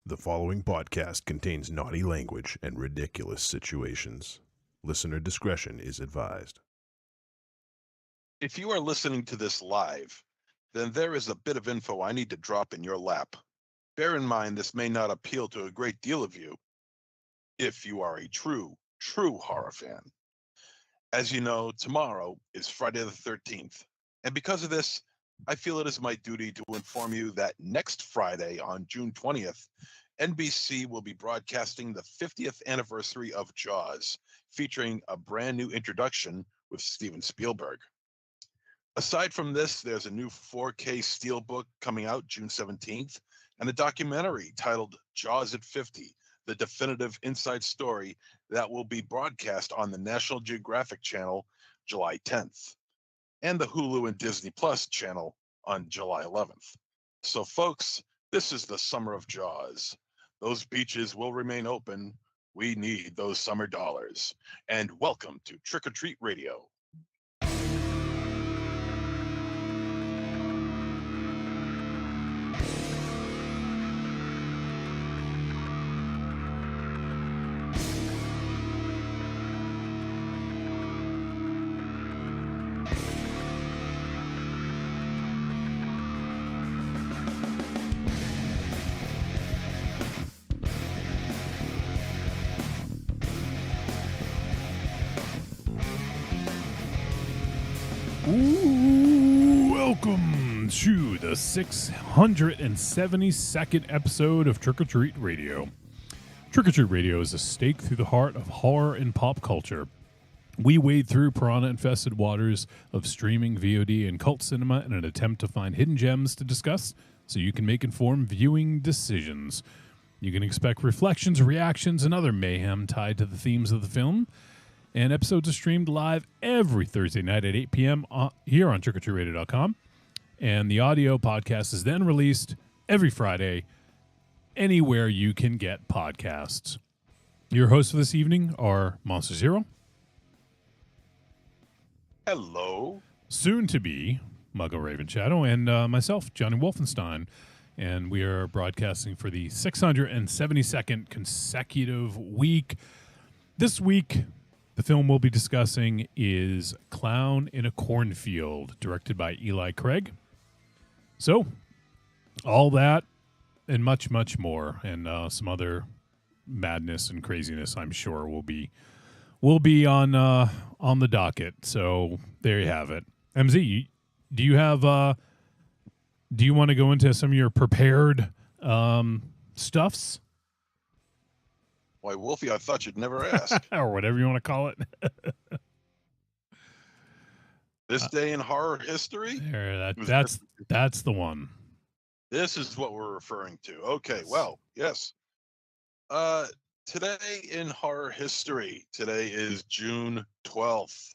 The following podcast contains naughty language and ridiculous situations. Listener discretion is advised. If you are listening to this live, then there is a bit of info I need to drop in your lap. Bear in mind this may not appeal to a great deal of you if you are a true horror fan. As you know, tomorrow is Friday the 13th, and because of this, I feel it is my duty to inform you that next Friday on June 20th, NBC will be broadcasting the 50th anniversary of Jaws, featuring a brand new introduction with Steven Spielberg. Aside from this, there's a new 4K Steelbook coming out June 17th, and a documentary titled Jaws at 50, the definitive inside story that will be broadcast on the National Geographic Channel July 10th, and the Hulu and Disney Plus channel on July 11th. So folks, this is the summer of Jaws. Those beaches will remain open. We need those summer dollars. And welcome to Trick or Treat Radio. Welcome to the 672nd episode of Trick or Treat Radio. Trick or Treat Radio is a stake through the heart of horror and pop culture. We wade through piranha-infested waters of streaming, VOD, and cult cinema in an attempt to find hidden gems to discuss so you can make informed viewing decisions. You can expect reflections, reactions, and other mayhem tied to the themes of the film. And episodes are streamed live every Thursday night at 8 p.m. Here on trickortreatradio.com. And the audio podcast is then released every Friday anywhere you can get podcasts. Your hosts for this evening are Monster Zero. Hello. Soon to be Muggle Raven Shadow, and myself, Johnny Wolfenstein. And we are broadcasting for the 672nd consecutive week. This week, the film we'll be discussing is Clown in a Cornfield, directed by Eli Craig. So, all that and much, much more, and some other madness and craziness, I'm sure, will be on the docket. So there you have it. MZ, do you have do you want to go into some of your prepared stuffs? Why, Wolfie, I thought you'd never ask. Or whatever you want to call it. This day in horror history? There, that's the one. This is what we're referring to. Okay, well, yes. Today in horror history, today is June 12th.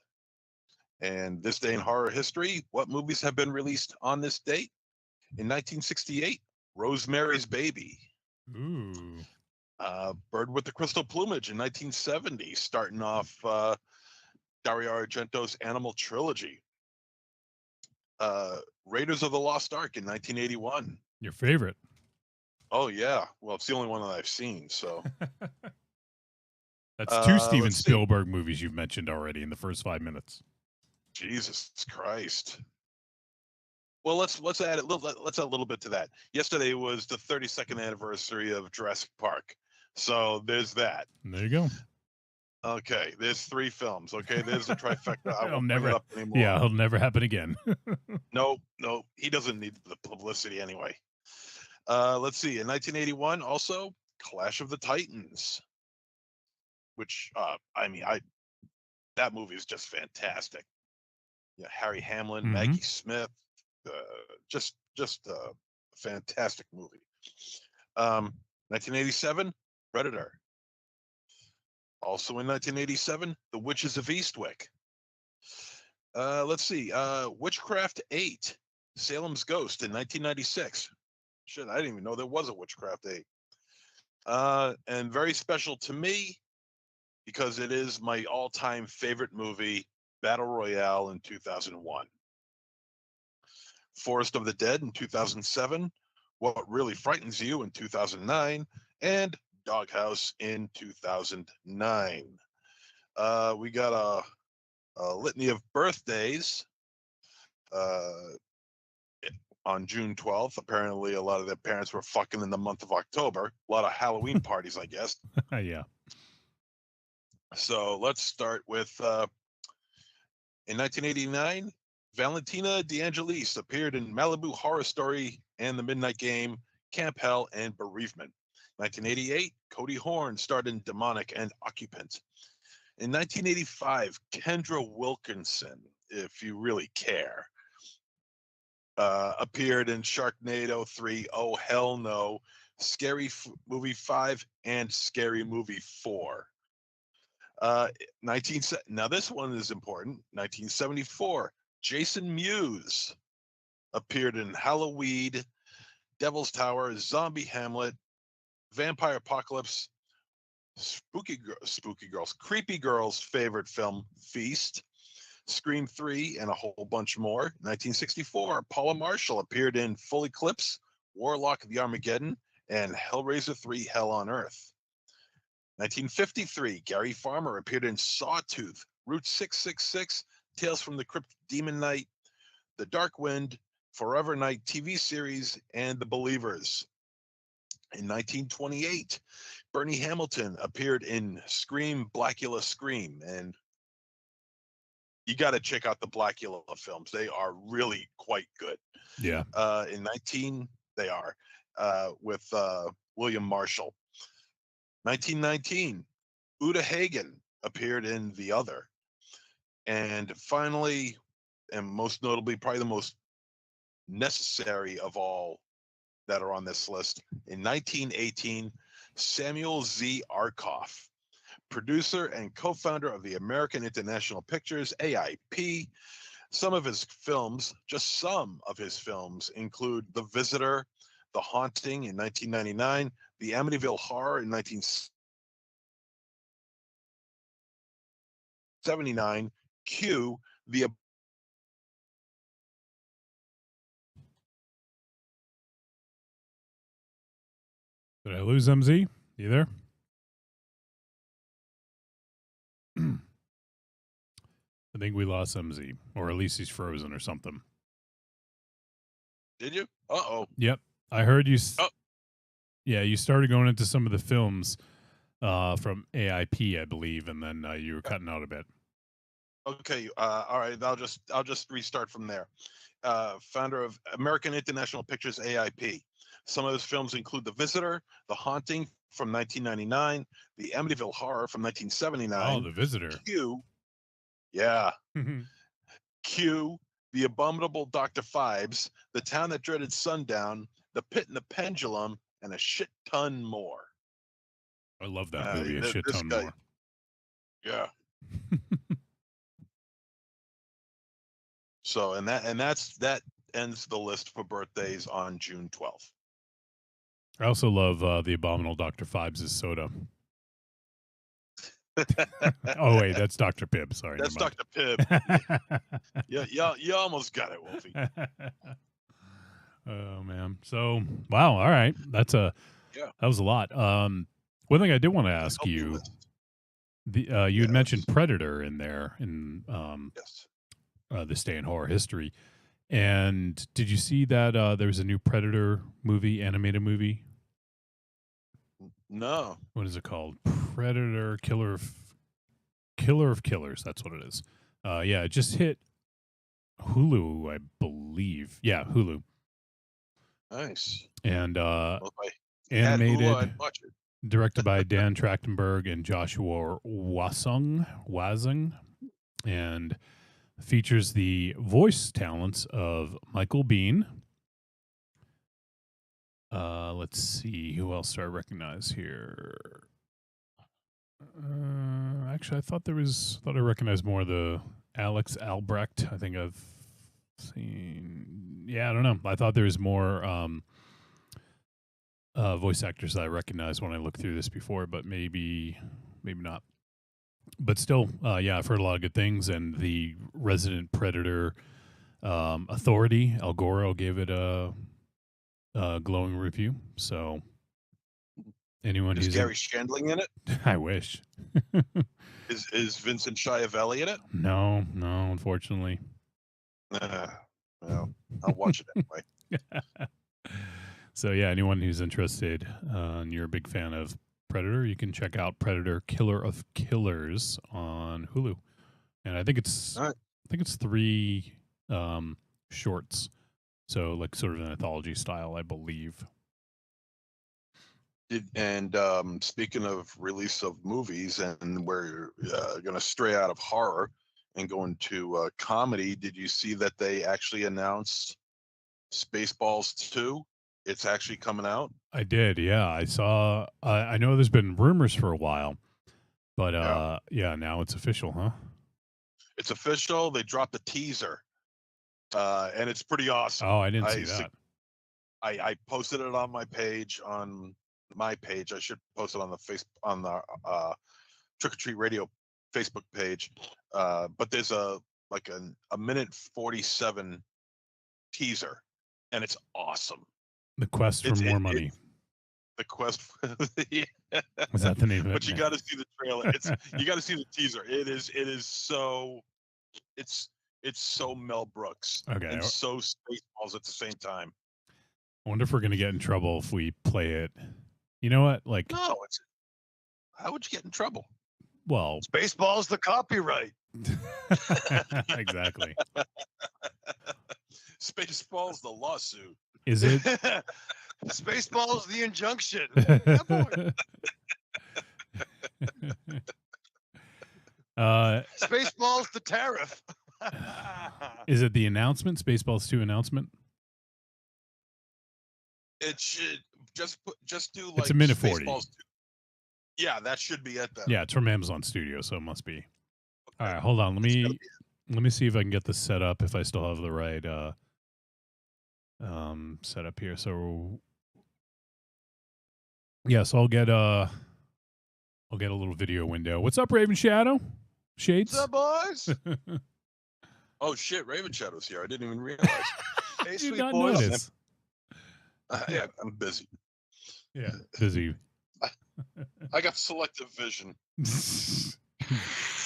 And this day in horror history, what movies have been released on this date? In 1968, Rosemary's Baby. Ooh. Bird with the Crystal Plumage in 1970, starting off Dario Argento's Animal Trilogy. Raiders of the Lost Ark in 1981. Your favorite? Oh, yeah. Well, it's the only one that I've seen, so. That's two Steven Spielberg movies you've mentioned already in the first 5 minutes. Jesus Christ. Well, let's add a little bit to that. Yesterday was the 32nd anniversary of Jurassic Park. So there's that. There you go. Okay, there's 3 films. Okay, there's the trifecta. I It'll won't never bring it up anymore. Yeah, it'll never happen again. No, he doesn't need the publicity anyway. Let's see. In 1981, also Clash of the Titans, which that movie is just fantastic. Yeah, Harry Hamlin, Maggie Smith, just a fantastic movie. 1987, Predator. Also in 1987, The Witches of Eastwick. Let's see. Witchcraft 8, Salem's Ghost in 1996. Shit, I didn't even know there was a Witchcraft 8. And very special to me because it is my all-time favorite movie, Battle Royale in 2001. Forest of the Dead in 2007, What Really Frightens You in 2009, and Doghouse in 2009. We got a litany of birthdays on June 12th. Apparently, a lot of their parents were fucking in the month of October. A lot of Halloween parties, I guess. Yeah. So let's start with in 1989, Valentina DeAngelis appeared in Malibu Horror Story and The Midnight Game, Camp Hell, and Bereavement. 1988, Cody Horn starred in Demonic and Occupant. In 1985, Kendra Wilkinson, if you really care, appeared in Sharknado 3, Oh Hell No, Scary Movie 5, and Scary Movie 4. 19 Now this one is important. 1974, Jason Mewes appeared in Halloween, Devil's Tower, Zombie Hamlet, Vampire Apocalypse, Spooky Girls, Creepy Girls' favorite film, Feast, Scream 3, and a whole bunch more. 1964, Paula Marshall appeared in Full Eclipse, Warlock of the Armageddon, and Hellraiser 3, Hell on Earth. 1953, Gary Farmer appeared in Sawtooth, Route 666, Tales from the Crypt, Demon Knight, The Dark Wind, Forever Night TV series, and The Believers. In 1928, Bernie Hamilton appeared in Scream, Blackula Scream, and you got to check out the Blackula films. They are really quite good. Yeah. They are with William Marshall. 1919, Uta Hagen appeared in The Other. And finally, and most notably, probably the most necessary of all that are on this list, in 1918, Samuel Z. Arkoff, producer and co-founder of the American International Pictures, AIP. Some of his films include The Visitor, The Haunting in 1999, The Amityville Horror in 1979, Q, The Did I lose MZ? You there? I think we lost MZ, or at least he's frozen or something. Did you? Uh-oh. Yep. I heard you. Oh. Yeah, you started going into some of the films from AIP, I believe, and then you were cutting out a bit. Okay. All right. I'll just restart from there. Founder of American International Pictures, AIP. Some of his films include The Visitor, The Haunting from 1999, The Amityville Horror from 1979. Oh, The Visitor. Q. Yeah. Q, The Abominable Dr. Phibes, The Town That Dreaded Sundown, The Pit and the Pendulum, and a shit ton more. I love that movie, a shit ton more. Yeah. So, that ends the list for birthdays on June 12th. I also love The Abominable Dr. Phibes' soda. Oh, wait, that's Dr. Pibb. Sorry. That's Dr. Pibb. Yeah, you almost got it, Wolfie. Oh, man. So, wow. All right. That was a lot. One thing I did want to ask you, you had mentioned Predator in there in yes. This Day in Horror History. And did you see that there was a new Predator movie, animated movie? No. What is it called? Predator Killer of Killers. That's what it is. Yeah, it just hit Hulu, I believe. Yeah, Hulu. Nice. And animated, Hulu, I'd watch it. Directed by Dan Trachtenberg and Joshua Wasung, and features the voice talents of Michael Biehn. Let's see who else do I recognize here. Actually, I thought I recognized more of the Alex Albrecht. I think I've seen. Yeah, I don't know. I thought there was more voice actors that I recognized when I looked through this before, but maybe not. But still, yeah, I've heard a lot of good things. And the Resident Predator Authority, El Goro, gave it a glowing review. So anyone Is who's Gary Shandling in it? I wish. Is Vincent Schiavelli in it? No, unfortunately. Well, I'll watch it anyway. So yeah, anyone who's interested and you're a big fan of Predator, you can check out Predator: Killer of Killers on Hulu, and I think it's All right. 3 shorts, so like sort of an anthology style, I believe. Speaking of release of movies, and we're going to stray out of horror and go into comedy, did you see that they actually announced Spaceballs 2? It's actually coming out. I did, yeah. I saw. I know there's been rumors for a while, but yeah, now it's official, huh? It's official. They dropped a teaser, and it's pretty awesome. Oh, I didn't see that. I posted it on my page. I should post it on the Trick or Treat Radio Facebook page. But there's a minute 47 teaser, and it's awesome. The quest for more money. The quest. Yeah. Is that the name of it? But you got to see the trailer. You got to see the teaser. It is so. It's so Mel Brooks. Okay. And so Spaceballs at the same time. I wonder if we're gonna get in trouble if we play it. You know what? Like, no, how would you get in trouble? Well, Spaceballs the copyright. Exactly. Spaceballs the lawsuit. Is it? Spaceballs the injunction. Spaceballs the tariff. Is it the announcement? Spaceballs 2 announcement? It should just do like it's a minute Spaceballs 40. 2. Yeah, that should be it then. Yeah, it's from Amazon Studio, so it must be. Okay. All right, hold on. Let me see if I can get this set up. If I still have the right set up here. So yes, I'll get a little video window. What's up, Raven Shadow? Shades. What's up, boys? Oh shit, Raven Shadow's here. I didn't even realize. Hey, Did sweet not boys. notice. Yeah, I'm busy. Yeah, busy. I got selective vision.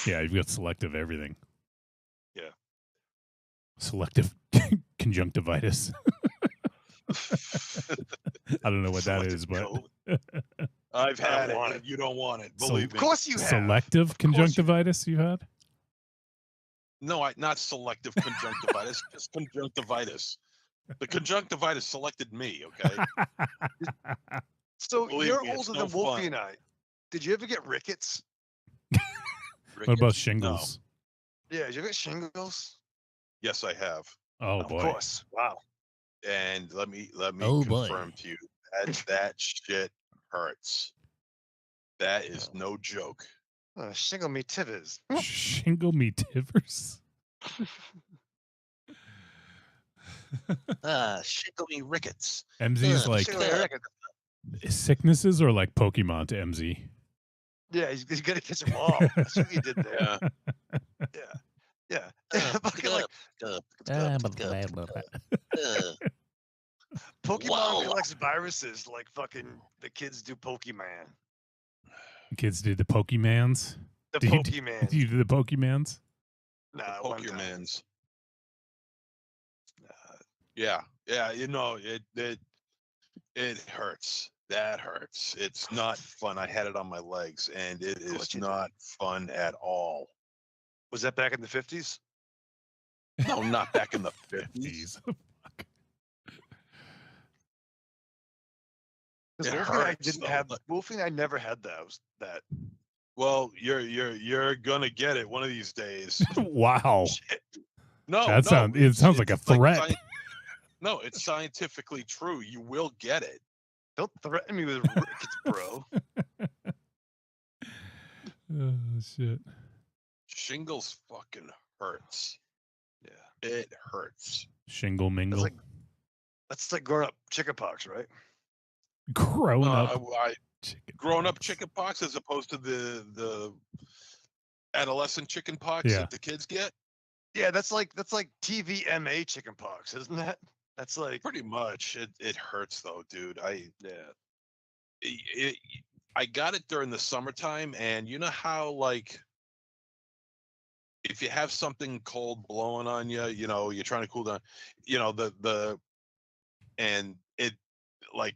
Yeah, you've got selective everything. Yeah. Selective conjunctivitis. I don't know what that is, but I've had it. want it. You don't want it. Believe me. Of course you have. Selective conjunctivitis you've had? No, not selective conjunctivitis, just conjunctivitis. The conjunctivitis selected me, okay? So Believe you're me, it's older no than Wolfie fun. and I. Did you ever get rickets? What about Rickets? shingles? No. Yeah, did you get shingles? Yes, I have. Oh Of boy. course. Wow. And let me Oh, boy. confirm to you that shit hurts. That is no joke. Shingle me tivers. Shingle me tivers. Shingle me rickets. MZ's like Shingle me rickets. sicknesses or like Pokemon to MZ? Yeah, he's got to catch them all. That's what he did there. Yeah. Fucking like Pokemon collects viruses like fucking the kids do Pokemon. Kids did the Pokemans. The Do you Pokemon. Do you do the Pokemans? Nah, one time. Pokemans. Yeah, you know it hurts. That hurts. It's not fun. I had it on my legs, and it is not fun at all. Was that back in the 50s? No, not back in the 50s. Because It Wolfie and I hurts, didn't though, have. but- Wolfie and I never had that. Well, you're gonna get it one of these days. Wow. Shit. No, It sounds like a threat. No, it's scientifically true. You will get it. Don't threaten me with rickets, bro. Oh shit. Shingles fucking hurts. Yeah. It hurts. Shingle mingle. That's like growing up chickenpox, right? Grown up. Chicken grown up chicken pox as opposed to the adolescent chicken pox Yeah. that the kids get. Yeah, that's like TVMA chickenpox, isn't that? That's like Pretty much. It hurts though, dude. yeah. I got it during the summertime, and you know how like if you have something cold blowing on you, you know, you're trying to cool down, you know, and it like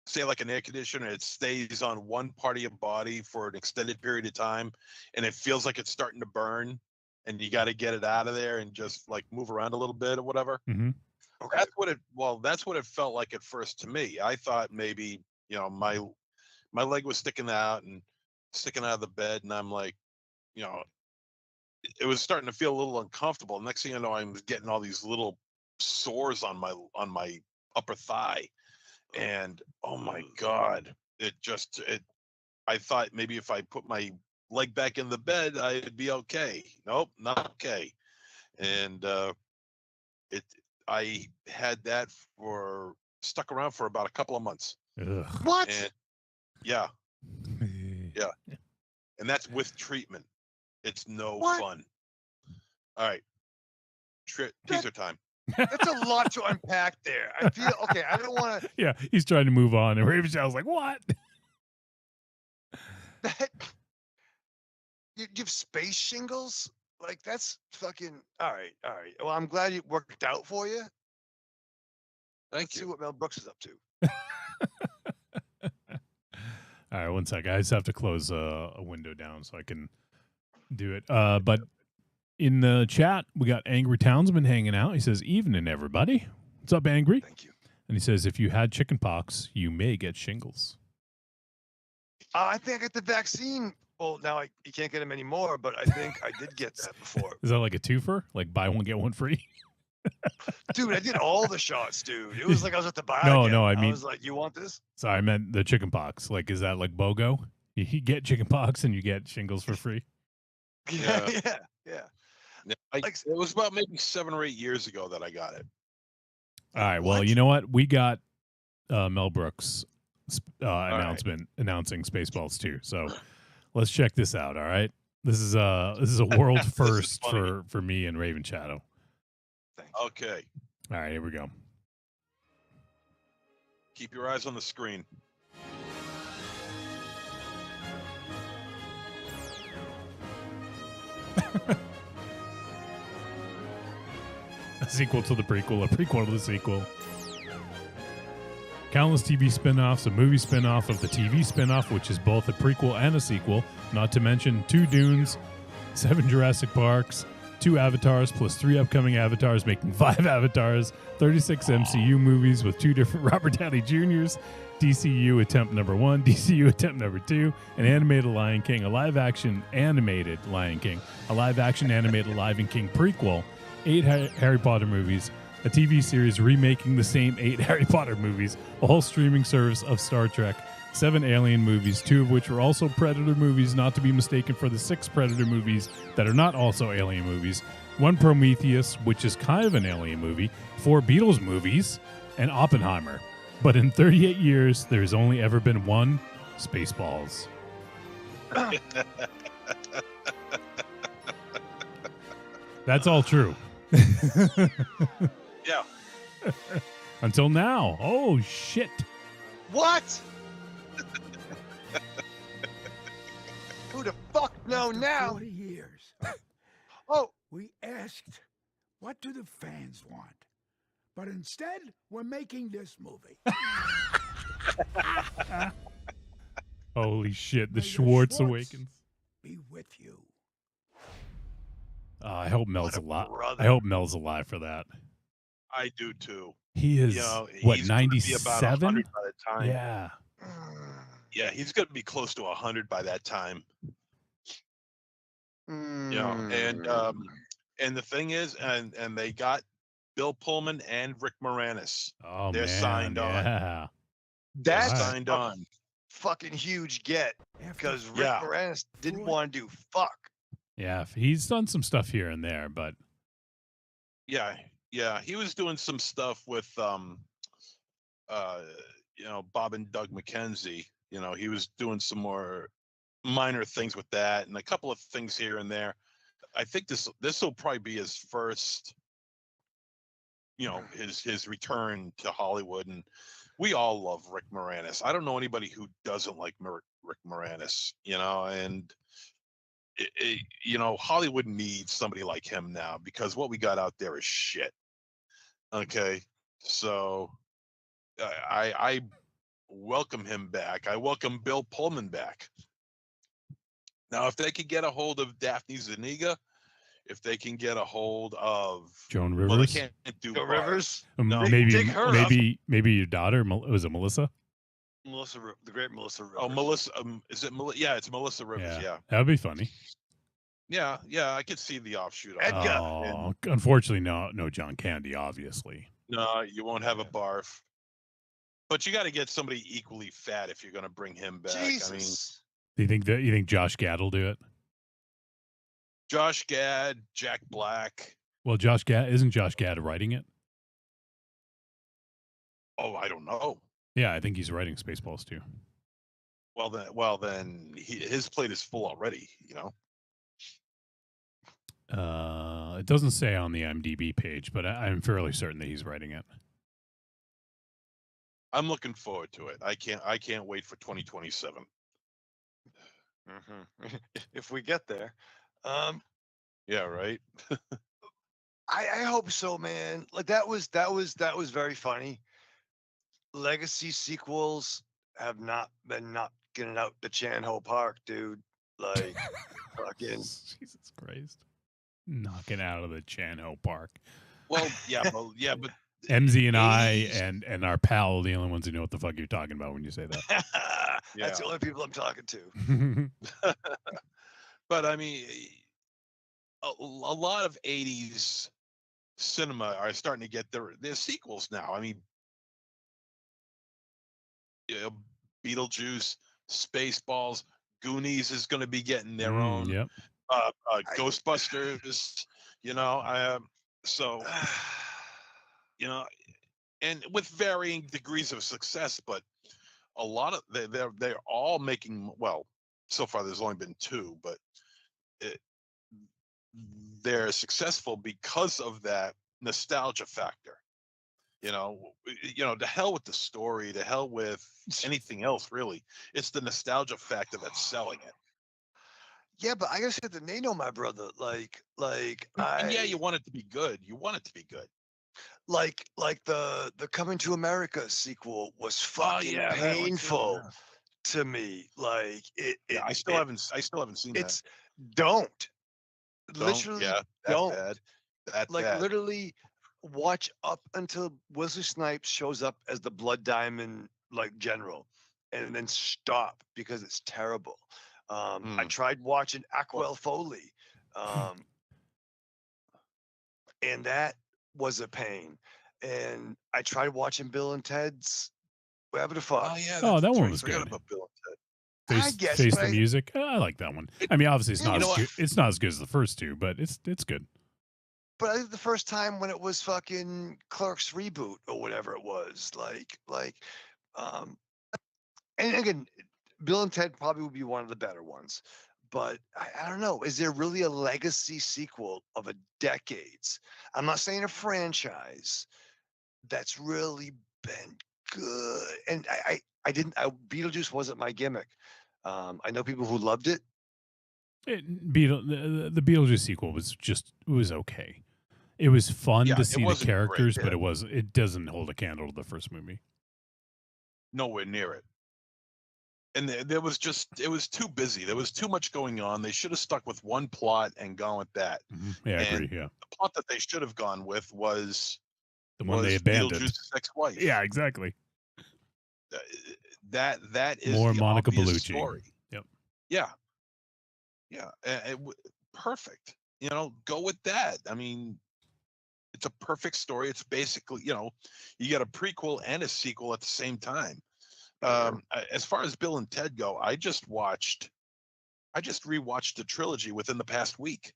say like an air conditioner, it stays on one part of your body for an extended period of time, and it feels like it's starting to burn, and you got to get it out of there and just like move around a little bit or whatever. Mm-hmm. Okay. That's what it felt like at first to me. I thought maybe, you know, my leg was sticking out of the bed, and I'm like, you know, it was starting to feel a little uncomfortable. Next thing you know, I'm getting all these little sores on my upper thigh, and oh my god, it. I thought maybe if I put my leg back in the bed, I'd be okay. Nope, not okay. And it I had that for stuck around for about a couple of months. Ugh. What? And yeah, yeah, and that's with treatment. It's no What? fun. All right, teaser time. That's a lot to unpack there. I feel okay. I don't want to. Yeah, he's trying to move on, and Raven Shadow's like, "What?" That you have space shingles? Like that's fucking all right. All right. Well, I'm glad it worked out for you. Thank Let's see you. what Mel Brooks is up to. All right, one sec. I just have to close a window down so I can do it. But in the chat, we got Angry Townsman hanging out. He says, "Evening, everybody. What's up, Angry?" Thank you. And he says, "If you had chickenpox, you may get shingles." I think I got the vaccine. Well, now you can't get them anymore, but I think I did get that before. Is that like a twofer? Like buy one get one free? Dude, I did all the shots, dude. It was like I was at the bar. No, again. no, I mean- was like, you want this? Sorry, I meant the chickenpox. Like, is that like BOGO? You get chickenpox and you get shingles for free. Yeah, Yeah. yeah. It was about maybe 7 or 8 years ago that I got it. All right. Well, What? you know what? We got Mel Brooks right. announcing Spaceballs 2. So let's check this out. All right. This is a world first funny. for me and Raven Shadow. Thank you. Okay, All right, here we go. keep your eyes on the screen. A sequel to the prequel, a prequel to the sequel. Countless TV spin-offs, a movie spin-off of the TV spin-off, which is both a prequel and a sequel, not to mention 2 Dunes, 7 Jurassic Parks, 2 Avatars, plus 3 upcoming Avatars, making 5 Avatars, 36 MCU movies with 2 different Robert Downey Jr.'s, DCU attempt number 1, DCU attempt number 2, an animated Lion King, a live-action animated Lion King, a live-action animated Lion King prequel, 8 Harry Potter movies, a TV series remaking the same 8 Harry Potter movies, a whole streaming service of Star Trek, 7 Alien movies, 2 of which were also Predator movies, not to be mistaken for the 6 Predator movies that are not also Alien movies, 1 Prometheus, which is kind of an Alien movie, 4 Beatles movies, and Oppenheimer. But in 38 years, there's only ever been 1 Spaceballs. That's all true. Yeah. Until now. Oh, shit. What? Who the fuck know After now? 40 years, Oh, we asked, what do the fans want? But instead, we're making this movie. Holy shit. The May the Schwartz Schwartz awakens. be with you. I hope Mel's What a alive. brother. I hope Mel's alive for that. I do too. He is, You know, what, he's gonna be about 97? 100 by the time. Yeah. Yeah, he's going to be close to 100 by that time. You know, and the thing is, and they got Bill Pullman and Rick Moranis. Oh, They're man. signed on. Yeah. That's Right. Signed on. fucking huge get After because Rick Yeah. Moranis didn't want to do fuck. Yeah. He's done some stuff here and there, but Yeah, he was doing some stuff with you know, Bob and Doug McKenzie. You know, he was doing some more minor things with that and a couple of things here and there. I think this will probably be his first his return to Hollywood, and we all love Rick Moranis. I don't know anybody who doesn't like Rick Moranis, and Hollywood needs somebody like him now because what we got out there is shit. Okay, so I welcome him back. I welcome Bill Pullman back. Now, if they could get a hold of Daphne Zuniga, if they can get a hold of Joan well, they Rivers. can't do Joe Barb. Rivers, No. Maybe dig her up. maybe your daughter was it Melissa? The great Melissa Rivers. Oh, Melissa. Is it Melissa? Yeah, it's Melissa Rivers. Yeah. That'd be funny. Yeah. I could see the offshoot. Of Edgar. that. Oh, unfortunately, no John Candy, obviously. No, you won't have a barf. But you got to get somebody equally fat if you're going to bring him back. Jesus. Do you think Josh Gad will do it? Josh Gad, Jack Black. Well, isn't Josh Gad writing it? Oh, I don't know. Yeah, I think he's writing Spaceballs too. Well then, his plate is full already. It doesn't say on the IMDb page, but I'm fairly certain that he's writing it. I'm looking forward to it. I can't wait for 2027. If we get there. Yeah, right. I hope so, man. Like that was very funny. Legacy sequels have not been knocking out the Chan Ho Park, dude. Like fucking Jesus Christ. Knocking out of the Chan Ho Park. Well, yeah, but MZ and I and our pal are the only ones who know what the fuck you're talking about when you say that. That's the only people I'm talking to. But I mean, a lot of 80s cinema are starting to get their sequels now. I mean, Beetlejuice, Spaceballs, Goonies is going to be getting their own. Yep. Ghostbusters, so and with varying degrees of success, but a lot of they're all making, well, so far there's only been 2, but they're successful because of that nostalgia factor. To hell with the story, to hell with anything else, really. It's the nostalgia factor that's selling it. Yeah, but I gotta say that they know my brother. And yeah, you want it to be good. You want it to be good. Like the Coming to America sequel was fucking painful to me. Like I still haven't seen that. Don't literally don't. Bad. That like bad. Literally watch up until Wesley Snipes shows up as the Blood Diamond general, and then stop because it's terrible. I tried watching Aquel Foley, and that was a pain. And I tried watching Bill and Ted's Whatever the Fuck. Oh yeah. That one right. was Forgot good. about Bill and Ted. I guess Face the Music. I like that one. I mean, obviously it's not it's not as good as the first 2, but it's good. But I think the first time when it was fucking Clerks reboot or whatever it was, and again, Bill and Ted probably would be one of the better ones. But I don't know. Is there really a legacy sequel of a decades? I'm not saying a franchise that's really been good. And Beetlejuice wasn't my gimmick. I know people who loved it. The Beetlejuice sequel was okay. It was fun to see the characters, but it doesn't hold a candle to the first movie. Nowhere near it. And it was too busy. There was too much going on. They should have stuck with one plot and gone with that. Mm-hmm. Yeah, I agree. Yeah. The plot that they should have gone with was the one they abandoned. Beetlejuice's ex-wife. Yeah, exactly. That is more the Monica obvious Bellucci. Story. Yep. Yeah. Perfect. Go with that. I mean, it's a perfect story. It's basically, you got a prequel and a sequel at the same time. As far as Bill and Ted go, I just rewatched the trilogy within the past week.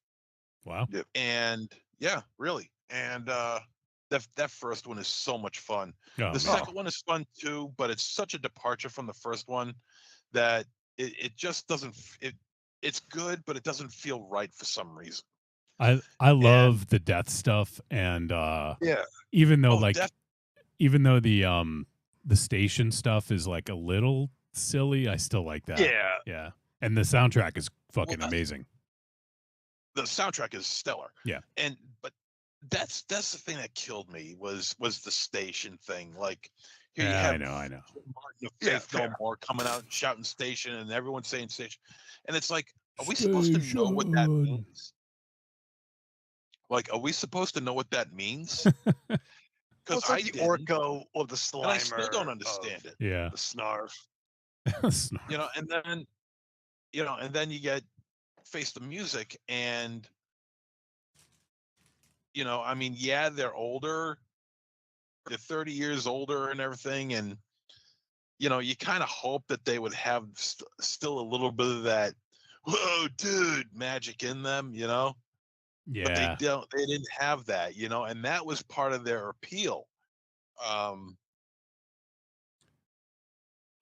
Wow. And yeah, really. And that first one is so much fun. Oh, the second one is fun too, but it's such a departure from the first one that it just doesn't. It's good, but it doesn't feel right for some reason. I love the death stuff, and Yeah. even though Oh, like even though the station stuff is like a little silly, I still like that. Yeah. Yeah. And the soundtrack is fucking Well, amazing. the soundtrack is stellar. Yeah. But that's the thing that killed me was the station thing. Like here you Yeah, have I know. Martin of Yeah, Faith No fair. More coming out and shouting station, and everyone's saying station, and it's like, are we supposed to know what that Station. means? Like, are we supposed to know what that means? Well, Because it's like I the didn't, Orko or the Slimer. and I still don't of understand it. Yeah. The Snarf. Snarf. And then you get Face the Music, and I mean, yeah, they're older, they're 30 years older and everything, and you kind of hope that they would have still a little bit of that, whoa, dude, magic in them, but Yeah. they didn't have that, and that was part of their appeal.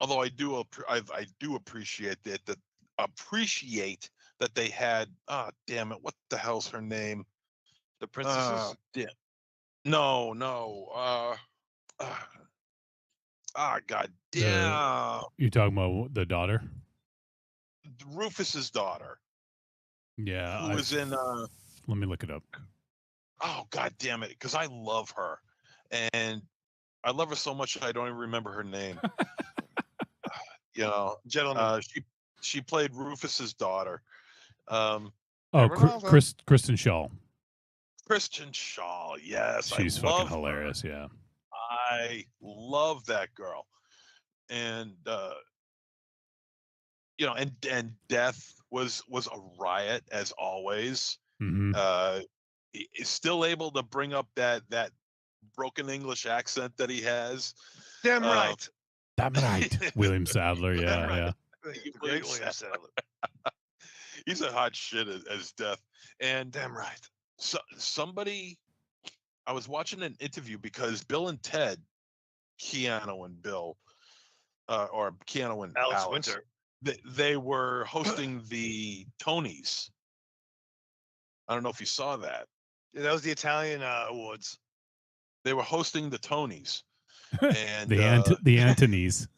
Although I do appreciate that they had, damn it, what the hell's her name? The princesses. Damn. No, god damn. You talking about the daughter? Rufus's daughter, Yeah. who was in Let me look it up. oh god damn it, because I love her, and I love her so much I don't even remember her name. Gentlemen. She played Rufus's daughter. Oh, Ronaldo. Kristen Shaw. Kristen Shaw, yes, She's I fucking love hilarious. Yeah. I love that girl, and and Death was a riot as always. Mm-hmm. He's still able to bring up that broken English accent that he has. Damn right. Damn right. William Sadler. Yeah. Damn right. Yeah. Great William Sadler. He's a hot shit as Death. And Damn right. so somebody, I was watching an interview because Bill and Ted, Keanu and Bill, or Keanu and Alex Alex, Winter. they were hosting the Tonys. I don't know if you saw that. Yeah, that was the Italian awards. They were hosting the Tonys, and the Antonies. Anthony's.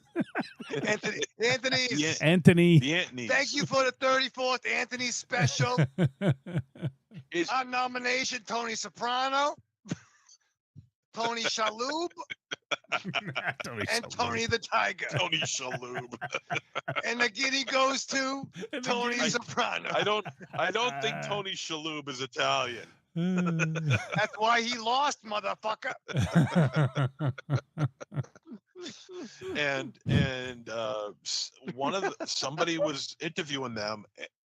Anthony. The Antonies. Thank you for the 34th Anthony special. Our nomination: Tony Soprano, Tony Shalhoub, and Tony the Tiger. Tony Shalhoub. And the guinea goes to Tony Soprano. I don't think Tony Shalhoub is Italian. That's why he lost, motherfucker. And somebody was interviewing them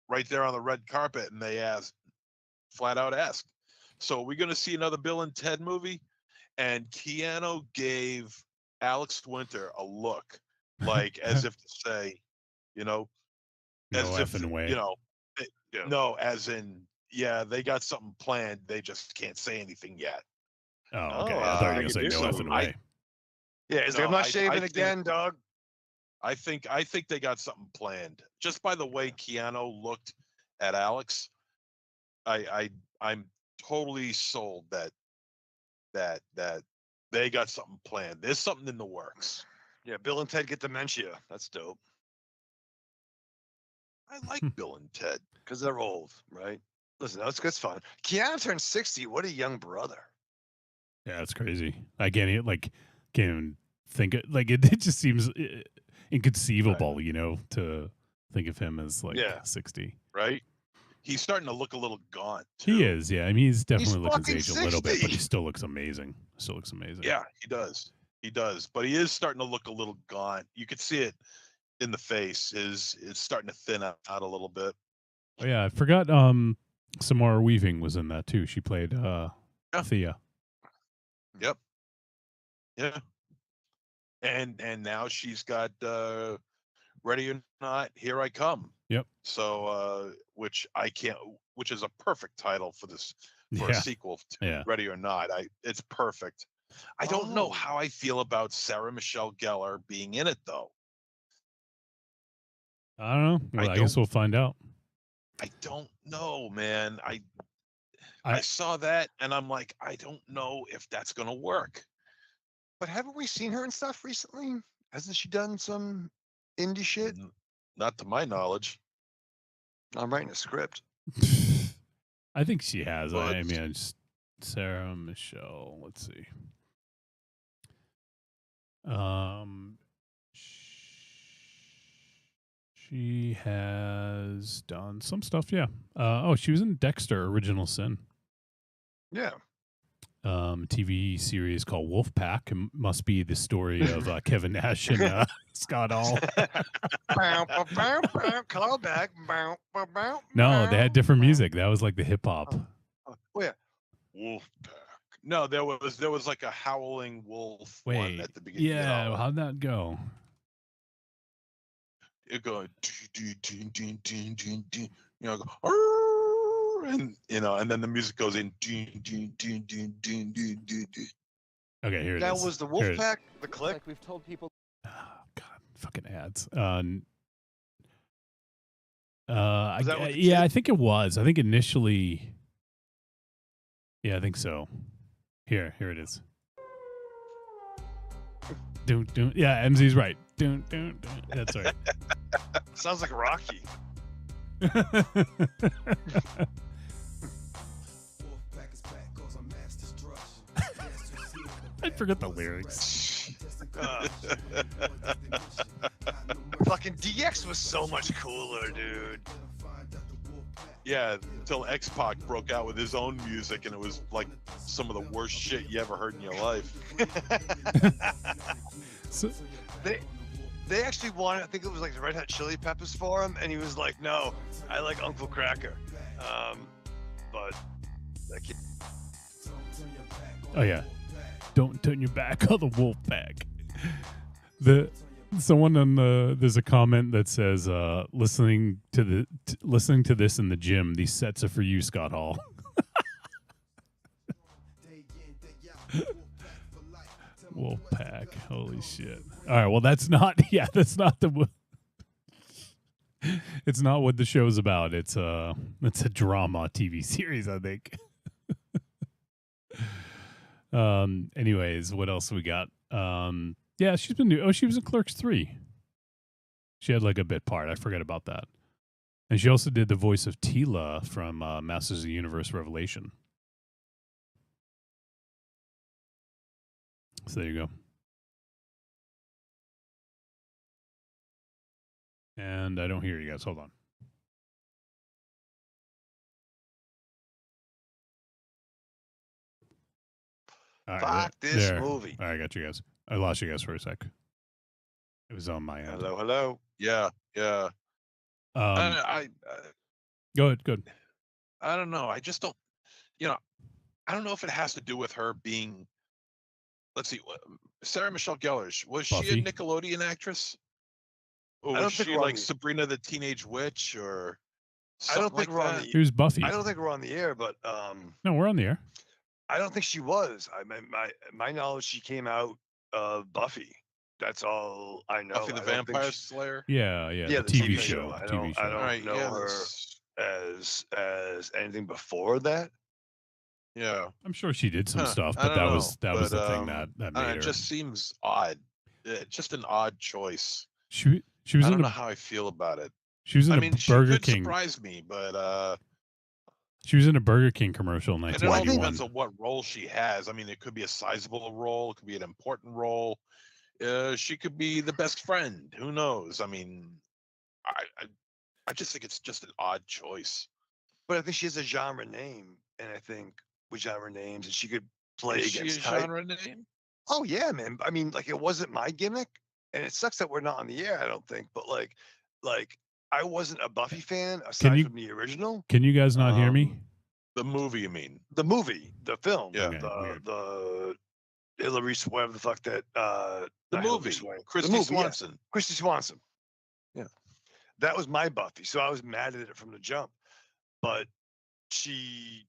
right there on the red carpet, and they flat out asked, so are we going to see another Bill and Ted movie? And Keanu gave Alex Winter a look, like as if to say, no as if effing way. no, as in, yeah, they got something planned, they just can't say anything yet. Oh, okay. I thought you were gonna say no effing way. Yeah, he's like, I'm not shaving again, dog. I think they got something planned. Just by the way Keanu looked at Alex, I'm totally sold that they got something planned. There's something in the works. Yeah, Bill and Ted get dementia. That's dope. I like Bill and Ted because they're old, right? Listen, that's fun. Keanu turned 60. What a young brother. Yeah, it's crazy. I can't even think it. Like it just seems inconceivable, to think of him as 60. Right? He's starting to look a little gaunt, too. He is, yeah. I mean, he's definitely looking his age 60. a little bit, but he still looks amazing. Yeah, he does. But he is starting to look a little gaunt. You could see it in the face. It's starting to thin out a little bit. Oh yeah, I forgot. Samara Weaving was in that too. She played Thea. Yep. Yeah. And now she's got Ready or Not, Here I Come. Yep. So which is a perfect title for a sequel to Ready or Not. It's perfect. I don't know how I feel about Sarah Michelle Gellar being in it though. I don't know. Well, I guess we'll find out. I don't know, man. I saw that and I'm like, I don't know if that's gonna work. But haven't we seen her in stuff recently? Hasn't she done some indie shit? Not to my knowledge. I'm writing a script. I think she has. I But- mean, Sarah Michelle. Let's see. She has done some stuff. Yeah. She was in Dexter: Original Sin. Yeah. TV series called Wolfpack. It must be the story of Kevin Nash and Scott Hall. Call back. No, they had different music. That was like the hip hop. Oh yeah. Wolfpack. No, there was like a howling wolf one Wait, at the beginning. yeah, how'd that go? It going, you know, go, "Arr!" and and then the music goes in. Okay, here it is. That was the Here it- Wolfpack, the click. Like we've told people. Oh, God, fucking ads. that with the Yeah, kid? I think it was. I think initially. Yeah, I think so. Here it is. Doon, doon. Yeah, MZ's right. Doon, doon, doon. That's right. Sounds like Rocky. I forget the lyrics. Fucking DX was so much cooler, dude. Yeah, until X-Pac broke out with his own music, and it was like some of the worst shit you ever heard in your life. So, They actually wanted, I think it was like the Red Hot Chili Peppers for him, and he was like, "No, I like Uncle Cracker." But that kid, oh yeah, don't turn your back on the wolf pack. Someone on there's a comment that says listening to this in the gym. These sets are for you, Scott Hall. Wolf pack, holy shit! All right, well that's not the. It's not what the show's about. It's a drama TV series, I think. Anyways, what else we got? Yeah, she's been she was in Clerks 3. She had like a bit part. I forget about that. And she also did the voice of Tila from Masters of the Universe Revelation. So there you go. And I don't hear you guys. Hold on. All right, fuck this there. movie. All right, I got you guys. I lost you guys for a sec. It was on my end. Hello, hello. Yeah. I Go ahead. I don't know. I just don't. I don't know if it has to do with her being. Let's see. Sarah Michelle Gellar, was she Buffy? a Nickelodeon actress? Or I don't was think she we're on like the- Sabrina the Teenage Witch or I something don't think like we're on that? the. Here's Buffy. I don't think we're on the air, but No, we're on the air. I don't think she was. My knowledge, she came out of Buffy. That's all I know. Buffy the I don't think Vampire she- Slayer. Yeah, Yeah, the TV show. I TV don't, show. I don't All right, know yeah, her that's- as anything before that. yeah. I'm sure she did some Huh, stuff, I but don't that was know, the thing but, that made her. It just seems odd. Just an odd choice. She was I in don't know a how I feel about it. she was in I a mean, she Burger could King. surprise me, but She was in a Burger King commercial in and it all 1991. depends on what role she has. I mean, it could be a sizable role, it could be an important role. She could be the best friend. Who knows? I mean, I just think it's just an odd choice. But I think she has a genre name, and I think with genre names, and she could play Is she a against type. genre name? Oh yeah, man. I mean, like it wasn't my gimmick, and it sucks that we're not on the air. I don't think, but like I wasn't a Buffy fan aside you- from the original, Can you guys not hear me? The movie, you mean? the movie, the film, Yeah. Okay, weird. the Hillary, whatever the fuck that The not Hillary movie. Swank, Christy the movie, yeah. Swanson. Christy Swanson. Yeah. That was my Buffy, so I was mad at it from the jump. But she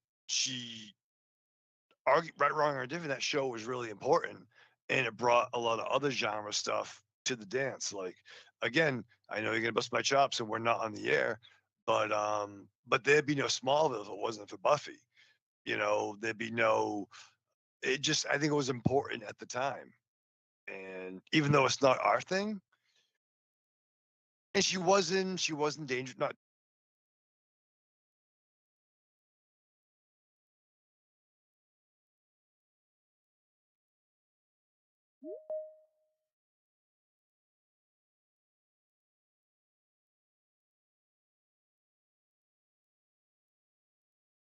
right, wrong, or indifferent, that show was really important, and it brought a lot of other genre stuff to the dance. Like again, I know you're gonna bust my chops, and we're not on the air, but there'd be no Smallville if it wasn't for Buffy. You know, there'd be no. It just, I think it was important at the time, and even though it's not our thing, and she wasn't dangerous. Not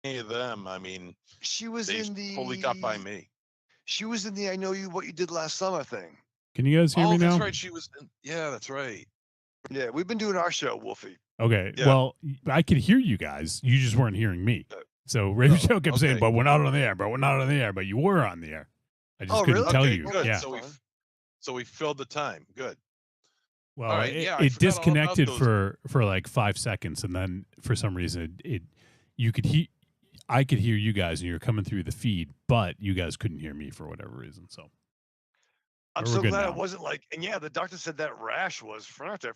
Any of them, I mean, she was they in the. fully got by me. She was in the "I Know You What You Did Last Summer" thing. Can you guys hear Oh, me that's now? right. She was. Yeah, that's right. Yeah, we've been doing our show, Wolfie. Okay. Yeah. Well, I could hear you guys. You just weren't hearing me. So Raven Show kept saying, okay. "But we're not on the air. But we're not on the air. But you were on the air." I just Oh, couldn't really? tell Okay, you. good. Yeah. So we filled the time. Good. Well, All right, it, yeah, I it forgot all about disconnected those. for like 5 seconds, and then for some reason you could hear. I could hear you guys, and you're coming through the feed, but you guys couldn't hear me for whatever reason. So I'm But so we're good glad now. it wasn't like, and yeah, the doctor said that rash was frontier.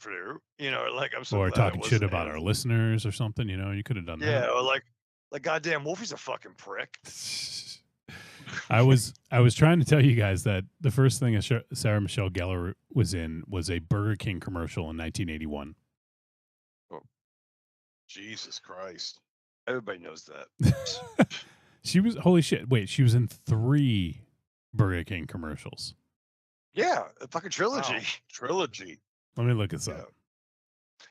You know, like I'm so or glad talking it shit wasn't about our anything. listeners or something. You know, you could have done Yeah, that. or like goddamn Wolfie's a fucking prick. I was trying to tell you guys that the first thing Sarah Michelle Gellar was in was a Burger King commercial in 1981. Jesus Christ. Everybody knows that. She was holy shit. Wait, she was in 3 Burger King commercials. Yeah, a fucking trilogy. Wow. Trilogy. Let me look this Yeah. up.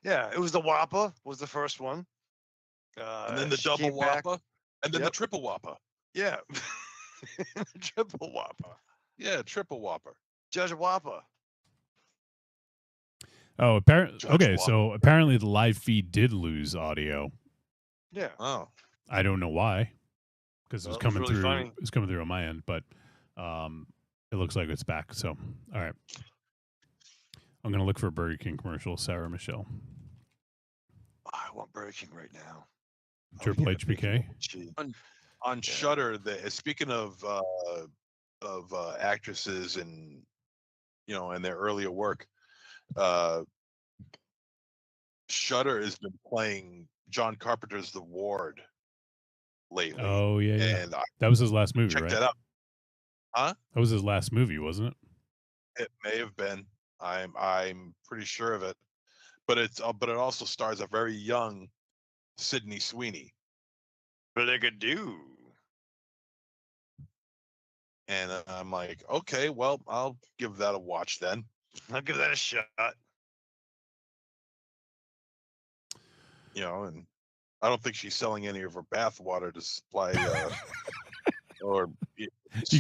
Yeah, it was the Whopper was the first one. And then the she double came back- Whopper. And then the Yep. triple Whopper. Yeah, triple Whopper, Yeah, triple Whopper. Judge Whopper. Oh, apparently. Judge Okay, Walker. so apparently the live feed did lose audio. Yeah, Oh. I don't know why, because it was Well, it was coming really through. funny. It was coming through on my end, but it looks like it's back. So, all right, I'm gonna look for a Burger King commercial. Sarah Michelle, I want Burger King right now. I would Triple get a big HBK. double cheese. On Yeah. Shudder, speaking of actresses and and their earlier work, Shudder has been playing John Carpenter's The Ward lately. Oh yeah, yeah. And I That was his last movie, checked right? that out. Huh? That was his last movie, wasn't it? It may have been. I'm pretty sure of it. But it also stars a very young Sydney Sweeney. But they could do. And I'm like, okay, well, I'll give that a watch then. I'll give that a shot. And I don't think she's selling any of her bath water to supply or You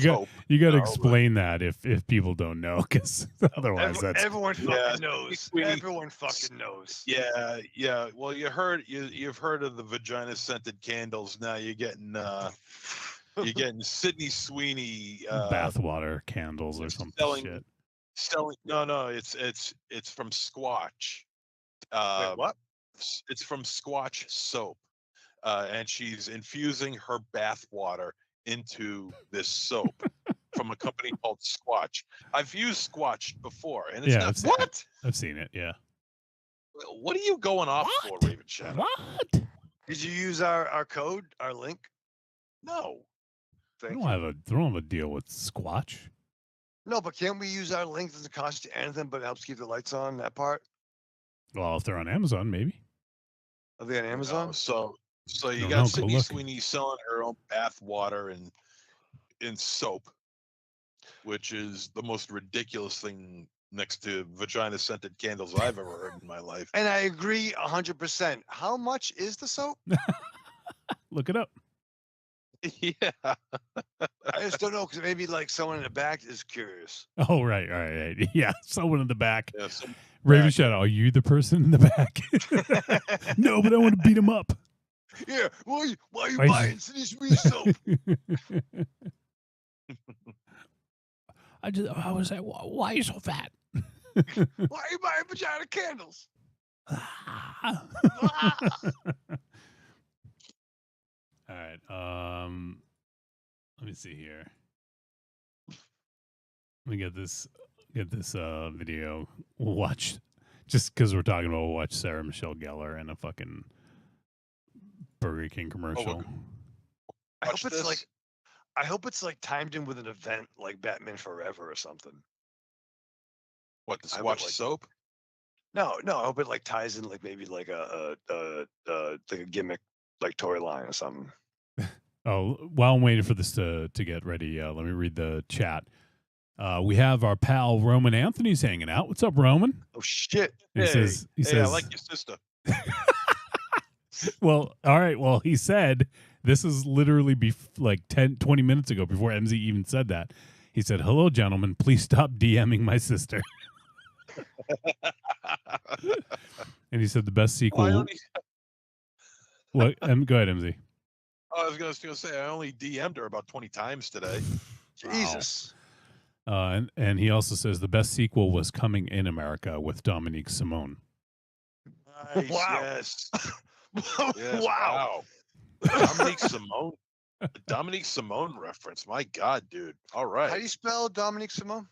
got soap. you got to No, but- explain that if people don't know, because otherwise that's Everyone fucking Yeah, knows. Sweeney- Everyone fucking knows. Yeah. Well, you've heard of the vagina scented candles. Now you're getting Sydney Sweeney bathwater candles or some selling- shit. selling. No, it's from Squatch. Wait, what? It's from Squatch soap, and she's infusing her bath water into this soap from a company called Squatch. I've used Squatch before, and it's Yeah, not I've seen what? I've seen it. Yeah. What are you going off What? for, Raven Shadow? What? Did you use our code, our link? No. I Thank don't you. have a deal with Squatch. No, but can't we use our link? Doesn't cost you anything, but it helps keep the lights on. That part. Well, if they're on Amazon, maybe. Are they on Amazon? So you Don't got know, go Sydney look. Sweeney selling her own bath water and in soap, which is the most ridiculous thing next to vagina scented candles I've ever heard in my life. And I agree 100%. How much is the soap? Look it up. Yeah. I just don't know because maybe like someone in the back is curious. Oh, right. Yeah, someone in the back. Yeah, some Raven back. Shadow, are you the person in the back? No, but I want to beat him up. Yeah, why are you Why- buying Sydney Sweeney soap? I was like, why are you so fat? Why are you buying vagina candles? All right. Let me see here. Let me get this video. We'll watch, just because we're talking about, we'll watch Sarah Michelle Gellar in a fucking Burger King commercial. I Watch hope it's this. like I hope it's like timed in with an event like Batman Forever or something. What, the I would Swatch like- soap? No, I hope it like ties in like maybe like like a gimmick like toy line or something. Oh, while I'm waiting for this to get ready, let me read the chat. We have our pal Roman Anthony's hanging out. What's up, Roman? Oh shit! He Hey, says, I like your sister. well, all right. Well, he said, this is literally like 10, 20 minutes ago before MZ even said that. He said, hello, gentlemen. Please stop DMing my sister. And he said the best sequel. Well, I only, What? Go ahead, MZ. I was going to say, I only DM'd her about 20 times today. Jesus. And he also says the best sequel was Coming in America with Dominique Simone. Nice, Wow. Yes. Yes, Wow. Dominique Simone reference. My God, dude. All right. How do you spell Dominique Simone?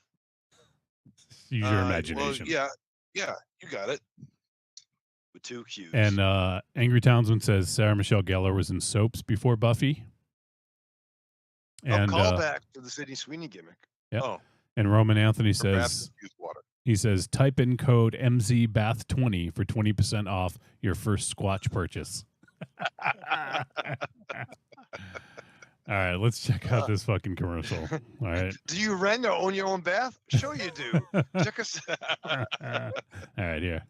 Use your imagination. Well, yeah, you got it. With 2 Q's. And Angry Townsend says Sarah Michelle Gellar was in Soaps before Buffy. And callback to the Sydney Sweeney gimmick. Yep. Oh, And Roman Anthony her bath says, infused water. he says, type in code MZBath20 for 20% off your first Squatch purchase. All right, let's check out this fucking commercial. All right. Do you rent or own your own bath? Sure you do. Check us. All right, here.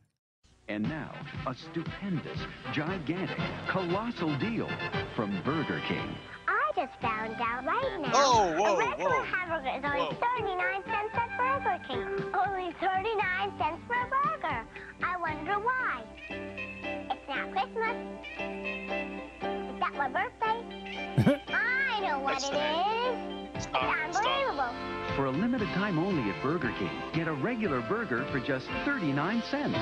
And now, a stupendous, gigantic, colossal deal from Burger King. I just found out right now. Oh, whoa, a regular whoa. hamburger is only Whoa. 39 cents at Burger King. Only 39 cents for a burger. I wonder why. It's now Christmas. Is that my birthday? I know what That's it is. It's unbelievable. For a limited time only at Burger King, get a regular burger for just 39 cents.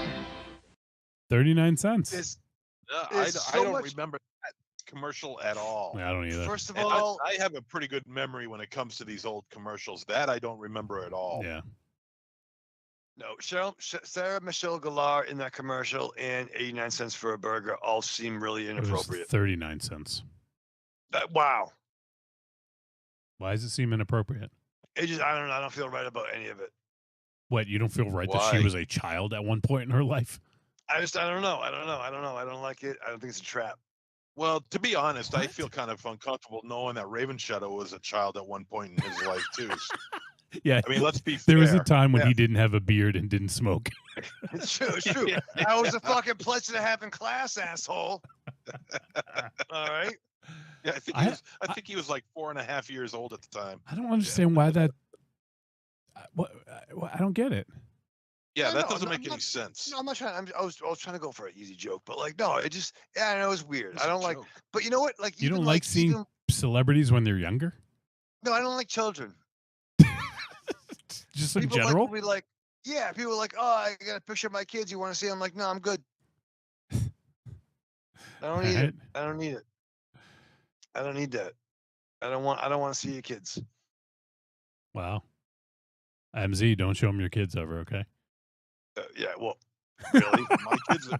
39 cents. It's, I It's don't so much- remember that commercial at all. I don't either. first of And all, I have a pretty good memory when it comes to these old commercials. That I don't remember at all. Yeah. no, Sarah Michelle Gellar in that commercial and 89 cents for a burger all seem really It was inappropriate. 39 cents. Wow. Why does it seem inappropriate? It just, I don't know. I don't feel right about any of it. What, you don't feel right that Why? she was a child at one point in her life? I don't know. I don't like it. I don't think it's a trap. Well, to be honest, I What? feel kind of uncomfortable knowing that Raven Shadow was a child at one point in his life too. Yeah. I mean, let's be fair. There was a time when Yeah. he didn't have a beard and didn't smoke. It's true. It's true. That was a fucking pleasure to have in class, asshole. All right. Yeah, I think I- I think he was like 4.5 years old at the time. I don't understand why that. I don't get it. Yeah, No, that no, doesn't I'm make not- any sense. No, I'm not trying. I was trying to go for an easy joke, but like, no, it just, yeah, I know it's weird. It's I a don't like, joke. but you know what? Like, You even don't like seeing even- celebrities when they're younger? no, I don't like children. Just in People general? like, like, yeah, people are like, oh, I got a picture of my kids. You want to see? I'm like, no, I'm good. I don't need it. Alright. I don't need it. I don't need that. I don't want to see your kids. Wow. MZ, don't show them your kids ever, okay? Yeah, well, really?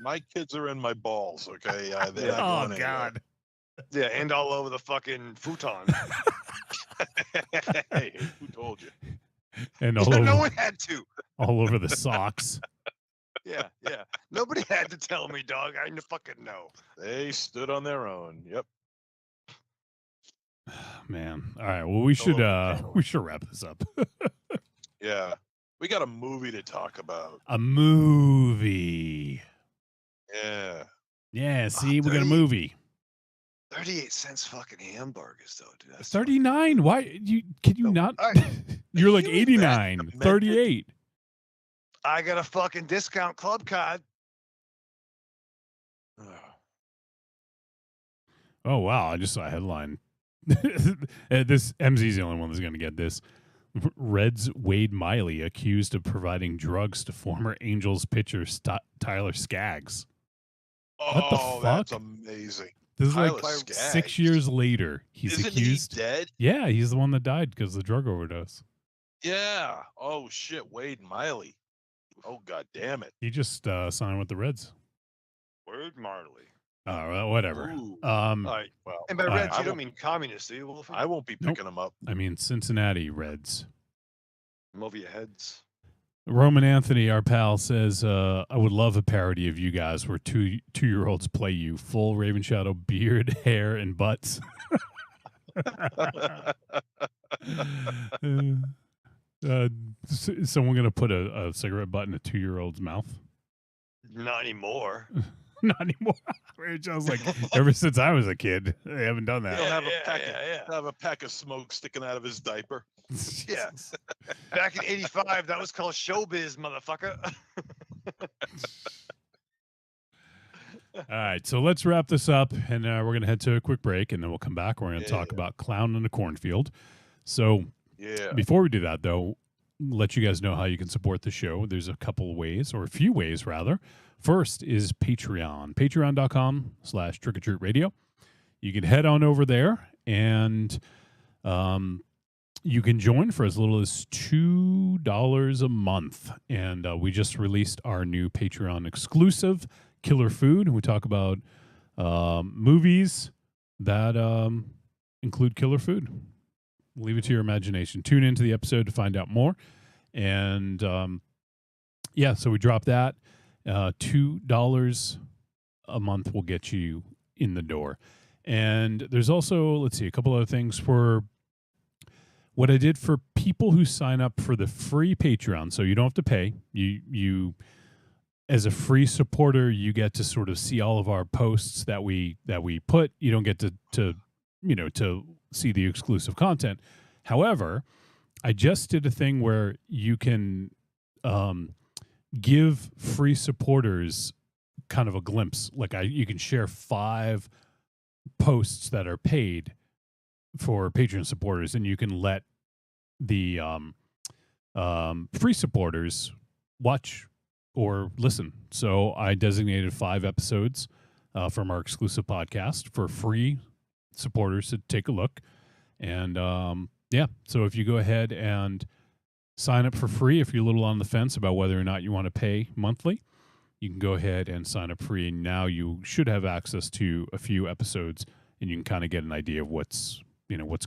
my kids are in my balls. Okay, they're not Oh, going God. Yeah, and all over the fucking futon. anywhere. Hey, who told you? And all no over, one had to. all over the socks. Yeah. Nobody had to tell me, dog. I fucking know. They stood on their own. Yep. Man. All right. Well, we should wrap this up. Yeah. We got a movie to talk about. A movie. Yeah. Yeah, see, we got a 30 movie. 38 cents fucking hamburgers, though, dude. That's 39. Why can you not? All right. You're like You 89, amended- 38. I got a fucking discount club card. Oh wow! I just saw a headline. This MZ's the only one that's going to get this. Reds Wade Miley accused of providing drugs to former Angels pitcher Tyler Skaggs. What the Oh, that's fuck? amazing. This is Tyler like Skaggs. 6 years later. He's Isn't accused. he dead? Yeah, he's the one that died because of the drug overdose. Yeah. Oh shit, Wade Miley. Oh god damn it. He just signed with the Reds. Word Marley. Well, whatever. Ooh. All right. Well, And by All Reds, right. you don't mean communists, do you, Wolfie? I won't be Nope. picking them up. I mean, Cincinnati Reds. I'm over your heads. Roman Anthony, our pal, says, I would love a parody of you guys where two-year-olds play you. Full Raven Shadow beard, hair, and butts. Is someone going to put a cigarette butt in a 2-year-old's mouth? Not anymore. Not anymore. It sounds like ever since I was a kid, they haven't done that. He'll have a Yeah, pack yeah, of have a pack of smoke sticking out of his diaper. Yeah. Back in '85, that was called showbiz, motherfucker. All right, so let's wrap this up, and we're going to head to a quick break, and then we'll come back. We're going to talk about Clown in the Cornfield. So Yeah. before we do that, though, let you guys know how you can support the show. There's a couple of ways, or a few ways, rather. First is Patreon, patreon.com/trickortreatradio. You can head on over there, and you can join for as little as $2 a month. And we just released our new Patreon exclusive, Killer Food. We talk about movies that include killer food. Leave it to your imagination. Tune into the episode to find out more. And so we dropped that. $2 a month will get you in the door. And there's also, let's see, a couple other things for what I did for people who sign up for the free Patreon. So you don't have to pay. You as a free supporter, you get to sort of see all of our posts that we put. You don't get to see the exclusive content. However, I just did a thing where you can give free supporters kind of a glimpse. Like you can share 5 posts that are paid for Patreon supporters, and you can let the free supporters watch or listen. So I designated 5 episodes from our exclusive podcast for free supporters to take a look. And so if you go ahead and sign up for free, if you're a little on the fence about whether or not you want to pay monthly, you can go ahead and sign up free. And now you should have access to a few episodes, and you can kind of get an idea of what's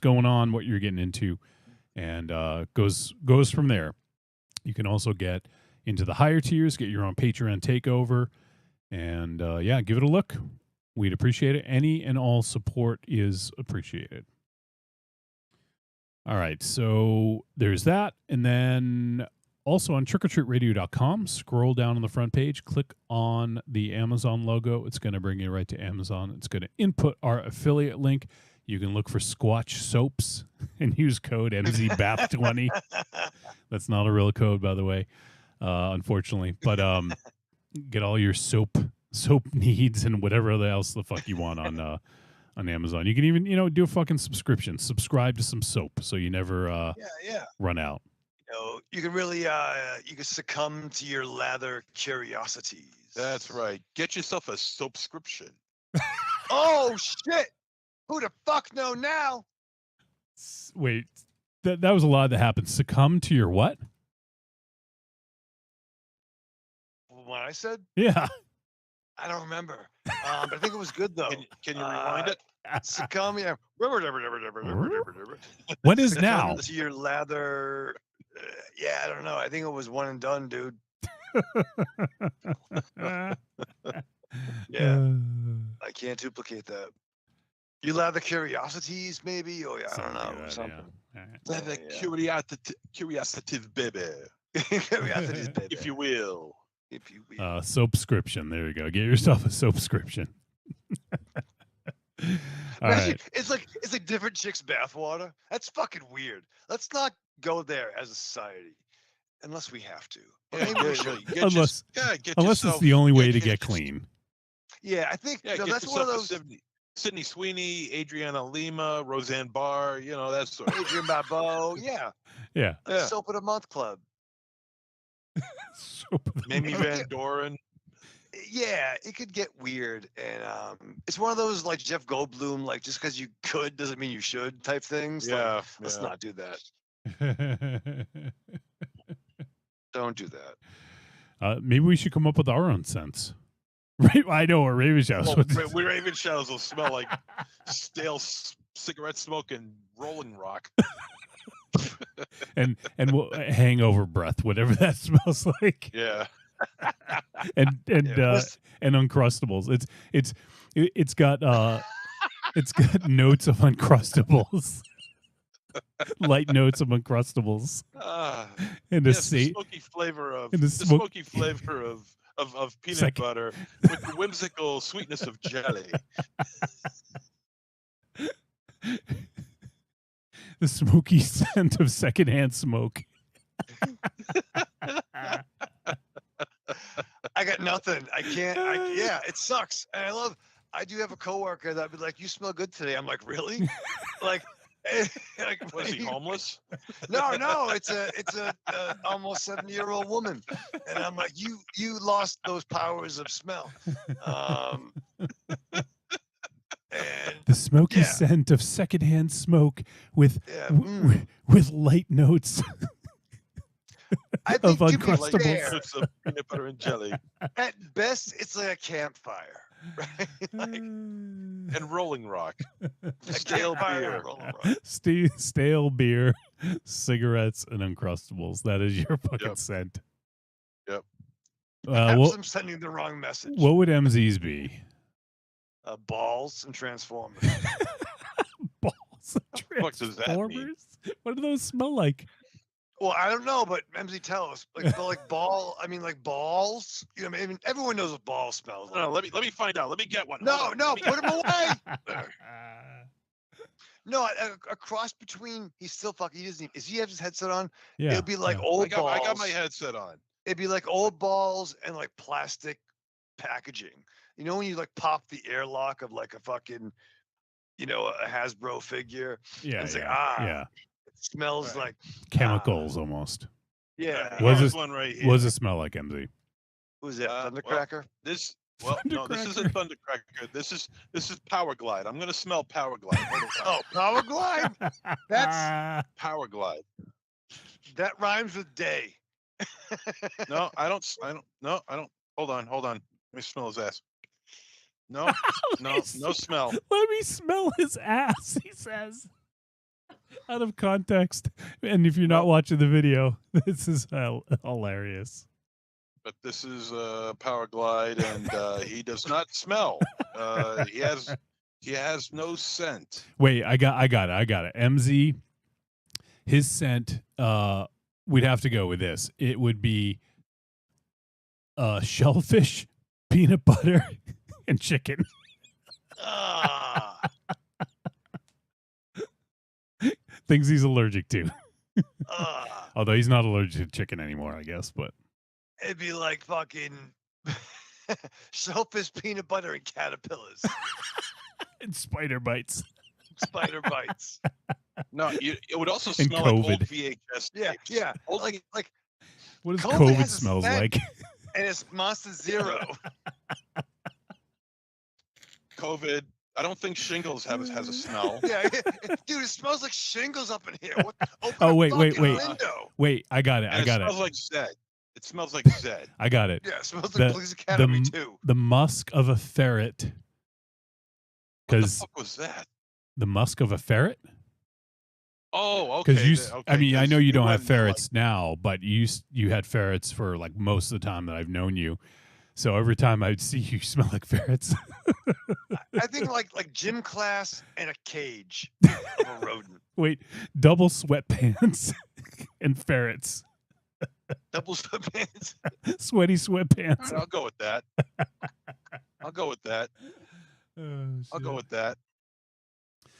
going on, what you're getting into, and goes from there. You can also get into the higher tiers, get your own Patreon takeover, and give it a look. We'd appreciate it. Any and all support is appreciated. All right, so there's that. And then also on trickortreatradio.com, scroll down on the front page, click on the Amazon logo. It's going to bring you right to Amazon. It's going to input our affiliate link. You can look for Squatch Soaps and use code MZBATH20. That's not a real code, by the way, unfortunately. But get all your soap needs and whatever else the fuck you want on Amazon. You can even do a fucking subscription. Subscribe to some soap so you never run out. You can really you can succumb to your lather curiosities. That's right. Get yourself a subscription. Oh shit! Who the fuck know now? Wait, that was a lot that happened. Succumb to your what? What I said? Yeah. I don't remember. But I think it was good though. Can you rewind it? Succumb, yeah. What is now? Succumb to your lather. I don't know. I think it was one and done, dude. Yeah. I can't duplicate that. You lather curiosities, maybe? Oh yeah, I don't know. Something. Lather curiosity, baby. Curiosities, baby. If you will. If you will. Soapscription. There you go. Get yourself a soapscription. All right. It's like different chicks' bathwater. That's fucking weird. Let's not go there as a society, unless we have to. Maybe we should. Unless yourself, it's the only way to get clean. Yeah, I think get that's one of yourself those. a Sydney Sweeney, Adriana Lima, Roseanne Barr, that sort of. Adrian Barbeau, yeah. Soap of the Month Club. Mamie Van Doren. Yeah, it could get weird, and it's one of those like Jeff Goldblum, like just because you could doesn't mean you should type things. Yeah, like, let's not do that. Don't do that. Maybe we should come up with our own sense. I know what Raven Shadows. Well, Raven Shadows will smell like stale cigarette smoke and Rolling Rock. and hangover breath, whatever that smells like. Yeah. and Yeah, Uncrustables. It's got notes of Uncrustables. Light notes of Uncrustables. And Yes, the smoky flavor of of peanut butter with the whimsical sweetness of jelly. The smoky scent of secondhand smoke. I got nothing. I can't. Yeah, it sucks. And I do have a coworker that'd be like, "You smell good today." I'm like, "Really?" like, Was he homeless? No, it's a almost 70-year-old woman, and I'm like, "You lost those powers of smell." And the smoky scent of secondhand smoke with light notes I of think, to be Uncrustables. fair, Notes of peanut butter and jelly at best, it's like a campfire, right? and Rolling Rock. A Stale campfire beer. and Rolling Rock. Stale beer, cigarettes, and Uncrustables. That is your fucking scent. Yep. Perhaps I'm sending the wrong message. What would MZ's be? Balls and Transformers. Balls and What does that mean? Transformers? What do those smell like? Well, I don't know, but MZ, tell us. Like ball. I mean, like balls. You know, I mean, everyone knows what ball smells like. No, let me find out. Let me get one. No, put him away. Uh, No, a cross between. He's still fucking. He doesn't. Even, is he have his headset on? yeah. It'll be like old balls. I got my headset on. It'd be like old balls and like plastic packaging. You know when you like pop the airlock of like a fucking, a Hasbro figure. Yeah. It's Yeah. it smells like Chemicals almost. Yeah. What Here's does one right here. What does it smell like, MZ? Who's that? Well, Thundercracker? This isn't Thundercracker. This is Power Glide. I'm gonna smell Power Glide. Oh, Power Glide. That's Power Glide. that rhymes with day. No, I don't. No, I don't. Hold on. Let me smell his ass. No, no smell. Let me smell his ass, he says. Out of context. And if you're not watching the video, this is hilarious. But this is Power Glide, and he does not smell. He has no scent. Wait, I got it. MZ, his scent, we'd have to go with this. It would be shellfish, peanut butter, and chicken. Things he's allergic to. Although he's not allergic to chicken anymore, I guess, but It'd be like fucking shellfish, peanut butter, and caterpillars. and spider bites. Spider bites. No, it would also And smell like old COVID. VHS Yeah, tapes. yeah. Old, Like What does COVID COVID has a smells scent. like? and it's Monster Zero. COVID. I don't think shingles has a smell. Yeah, dude, it smells like shingles up in here. Open Oh, a wait. fucking window. Wait, I got it. And I got it it. smells like Zed. It smells like Zed. I got it. Yeah, it smells like Police Academy too. The musk of a ferret. What the Because fuck was that? the musk of a ferret? Oh, okay. Because I mean, I know you don't have went ferrets now, but you had ferrets for like most of the time that I've known you. So every time I'd see you, smell like ferrets. I think like gym class and a cage of a rodent. Wait, double sweatpants and ferrets. Double sweatpants. Sweaty sweatpants. I'll go with that. I'll go with that. I'll go with that.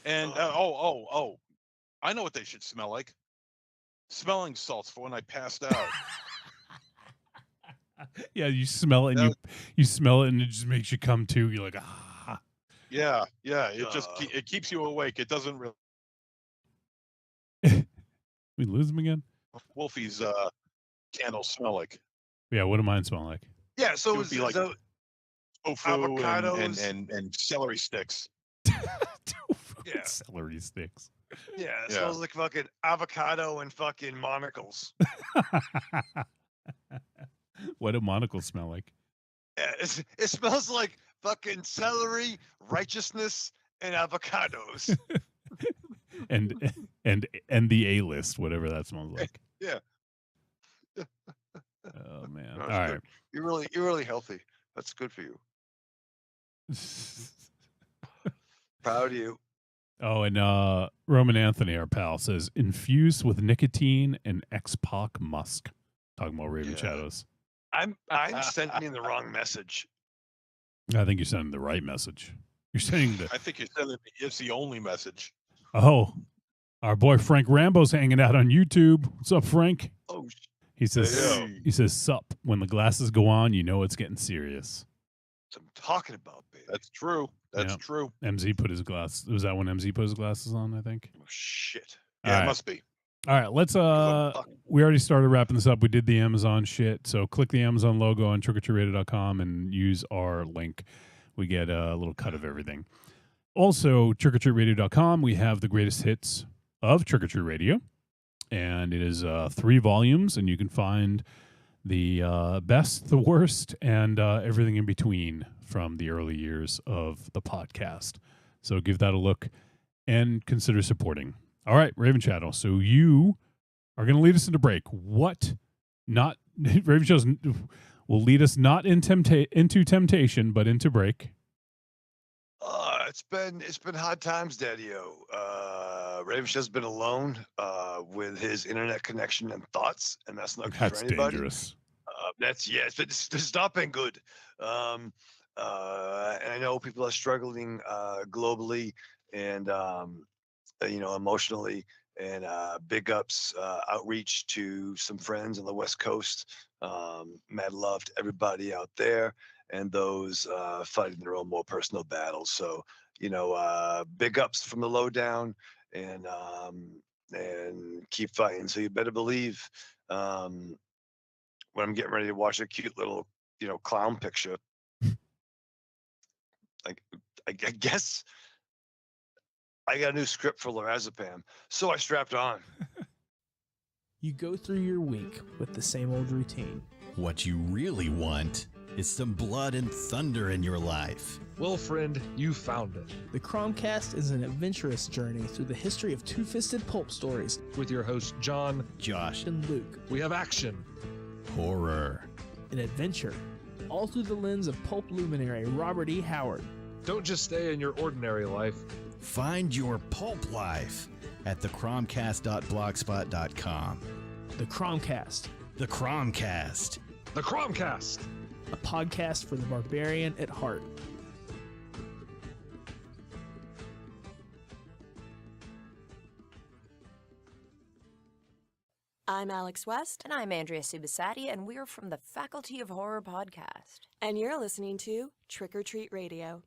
And I know what they should smell like. Smelling salts for when I passed out. Yeah, you smell it and you smell it and it just makes you come to. You're like, ah. Yeah. It keeps you awake. It doesn't really. We lose him again? Wolfie's candles smell like. Yeah, what do mine smell like? Yeah, so It would be like so tofu avocados. and celery sticks. Yeah. Celery sticks. Yeah, it Yeah. smells like fucking avocado and fucking monocles. What do monocles smell like? Yeah, it smells like fucking celery, righteousness, and avocados. and the A-list, whatever that smells like. Yeah. Oh man. No, All it's right. good. You're really healthy. That's good for you. Proud of you. Oh, and Roman Anthony, our pal, says infused with nicotine and X-Pac musk. Talking about Raven Yeah. Shadows. I'm sending the wrong message. I think you're sending the right message. You're sending the I think you're sending it's the only message. oh, our boy Frank Rambo's hanging out on YouTube. What's up, Frank? Oh, He says Hey. he says sup. When the glasses go on, you know it's getting serious. that's what I'm talking about, baby. That's true. That's Yep. true. MZ put his glass. Was that when MZ put his glasses on? I think. Oh, shit. Yeah, All it right. must be. All right, let's I'm fucking- we already started wrapping this up. We did the Amazon shit. So click the Amazon logo on trickortreatradio.com and use our link. We get a little cut of everything. Also, trickortreatradio.com, we have the greatest hits of Trick or Treat Radio. And it is 3 volumes, and you can find the best, the worst, and everything in between from the early years of the podcast. So give that a look and consider supporting. All right, Raven Shadow. So you are going to lead us into break. What not Raven Shadow will lead us not into temptation, but into break. It's been hard times, Daddy-O. Ravenshaw's been alone with his internet connection and thoughts, and that's not good That's for anybody. dangerous. It's not been good. And I know people are struggling globally and emotionally. And big ups, outreach to some friends on the West Coast. Mad love to everybody out there and those fighting their own more personal battles. So, big ups from the lowdown and keep fighting. So you better believe when I'm getting ready to watch a cute little, clown picture, like I guess I got a new script for lorazepam, so I strapped on. You go through your week with the same old routine. What you really want is some blood and thunder in your life. Well, friend, you found it. The Cromcast is an adventurous journey through the history of two-fisted pulp stories With your host, John, Josh, and Luke. we have action. horror. An adventure, all through the lens of pulp luminary Robert E. Howard. Don't just stay in your ordinary life. Find your pulp life at thecromcast.blogspot.com. The Cromcast, The Cromcast. The Cromcast. a podcast for the barbarian at heart. I'm Alex West, And I'm Andrea Subasati, and we're from the Faculty of Horror podcast. and you're listening to Trick or Treat Radio.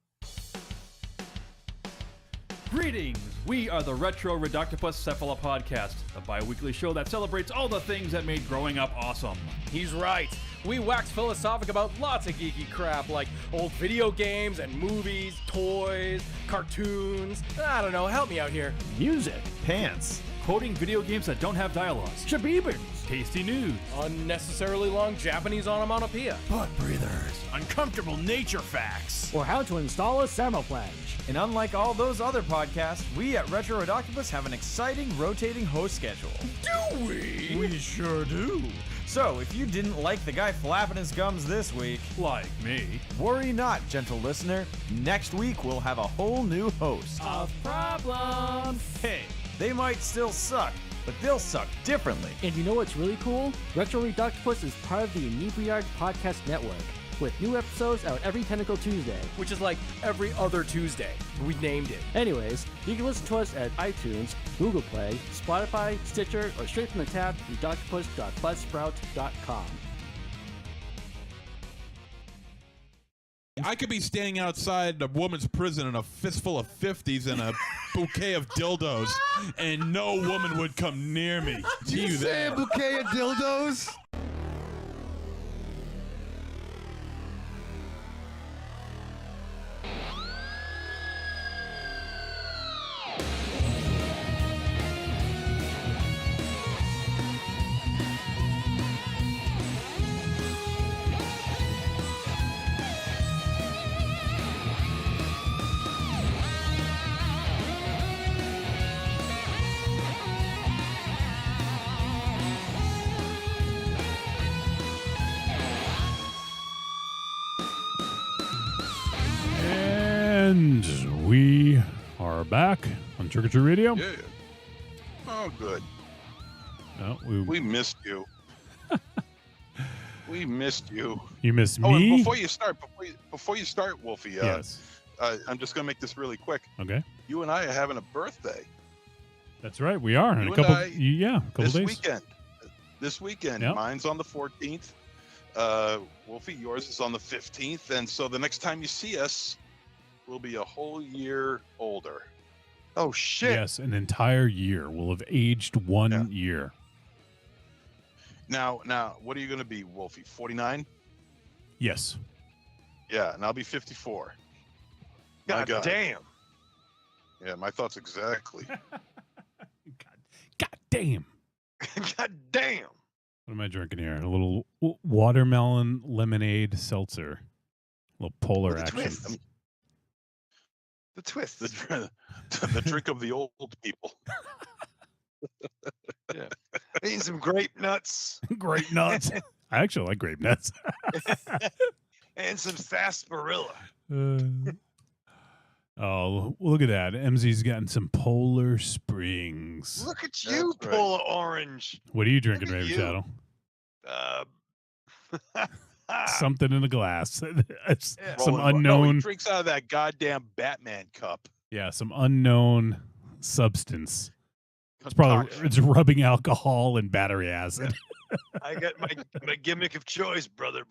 Greetings! We are the Retro Reductopus Cephala Podcast, the bi-weekly show that celebrates all the things that made growing up awesome. He's right. We wax philosophic about lots of geeky crap like old video games and movies, toys, cartoons. I don't know, help me out here. Music, pants, quoting video games that don't have dialogues, shabibans, tasty news, Unnecessarily long Japanese onomatopoeia. Butt breathers. uncomfortable nature facts. or how to install a thermoflange. And unlike all those other podcasts, we at Retro Reductopus have an exciting rotating host schedule. Do we? We sure do. So, if you didn't like the guy flapping his gums this week, Like me. worry not, gentle listener. Next week we'll have a whole new host. Of problems. Hey, they might still suck, but they'll suck differently. And you know what's really cool? Retro Reductopus is part of the Inebriard Podcast Network, with new episodes out every Tentacle Tuesday. Which is like every other Tuesday. We named it. Anyways, you can listen to us at iTunes, Google Play, Spotify, Stitcher, or straight from the tab, reductopus.buzzsprout.com. I could be standing outside a woman's prison in a fistful of 50s and a bouquet of dildos, and no woman would come near me. Did you say a bouquet of dildos? And we are back on Trick or Treat Radio. Yeah. Oh, good. No, we missed you. We missed you. You missed Oh, and me? before you start, Wolfie, Yes. I'm just going to make this really quick. Okay. You and I are having a birthday. That's right. We are. In You a and couple, I, a couple this days. weekend. This weekend. Yep. Mine's on the 14th. Wolfie, yours is on the 15th. And so the next time you see us, we'll be a whole year older. Oh, shit. Yes, an entire year. We'll have aged 1 year. Now, what are you going to be, Wolfie? 49? Yes. Yeah, and I'll be 54. God damn. Yeah, my thoughts exactly. God damn. God damn. What am I drinking here? A little watermelon lemonade seltzer. A little polar action. The twist. The drink of the old people. Yeah. Eating some grape nuts. Grape nuts. I actually like grape nuts. And some sarsaparilla. Oh, look at that. MZ's gotten some Polar Springs. Look at you, Polar Orange. What are you drinking, Look at Raven you. Shadow? Something in a glass. It's some No, he unknown. drinks out of that goddamn Batman cup. Yeah, some unknown substance. It's probably rubbing alcohol and battery acid. I got my gimmick of choice, brother.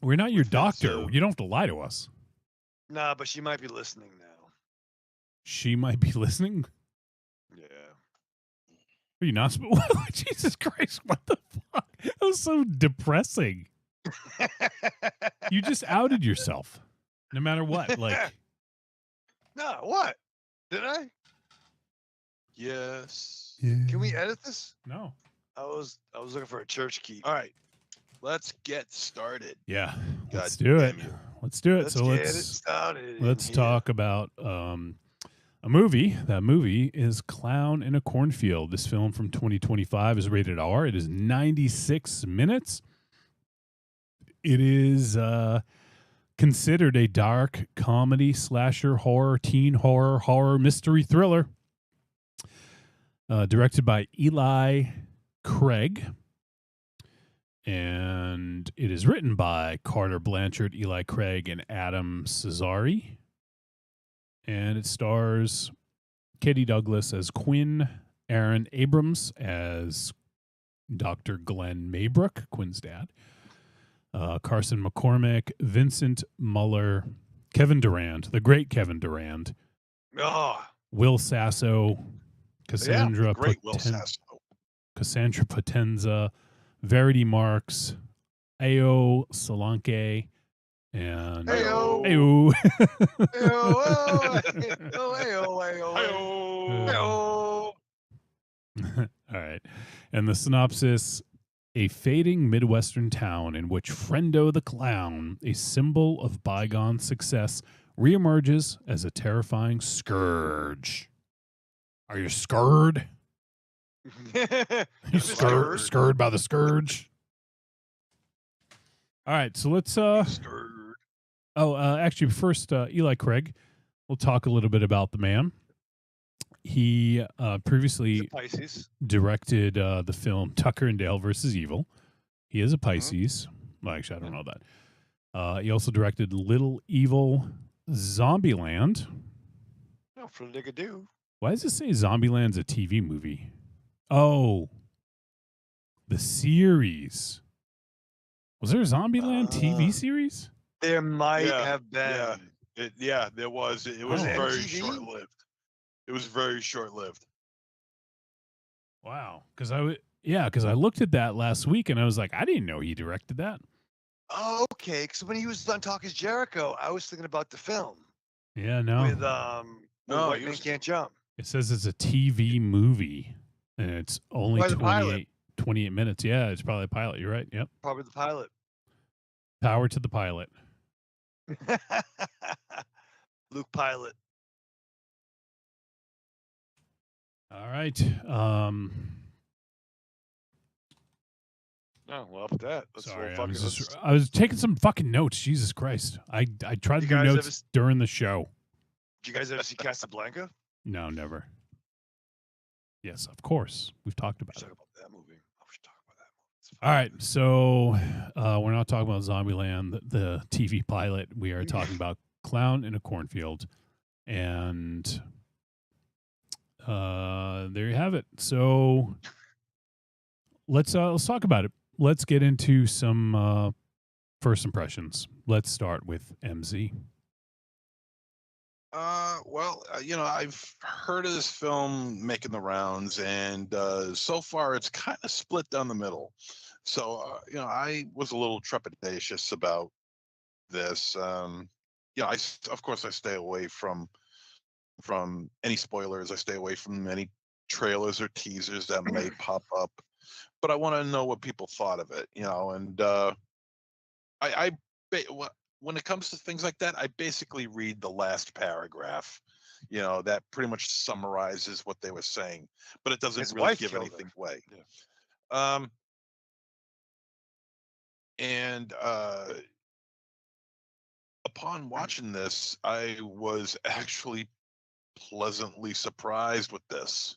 We're not your doctor. You don't have to lie to us. Nah, but she might be listening now. She might be listening. Yeah. Are you not? Jesus Christ! What the fuck? That was so depressing. You just outed yourself. No matter what, like. No, what? Did I? Yes. Can we edit this? No. I was looking for a church key. All right. Let's get started. Yeah. God Let's do it. damn you. Let's do it. Let's So get let's it started let's in talk about a movie. That movie is Clown in a Cornfield. This film from 2025 is rated R. It is 96 minutes. It is considered a dark comedy, slasher, horror, teen horror, mystery thriller. Directed by Eli Craig. And it is written by Carter Blanchard, Eli Craig, and Adam Cesari. And it stars Katie Douglas as Quinn, Aaron Abrams as Dr. Glenn Maybrook, Quinn's dad, Carson McCormick, Vincent Muller, Kevin Durand, the great Kevin Durand, Will Sasso, Cassandra great Will Sasso. Cassandra Potenza, Verity Marks, Ayo Solanke, and Ayo. All right. And the synopsis: a fading Midwestern town in which Friendo the Clown, a symbol of bygone success, reemerges as a terrifying scourge. Are you scared? You scared by the scourge? All right, so let's actually first Eli Craig. We'll talk a little bit about the man. He previously directed the film Tucker and Dale versus Evil. He is a Pisces. Well, actually, I don't know that. He also directed Little Evil, Zombieland. No, for nigga do. Why does it say Zombieland's a TV movie? Oh, the series. Was there a Zombieland TV series? There might have been. Yeah, there was. It was very short-lived. It was very short-lived. Wow, because I looked at that last week and I was like, I didn't know he directed that. Oh, okay, because when he was on Talk is Jericho, I was thinking about the film. Yeah, no. With White Man Can't Jump. It says it's a TV movie and it's only 28 minutes. Yeah, it's probably a pilot. You're right. Yep. Probably the pilot. Power to the pilot. Luke Pilot. All right. Oh, well, up with that. Let's Sorry, roll I was taking some fucking notes. Jesus Christ. I tried to You do guys notes during the show. Did you guys ever see Casablanca? No, never. Yes, of course. We've talked about it. Talk about that movie. Oh, we should talk about that movie. All right, so we're not talking about Zombieland, the TV pilot. We are talking about Clown in a Cornfield, and there you have it. So let's talk about it. Let's get into some first impressions. Let's start with MZ. Well, I've heard of this film making the rounds, and so far it's kind of split down the middle. So, I was a little trepidatious about this. Of course, I stay away from any spoilers. I stay away from any trailers or teasers that may pop up. But I want to know what people thought of it, and when it comes to things like that, I basically read the last paragraph, that pretty much summarizes what they were saying, but it doesn't His really wife give killed anything him. away. Yeah. And upon watching this, I was actually pleasantly surprised with this.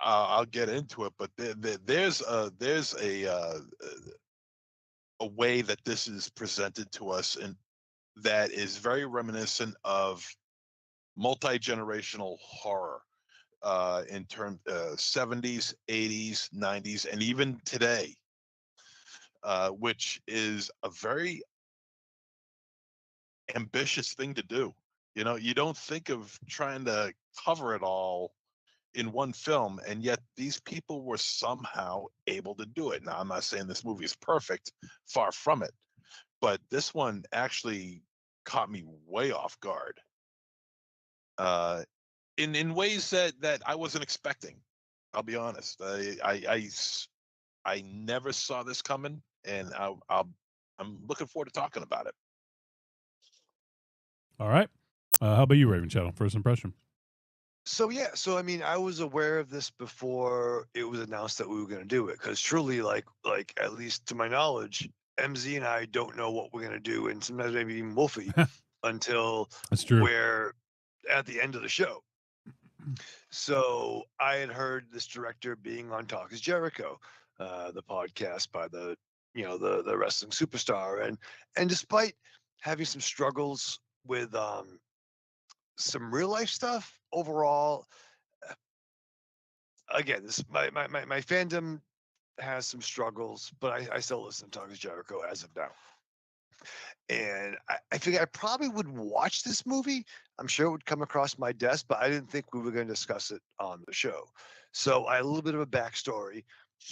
I'll get into it, but there's a way that this is presented to us, and that is very reminiscent of multi-generational horror in terms 70s, 80s, 90s, and even today, which is a very ambitious thing to do. You don't think of trying to cover it all in one film, and yet these people were somehow able to do it. Now, I'm not saying this movie is perfect, far from it, but this one actually caught me way off guard in ways that I wasn't expecting. I'll be honest. I never saw this coming, and I'm looking forward to talking about it. All right. How about you, Raven Shadow? First impression. So I mean, I was aware of this before it was announced that we were going to do it, because truly, like at least to my knowledge, MZ and I don't know what we're going to do, and sometimes maybe even Wolfie, until That's true. we're at the end of the show. So I had heard this director being on Talk is Jericho, the podcast by the the wrestling superstar, and despite having some struggles with some real life stuff overall, again, this my fandom has some struggles, but I still listen to Talk is Jericho as of now. And I figured I probably would watch this movie. I'm sure it would come across my desk, but I didn't think we were going to discuss it on the show. So I had a little bit of a backstory,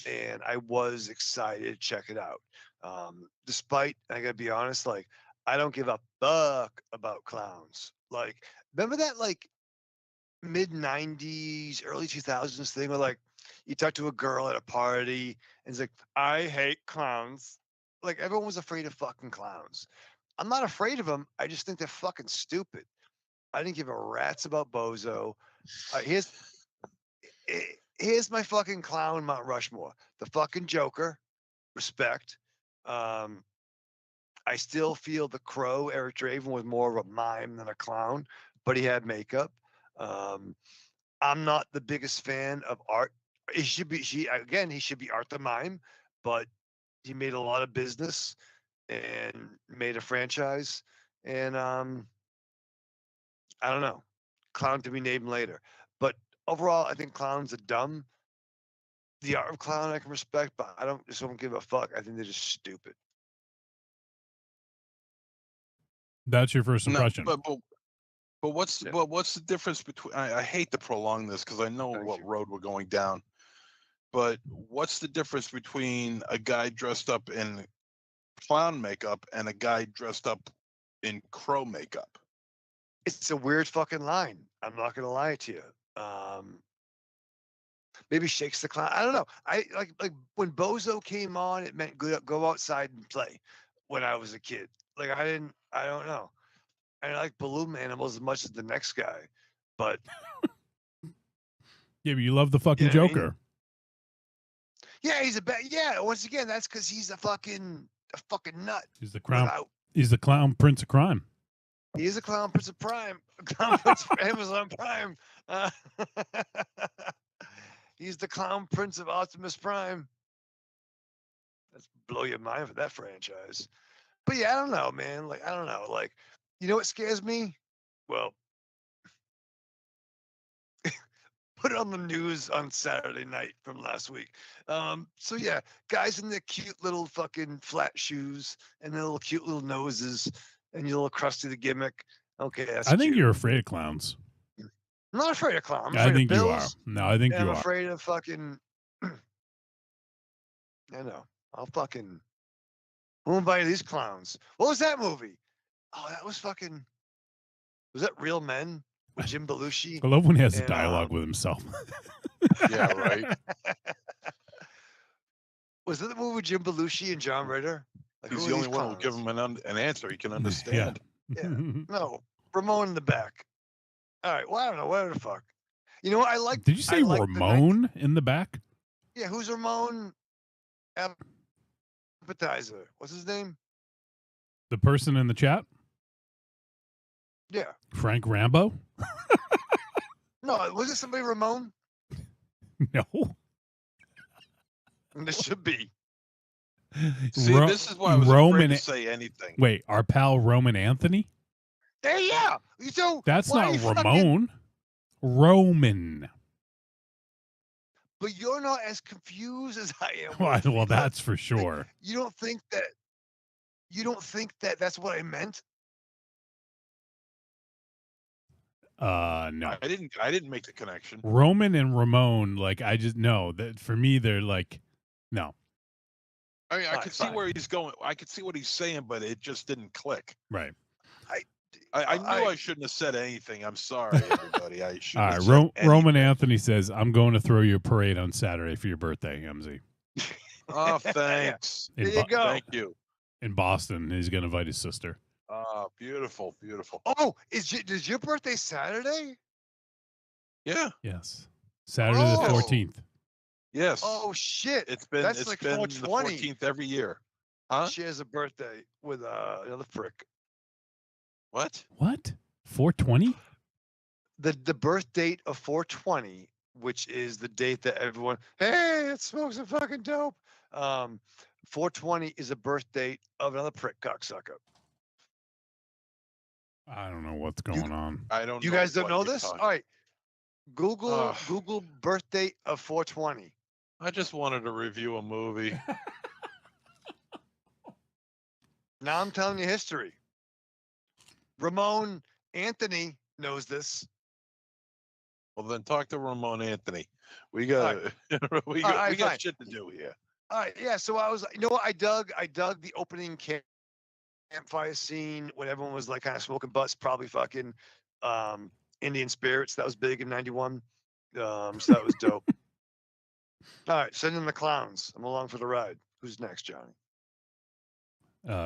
and I was excited to check it out. Despite, I gotta be honest, like, I don't give a fuck about clowns. Like, remember that mid 90s, early 2000s thing where you talk to a girl at a party and it's like, I hate clowns. Like, everyone was afraid of fucking clowns. I'm not afraid of them. I just think they're fucking stupid. I didn't give a rat's about Bozo. Here's my fucking clown Mount Rushmore. The fucking Joker. Respect. I still feel the Crow, Eric Draven, was more of a mime than a clown, but he had makeup. I'm not the biggest fan of Art. He should be Art the Mime, but he made a lot of business and made a franchise. And I don't know, clown to be named later. But overall, I think clowns are dumb. The art of clown I can respect, but I don't give a fuck. I think they're just stupid. That's your first impression. No, but what's the difference between? I hate to prolong this because I know what road we're going down. But what's the difference between a guy dressed up in clown makeup and a guy dressed up in crow makeup? It's a weird fucking line. I'm not gonna lie to you. Maybe Shakes the Clown. I don't know. I like when Bozo came on, it meant go outside and play. When I was a kid, I don't know. I didn't like balloon animals as much as the next guy, but yeah, but you love the fucking Joker. Yeah, he's a bad. Yeah, once again, that's because he's a fucking nut. He's the crown. Without- He's the clown prince of crime. He is a clown prince of Prime. Clown prince of Amazon Prime. He's the clown prince of Optimus Prime. Let's blow your mind for that franchise. But yeah, I don't know, man. Like, I don't know. Like, you know what scares me? Well, put it on the news on Saturday night from last week. So yeah, guys in their cute little fucking flat shoes and their little cute little noses and your little crusty the gimmick. Okay, that's I think cute. you're afraid of clowns. I'm not afraid of clowns. I'm I afraid think of you are. bills. No, I think and you I'm are. afraid of fucking. I know. I'll fucking. Who invited these clowns? What was that movie? Oh, that was fucking. Was that Real Men with Jim Belushi? I love when he has a and, dialogue with himself. Yeah, right. Was that the movie with Jim Belushi and John Ritter? Like, He's who the are only these one who'll give clowns? him an answer he can understand. Yeah. No, Ramon in the back. All right. Well, I don't know. Whatever the fuck. You know what? I like. Did you say Ramon in the back? Yeah. Who's Ramon? Appetizer. What's his name? The person in the chat? Yeah. Frank Rambo? No, was it somebody Ramon? No. And this should be. See, this is why I was afraid to say anything. Wait, our pal Roman Anthony? Hey, yeah. So That's why are not you fucking- Ramon. Roman. But you're not as confused as I am. Well, that's for sure. You don't think that. You don't think that that's what I meant? No. I didn't make the connection. Roman and Ramon, like I just know that for me they're like no. I mean, I Fine, could see where he's going. I could see what he's saying, but it just didn't click. Right. I knew I shouldn't have said anything. I'm sorry, everybody. I should. All right, Roman Anthony says, "I'm going to throw you a parade on Saturday for your birthday, MZ." Oh, thanks. There you go. Thank you. In Boston, he's going to invite his sister. Oh, beautiful, beautiful. Oh, is your birthday Saturday? Yeah. Yes. Saturday the 14th. Yes. Oh shit! It's been That's it's like been 420. the 14th every year. Huh? She has a birthday with another prick. What? What? 420? The birth date of 420, which is the date that everyone, hey, it smokes a fucking dope. 420 is a birth date of another prick cocksucker. I don't know what's going on. I don't. You know guys don't what know you're this? talking- All right. Google Ugh. Google birth date of 420. I just wanted to review a movie. Now I'm telling you history. Ramon Anthony knows this. Well, then talk to Ramon Anthony. We got we All right, got fine. shit to do here. All right, yeah. So I was, you know what? I dug the opening campfire scene when everyone was like kind of smoking butts, probably fucking Indian spirits. That was big in '91. So that was dope. All right, send in the clowns. I'm along for the ride. Who's next, Johnny?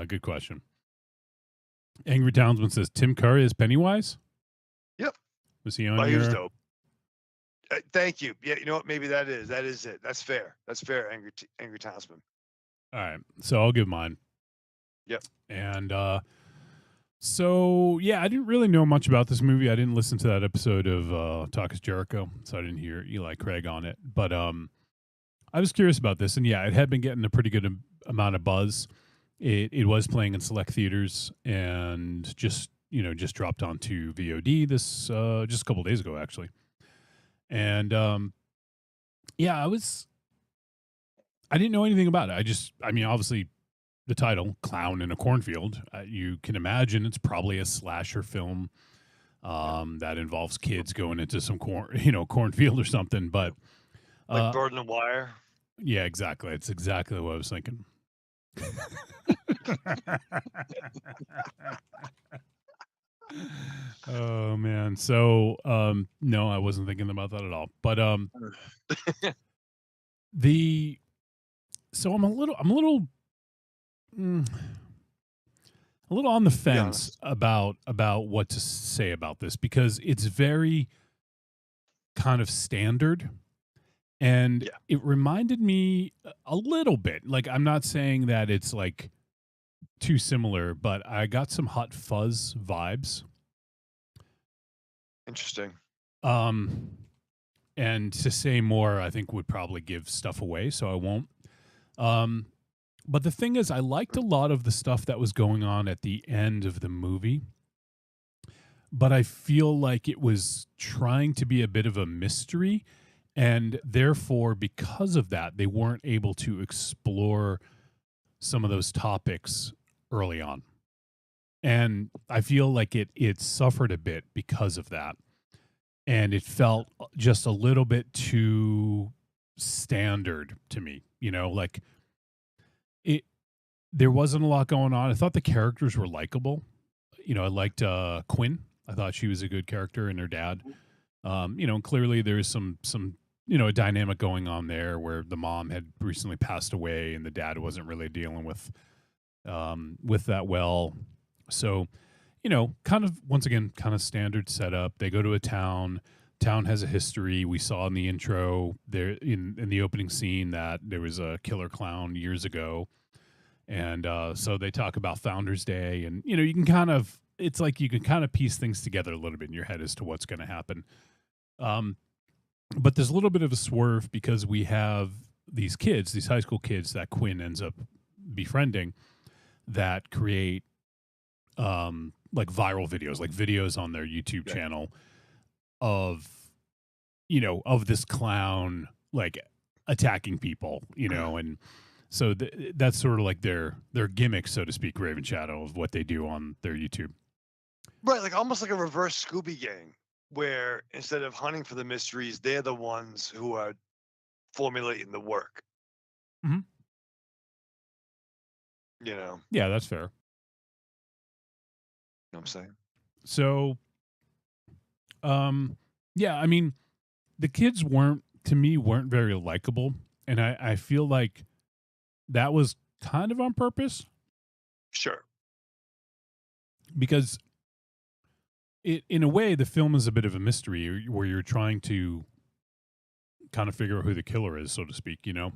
Good question. Angry Townsman says Tim Curry is Pennywise. Yep. Was he on Oh, he was your? dope. Thank you. Yeah, you know what? Maybe that is it. That's fair. That's fair. Angry Townsman. All right, so I'll give mine. Yep. And so yeah, I didn't really know much about this movie. I didn't listen to that episode of Talk is Jericho, so I didn't hear Eli Craig on it. But I was curious about this, and yeah, it had been getting a pretty good amount of buzz. It was playing in select theaters, and just dropped onto VOD this just a couple days ago, actually. And yeah, I didn't know anything about it. I mean, obviously, the title, Clown in a Cornfield, you can imagine it's probably a slasher film that involves kids going into some cornfield or something. But Like Bird and the Wire. Yeah, exactly. It's exactly what I was thinking. Oh man. So no, I wasn't thinking about that at all. But so I'm a little on the fence about what to say about this, because it's very kind of standard, And it reminded me a little bit. Like, I'm not saying that it's like too similar, but I got some Hot Fuzz vibes. Interesting. And to say more, I think would probably give stuff away, so I won't. But the thing is, I liked a lot of the stuff that was going on at the end of the movie, but I feel like it was trying to be a bit of a mystery, and therefore, because of that, they weren't able to explore some of those topics early on. And I feel like it suffered a bit because of that. And it felt just a little bit too standard to me, you know, like there wasn't a lot going on. I thought the characters were likable. You know, I liked Quinn. I thought she was a good character, and her dad. You know, clearly there's some you know, a dynamic going on there where the mom had recently passed away and the dad wasn't really dealing with that well. So, you know, kind of, once again, kind of standard setup. They go to a town. Town has a history. We saw in the intro there in the opening scene that there was a killer clown years ago. And so they talk about Founders Day, and, you know, you can kind of, it's like you can kind of piece things together a little bit in your head as to what's going to happen. But there's a little bit of a swerve because we have these kids, these high school kids that Quinn ends up befriending, that create like viral videos, like videos on their YouTube channel of, you know, of this clown like attacking people, you know, and so that's sort of like their gimmick, so to speak, Raven Shadow, of what they do on their YouTube. Right, like almost like a reverse Scooby Gang, where instead of hunting for the mysteries, they're the ones who are formulating the work. Mm-hmm. You know? Yeah, that's fair. You know what I'm saying? So, yeah, I mean, the kids weren't very likable, and I feel like that was kind of on purpose. Sure. Because in a way, the film is a bit of a mystery where you're trying to kind of figure out who the killer is, so to speak, you know?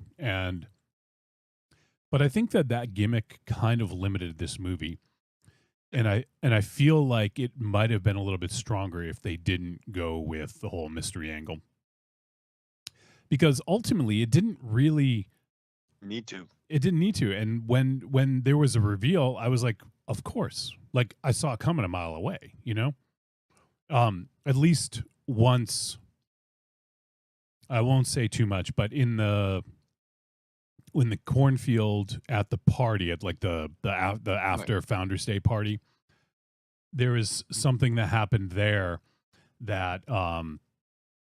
But I think that gimmick kind of limited this movie. And I feel like it might have been a little bit stronger if they didn't go with the whole mystery angle. Because ultimately, it didn't really need to. It didn't need to. And when there was a reveal, I was like, of course. Like, I saw it coming a mile away, you know? At least once, I won't say too much, but when the Cornfield at the party, at like the after Founders Day party, there is something that happened there that,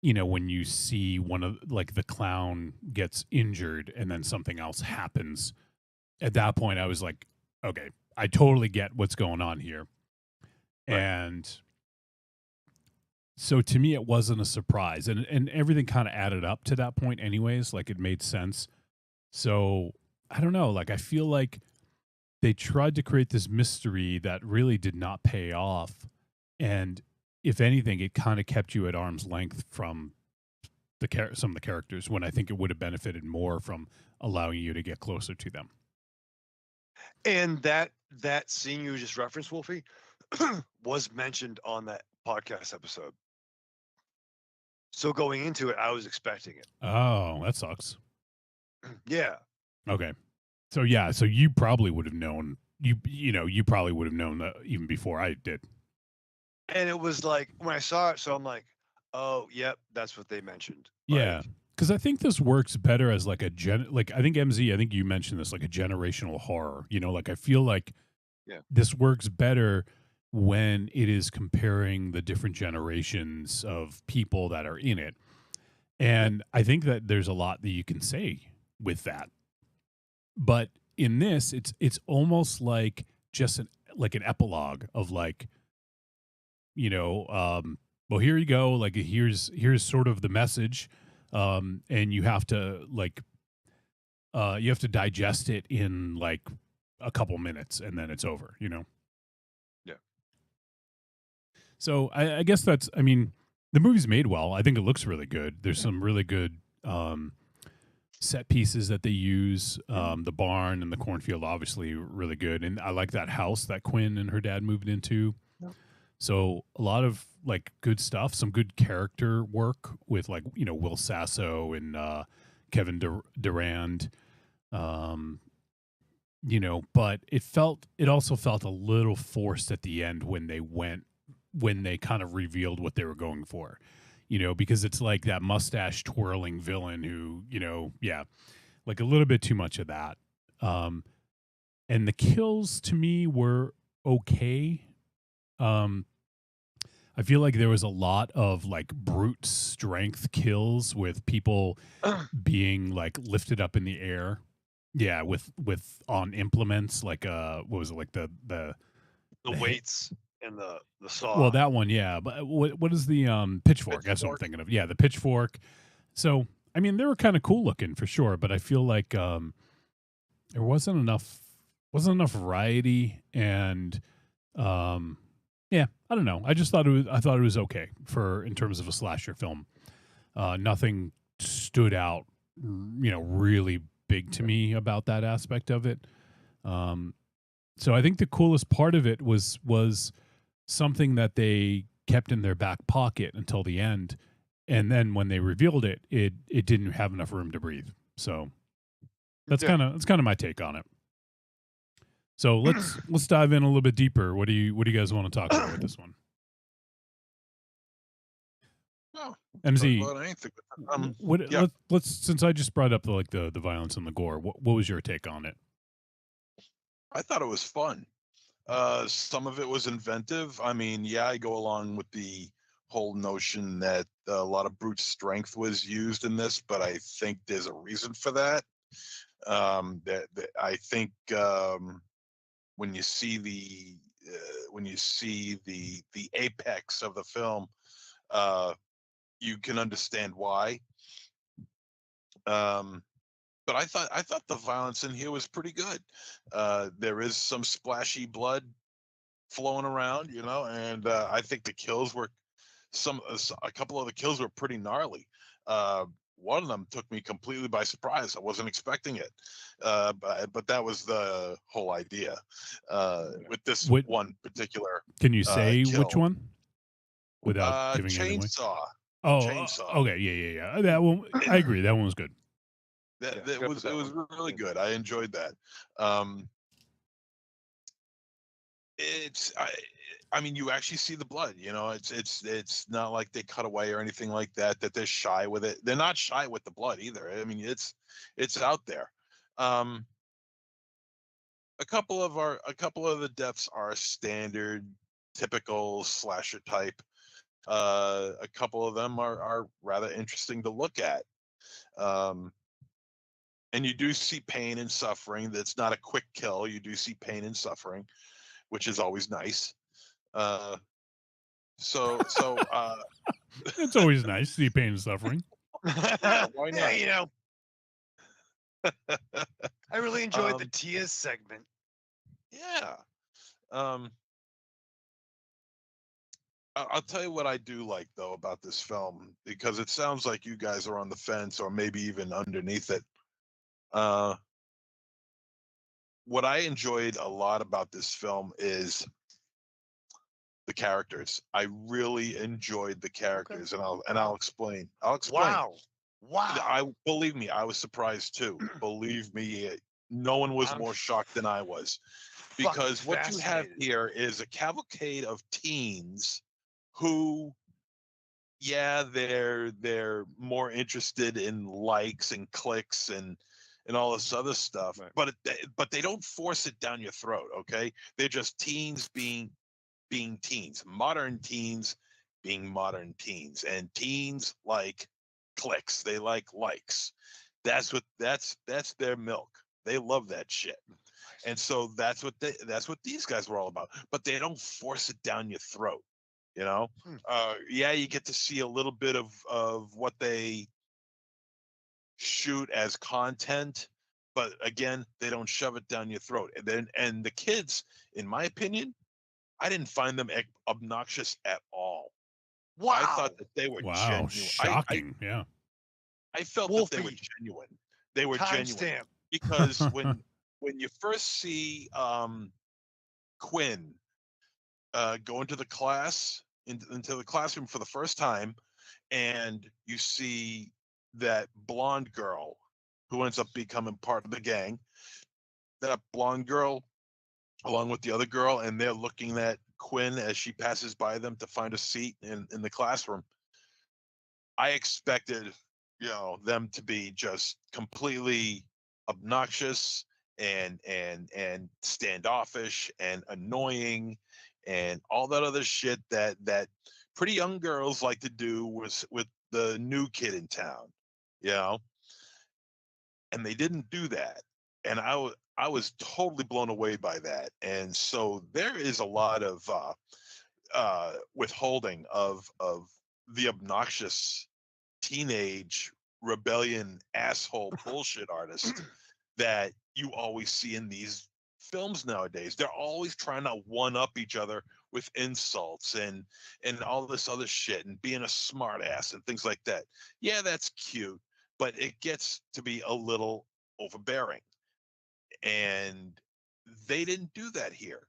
you know, when you see one of, like, the clown gets injured and then something else happens, at that point I was like, okay, I totally get what's going on here. Right. And so to me, it wasn't a surprise, and everything kind of added up to that point anyways. Like, it made sense. So I don't know, like, I feel like they tried to create this mystery that really did not pay off. And if anything, it kind of kept you at arm's length from some of the characters, when I think it would have benefited more from allowing you to get closer to them. And that scene you just referenced, Wolfie, was mentioned on that podcast episode. So going into it, I was expecting it. Oh, that sucks. Yeah. Okay. So yeah, so you probably would have known. You probably would have known that even before I did. And it was like, when I saw it, so I'm like, oh, yep, that's what they mentioned. Yeah. Because I think this works better as like I think MZ, I think you mentioned this, like a generational horror. You know, like, I feel like this works better when it is comparing the different generations of people that are in it. And I think that there's a lot that you can say with that. But in this, it's almost like just an epilogue of, like, you know, well, here you go. Like, here's sort of the message. And you have to digest it in like a couple minutes, and then it's over, you know? Yeah. So I guess I mean, the movie's made well. I think it looks really good. There's some really good set pieces that they use. The barn and the cornfield, obviously, really good. And I like that house that Quinn and her dad moved into. So a lot of like good stuff, some good character work with like, Will Sasso and Kevin Durand. But it also felt a little forced at the end when they kind of revealed what they were going for, because it's like that mustache twirling villain who, like a little bit too much of that. And the kills to me were okay. I feel like there was a lot of like brute strength kills with people being like lifted up in the air. Yeah, with on implements like what was it, like the weights and the saw. Well, that one, yeah. But what is the pitchfork? That's what I'm thinking of. Yeah, the pitchfork. So I mean, they were kind of cool looking for sure, but I feel like there wasn't enough variety, and yeah, I don't know. I thought it was okay in terms of a slasher film. Nothing stood out, really big to me about that aspect of it. So I think the coolest part of it was something that they kept in their back pocket until the end, and then when they revealed it, it didn't have enough room to breathe. So that's kind of my take on it. So let's dive in a little bit deeper. What do you guys want to talk about with this one? Well, MZ, talk about anything. let's since I just brought up the violence and the gore, what was your take on it? I thought it was fun. Some of it was inventive. I mean, yeah, I go along with the whole notion that a lot of brute strength was used in this, but I think there's a reason for that. That I think when you see the apex of the film, you can understand why. But I thought the violence in here was pretty good. There is some splashy blood flowing around, and I think the kills were a couple of the kills were pretty gnarly. One of them took me completely by surprise. I wasn't expecting it, but that was the whole idea with this one particular. Can you say kill. which one without giving it away? Chainsaw. Oh, Chainsaw. Okay, yeah. That one, I agree. That one was good. It was really good. I enjoyed that. I mean, you actually see the blood. It's not like they cut away or anything like that. That they're shy with it. They're not shy with the blood either. I mean, it's out there. A couple of the deaths are standard, typical slasher type. A couple of them are rather interesting to look at. And you do see pain and suffering. That's not a quick kill. You do see pain and suffering, which is always nice. So it's always nice to see pain and suffering. Why not? Yeah, I really enjoyed the Tia's segment. Yeah. I'll tell you what I do like though about this film, because it sounds like you guys are on the fence or maybe even underneath it. What I enjoyed a lot about this film is the characters. I really enjoyed the characters, and I'll explain. Wow. Believe me, I was surprised too. Believe me, no one was more shocked than I was, because what you have here is a cavalcade of teens who, yeah, they're more interested in likes and clicks and all this other stuff, right. but they don't force it down your throat. Okay, they're just teens being teens, modern teens being modern teens, and teens like clicks. They like likes. That's their milk. They love that shit. And so that's what these guys were all about. But they don't force it down your throat. Yeah, you get to see a little bit of what they shoot as content, but again, they don't shove it down your throat. And the kids, in my opinion, I didn't find them obnoxious at all. Wow. I thought that they were genuine. Shocking. Yeah. I felt that they were Wolfie. genuine. They were genuine Timestamp. because when you first see Quinn go into the into the classroom for the first time, and you see that blonde girl who ends up becoming part of the gang, that blonde girl along with the other girl, and they're looking at Quinn as she passes by them to find a seat in the classroom. I expected, them to be just completely obnoxious and standoffish and annoying and all that other shit that pretty young girls like to do with the new kid in town, you know. And they didn't do that, and I was totally blown away by that. And so there is a lot of withholding of the obnoxious teenage rebellion asshole bullshit artist that you always see in these films nowadays. They're always trying to one up each other with insults and all this other shit and being a smart ass and things like that. Yeah, that's cute, but it gets to be a little overbearing. And they didn't do that here.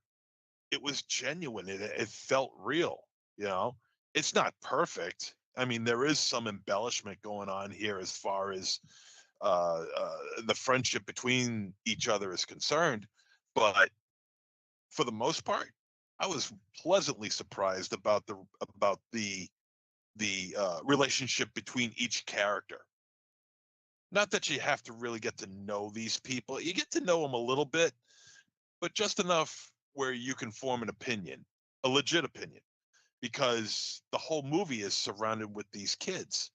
It was genuine. It felt real, you know. It's not perfect. I mean, there is some embellishment going on here as far as the friendship between each other is concerned, but for the most part, I was pleasantly surprised about the relationship between each character. Not that you have to really get to know these people. You get to know them a little bit, but just enough where you can form an opinion, a legit opinion, because the whole movie is surrounded with these kids.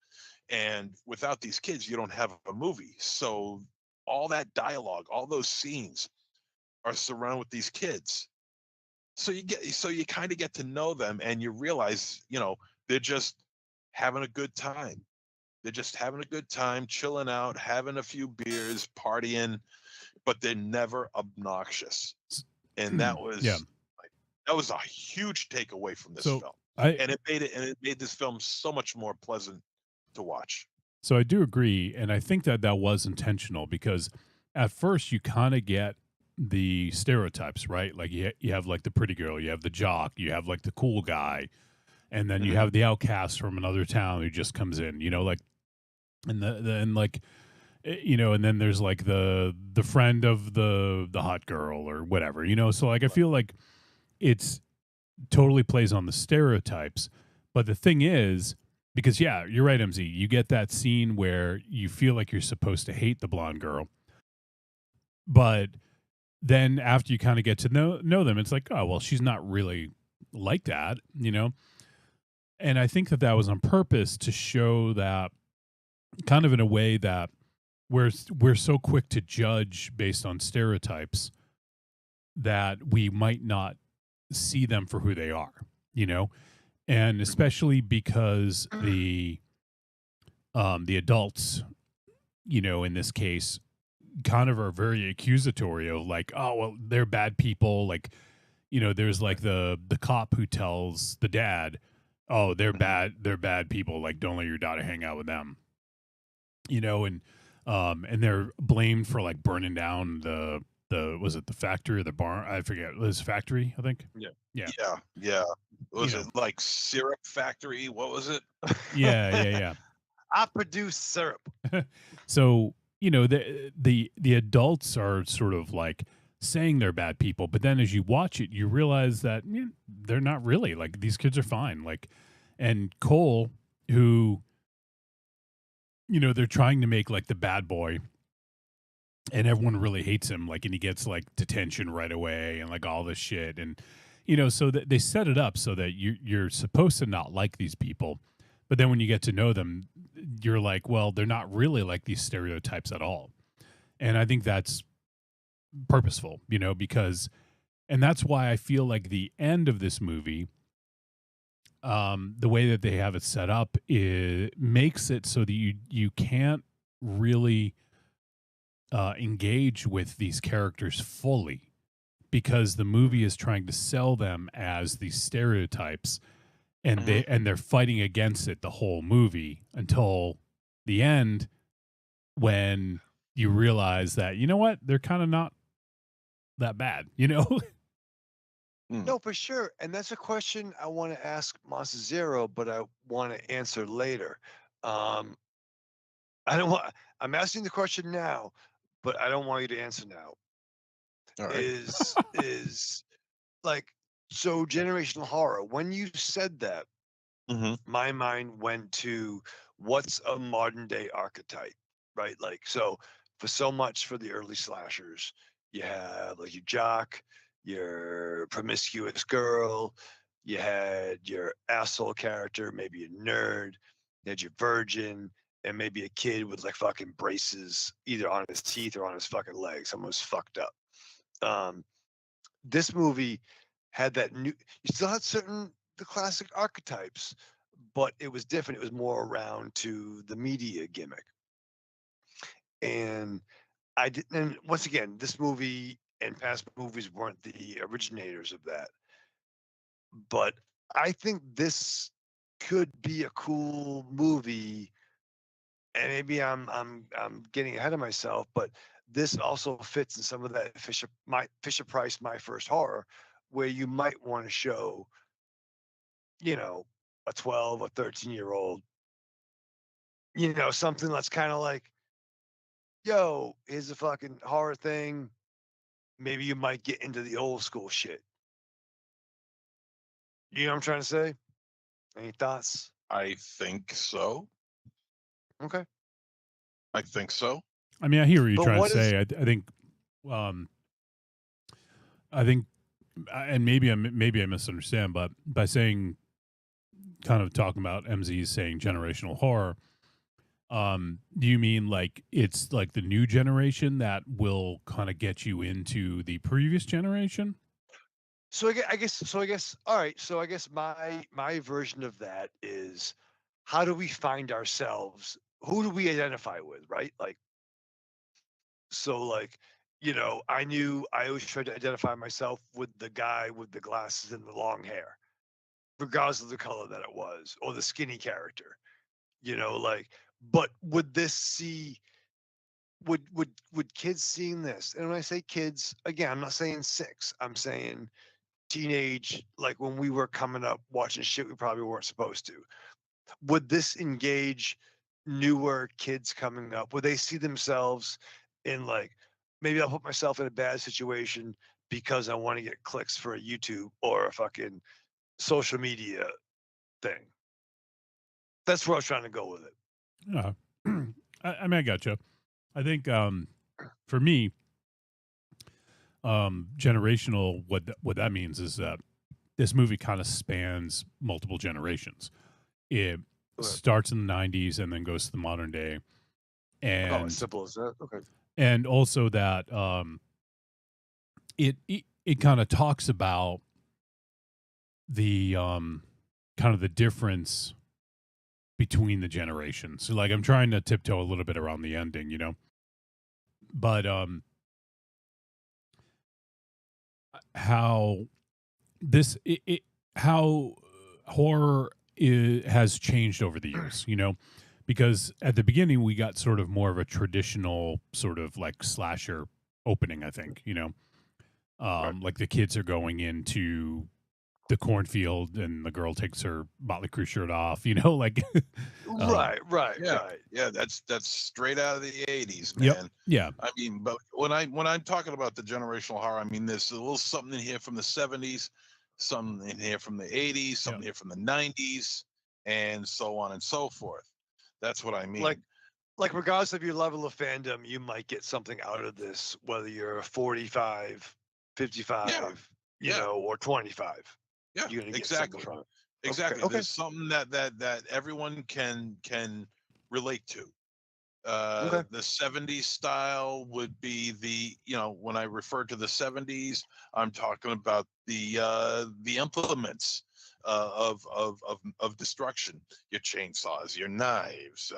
And without these kids, you don't have a movie. So all that dialogue, all those scenes are surrounded with these kids. So you kind of get to know them, and you realize, they're just having a good time. They're just having a good time, chilling out, having a few beers, partying, but they're never obnoxious. And that was that was a huge takeaway from this film. And it made this film so much more pleasant to watch. So I do agree, and I think that was intentional, because at first you kind of get the stereotypes, right? Like you have like the pretty girl, you have the jock, you have like the cool guy, and then you have the outcast from another town who just comes in, like, and and then there's like the friend of the hot girl or whatever, So like I feel like it's totally plays on the stereotypes, but the thing is, because you're right, MZ, you get that scene where you feel like you're supposed to hate the blonde girl, but then after you kind of get to know them, it's like, oh well, she's not really like that, And I think that was on purpose to show that, kind of in a way that we're so quick to judge based on stereotypes that we might not see them for who they are, and especially because the adults, in this case, kind of are very accusatory of like, oh well, they're bad people. Like, there's like the cop who tells the dad, oh, they're bad people. Like, don't let your daughter hang out with them. And they're blamed for like burning down the was it the factory or the barn? I forget. It was factory, I think. Yeah. Was it like syrup factory? What was it? Yeah. I produce syrup. So, the adults are sort of like saying they're bad people, but then as you watch it, you realize that they're not really. Like, these kids are fine. Like, and Cole, who, they're trying to make like the bad boy, and everyone really hates him. Like, and he gets like detention right away and like all this shit. And, so that they set it up so that you're supposed to not like these people. But then when you get to know them, you're like, well, they're not really like these stereotypes at all. And I think that's purposeful, because, and that's why I feel like the end of this movie, the way that they have it set up, makes it so that you can't really engage with these characters fully, because the movie is trying to sell them as these stereotypes, and they're fighting against it the whole movie until the end, when you realize that, you know what, they're kind of not that bad, you know? No, for sure. And that's a question I want to ask Monster Zero, but I want to answer later. Um, I don't want. I'm asking the question now, but I don't want you to answer now. All right. Is like so generational horror. When you said that, my mind went to what's a modern day archetype, right? Like so, for so much for the early slashers, you have like your jock, your promiscuous girl, you had your asshole character, maybe a nerd, you had your virgin, and maybe a kid with like fucking braces either on his teeth or on his fucking legs. Someone was fucked up. This movie had that new. You still had certain the classic archetypes, but it was different. It was more around to the media gimmick, and I didn't. And once again, this movie and past movies weren't the originators of that, but I think this could be a cool movie. And maybe I'm getting ahead of myself, but this also fits in some of that Fisher Price My First Horror, where you might want to show, you know, a 12 or 13-year-old, something that's kind of like, yo, here's a fucking horror thing. Maybe you might get into the old school shit. You know what I'm trying to say? Any thoughts? I think so. Okay. I think so. I mean, I hear what you're But trying to what is- say. I think, and maybe I misunderstand, but by saying, kind of talking about MZ saying generational horror, do you mean like it's like the new generation that will kind of get you into the previous generation? So I guess all right. So I guess my version of that is, how do we find ourselves? Who do we identify with, right? Like, so like, I always tried to identify myself with the guy with the glasses and the long hair, regardless of the color that it was, or the skinny character. Like, but would kids seeing this? And when I say kids, again, I'm not saying 6. I'm saying teenage, like when we were coming up watching shit we probably weren't supposed to. Would this engage newer kids coming up? Would they see themselves in like, maybe I'll put myself in a bad situation because I want to get clicks for a YouTube or a fucking social media thing? That's where I was trying to go with it. Yeah. I mean, I gotcha. I think for me, generational, what that means is that this movie kind of spans multiple generations. It starts in the 90s and then goes to the modern day. And as simple as that. Okay. And also that it kind of talks about the kind of the difference between the generations. So like I'm trying to tiptoe a little bit around the ending, but how this how horror has changed over the years, because at the beginning we got sort of more of a traditional sort of like slasher opening, I think, like the kids are going into the cornfield and the girl takes her Motley Crue shirt off, like right. Yeah, that's straight out of the 80s, man. Yep. Yeah. I mean, but when I'm talking about the generational horror, I mean there's a little something in here from the 70s, something in here from the 80s, something here from the 90s, and so on and so forth. That's what I mean. Like regardless of your level of fandom, you might get something out of this, whether you're 45, 55, or 25. Yeah, You're gonna get exactly. something from it. Exactly. Okay. There's something that everyone can relate to. The 70s style would be when I refer to the 70s, I'm talking about the implements of destruction, your chainsaws, your knives.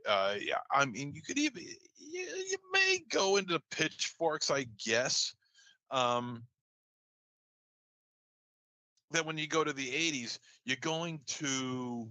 Yeah, I mean, you could even you may go into pitchforks, I guess. That when you go to the 80s, you're going to,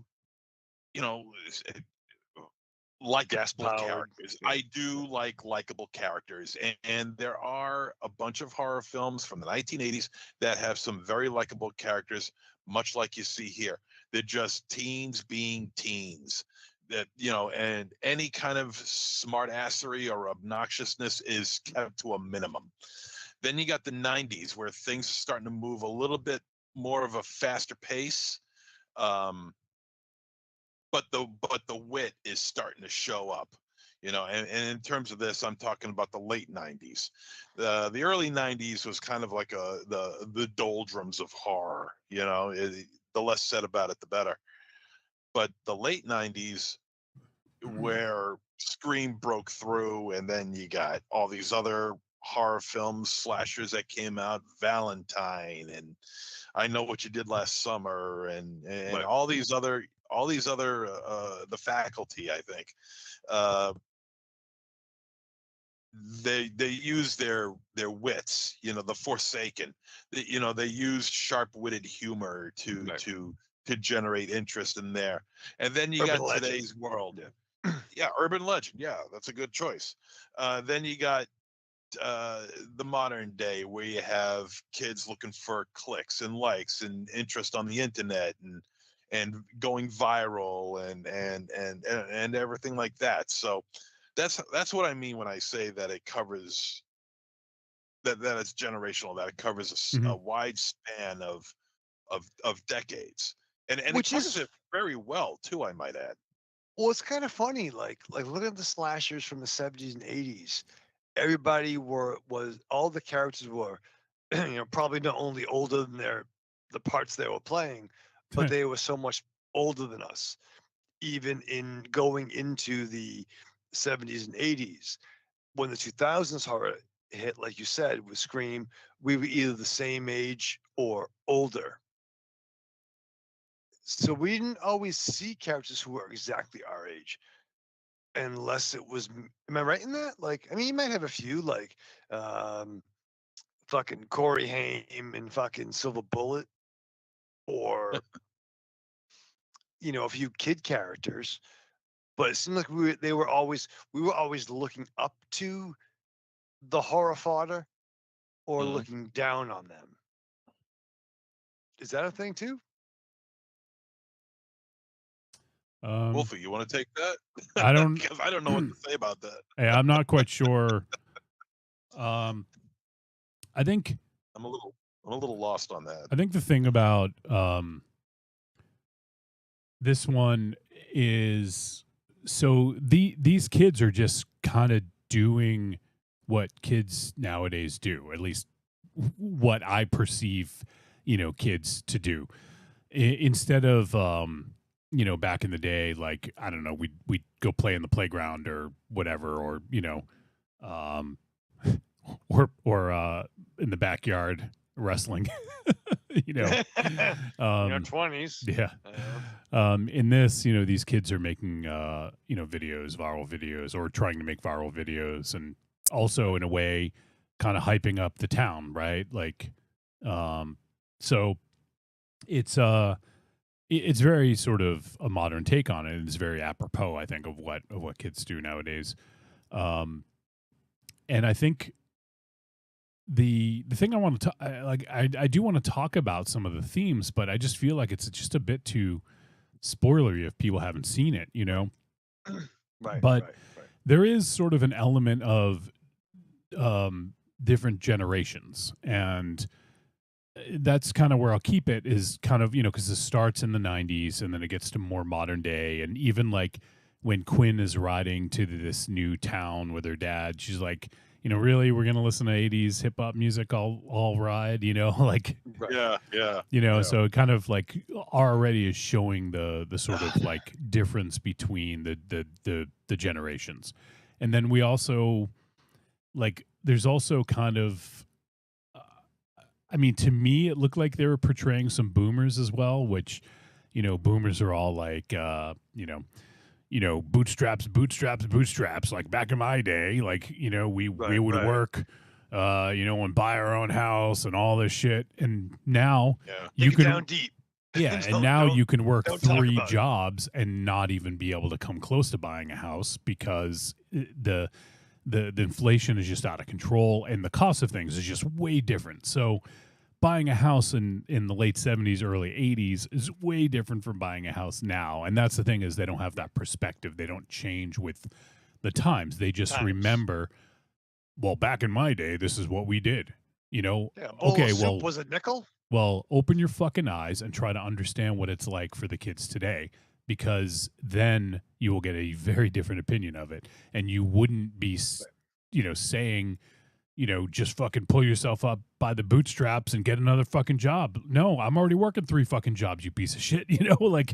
likable Powered. characters. I do like likable characters, and there are a bunch of horror films from the 1980s that have some very likable characters, much like you see here. They're just teens being teens. That, you know, and any kind of smartassery or obnoxiousness is kept to a minimum. Then you got the 90s where things are starting to move a little bit more of a faster pace. But the wit is starting to show up, you know. And in terms of this, I'm talking about the late 90s. The early 90s was kind of like the doldrums of horror, you know. The less said about it, the better. But the late 90s, where Scream broke through, and then you got all these other horror films, slashers that came out, Valentine, and I Know What You Did Last Summer, and Right. all these other The Faculty, I think. They use their wits, you know, The Forsaken. You know, they use sharp-witted humor to generate interest in there. And then you Urban got Legend. today's world. Yeah, Urban Legend. Yeah, that's a good choice. Then you got the modern day, where you have kids looking for clicks and likes and interest on the internet, and going viral, and everything like that. So that's what I mean when I say that it covers that it's generational, that it covers a wide span of decades, and Which it covers is- it very well too, I might add. Well, it's kind of funny, like look at the slashers from the 70s and 80s. Everybody was all the characters were, you know, probably not only older than the parts they were playing, but they were so much older than us, even in going into the 70s and 80s. When the 2000s horror hit, like you said, with Scream, we were either the same age or older. So we didn't always see characters who were exactly our age, unless it was. Am I right in that? Like, I mean, you might have a few, like fucking Corey Haim and fucking Silver Bullet, or you know, a few kid characters. But it seemed like we were always looking up to the horror fodder, or looking down on them. Is that a thing too? Wolfie, you want to take that? I don't. Because I don't know what to say about that. Hey, I'm not quite sure. I think I'm a little lost on that. I think the thing about this one is, so these kids are just kind of doing what kids nowadays do, at least what I perceive, you know, kids to do. Instead of you know, back in the day, like, I don't know, we'd go play in the playground or whatever, or, you know, or in the backyard wrestling, you know, In your 20s. yeah. In this, you know, these kids are making, you know, viral videos, or trying to make viral videos, and also in a way kind of hyping up the town, right? Like, so it's very sort of a modern take on it. It's very apropos, I think, of what kids do nowadays. And I think the thing I want to I do want to talk about some of the themes, but I just feel like it's just a bit too spoilery if people haven't seen it, you know. Right. But there is sort of an element of different generations, and that's kind of where I'll keep it, is kind of, you know, because it starts in the 90s and then it gets to more modern day. And even like when Quinn is riding to this new town with her dad, she's like, you know, really, we're going to listen to 80s hip hop music all ride, you know, like, Yeah. you know, so it kind of like already is showing the sort of like difference between the generations. And then we also, like, there's also kind of, I mean, to me, it looked like they were portraying some boomers as well, which, you know, boomers are all like, you know, bootstraps, like back in my day, like, you know, we would work, you know, and buy our own house and all this shit. And now You you can down deep. Yeah, and now you can work don't talk 3 about it. jobs and not even be able to come close to buying a house because the inflation is just out of control and the cost of things is just way different. So buying a house in the late 70s, early 80s is way different from buying a house now. And that's the thing, is they don't have that perspective. They don't change with the times. They just remember, well, back in my day, this is what we did. You know, Yeah, a bowl okay, of soup well, was a nickel. well, open your fucking eyes and try to understand what it's like for the kids today, because then you will get a very different opinion of it. And you wouldn't be, saying, just fucking pull yourself up by the bootstraps and get another fucking job. No, I'm already working 3 fucking jobs, you piece of shit, like.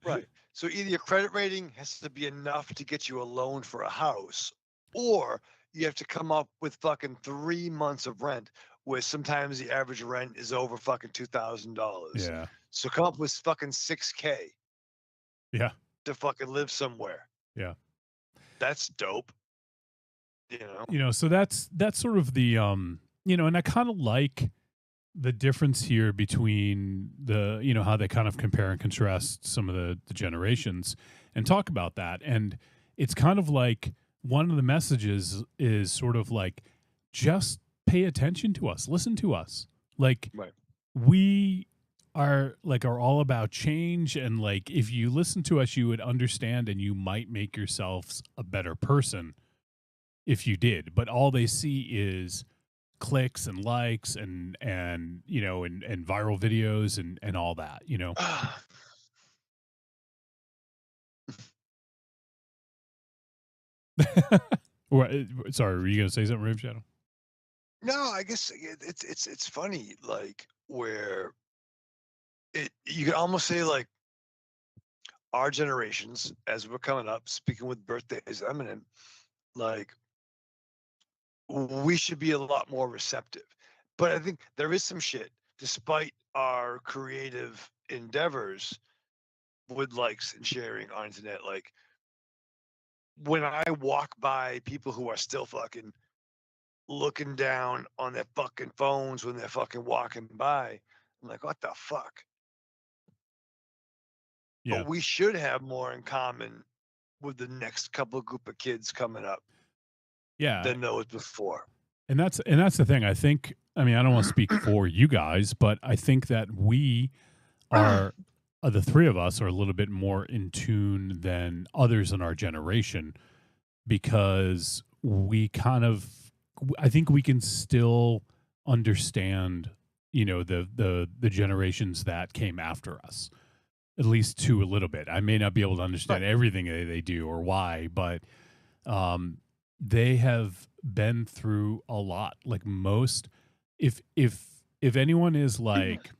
Right. So either your credit rating has to be enough to get you a loan for a house, or you have to come up with fucking 3 months of rent, where sometimes the average rent is over fucking $2,000. Yeah. So come up with fucking $6K Yeah. to fucking live somewhere. Yeah. That's dope. You know. So that's sort of the and I kind of like the difference here between the how they kind of compare and contrast some of the generations and talk about that. And it's kind of like one of the messages is sort of like, just pay attention to us, listen to us. Like, right. We are all about change, and like if you listen to us, you would understand, and you might make yourselves a better person if you did. But all they see is clicks and likes and and viral videos and all that, Sorry, were you gonna say something, Rave Shadow? No, I guess it's funny, like where you could almost say like our generations, as we're coming up, speaking with birthdays imminent, like we should be a lot more receptive. But I think there is some shit, despite our creative endeavors with likes and sharing on internet. Like when I walk by people who are still fucking looking down on their fucking phones when they're fucking walking by, I'm like, what the fuck? Yeah. But we should have more in common with the next couple group of kids coming up. Yeah. Than those before. And that's the thing. I think, I don't want to speak for you guys, but I think that we are, the 3 of us are a little bit more in tune than others in our generation, because we kind of, I think we can still understand, the generations that came after us, at least to a little bit. I may not be able to understand everything they do or why, but they have been through a lot. Like most, if anyone is like,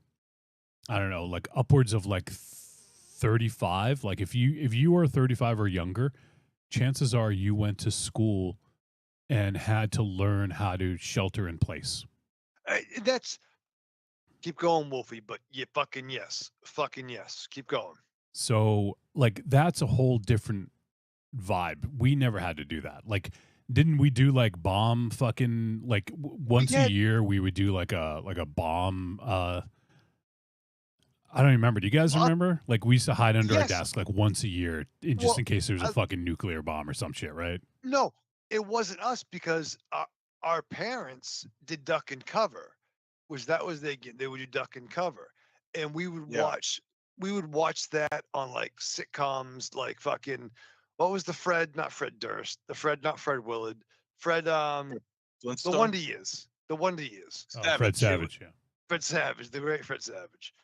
I don't know, like upwards of like 35, like if you are 35 or younger, chances are you went to school and had to learn how to shelter in place. That's, keep going, Wolfie, but fucking yes. Keep going. So like that's a whole different vibe. We never had to do that. Like, didn't we do like bomb fucking like once a year we would do like a bomb I don't even remember. Do you guys remember? Like we used to hide under our desk like once a year in case there's a fucking nuclear bomb or some shit, right? No, it wasn't us, because our parents did duck and cover, which that was they would do duck and cover, and we would watch that on like sitcoms, like fucking, what was the not Fred Durst, not Fred Willard, the Wonder Years. Fred Savage, yeah. Fred Savage, the great Fred Savage.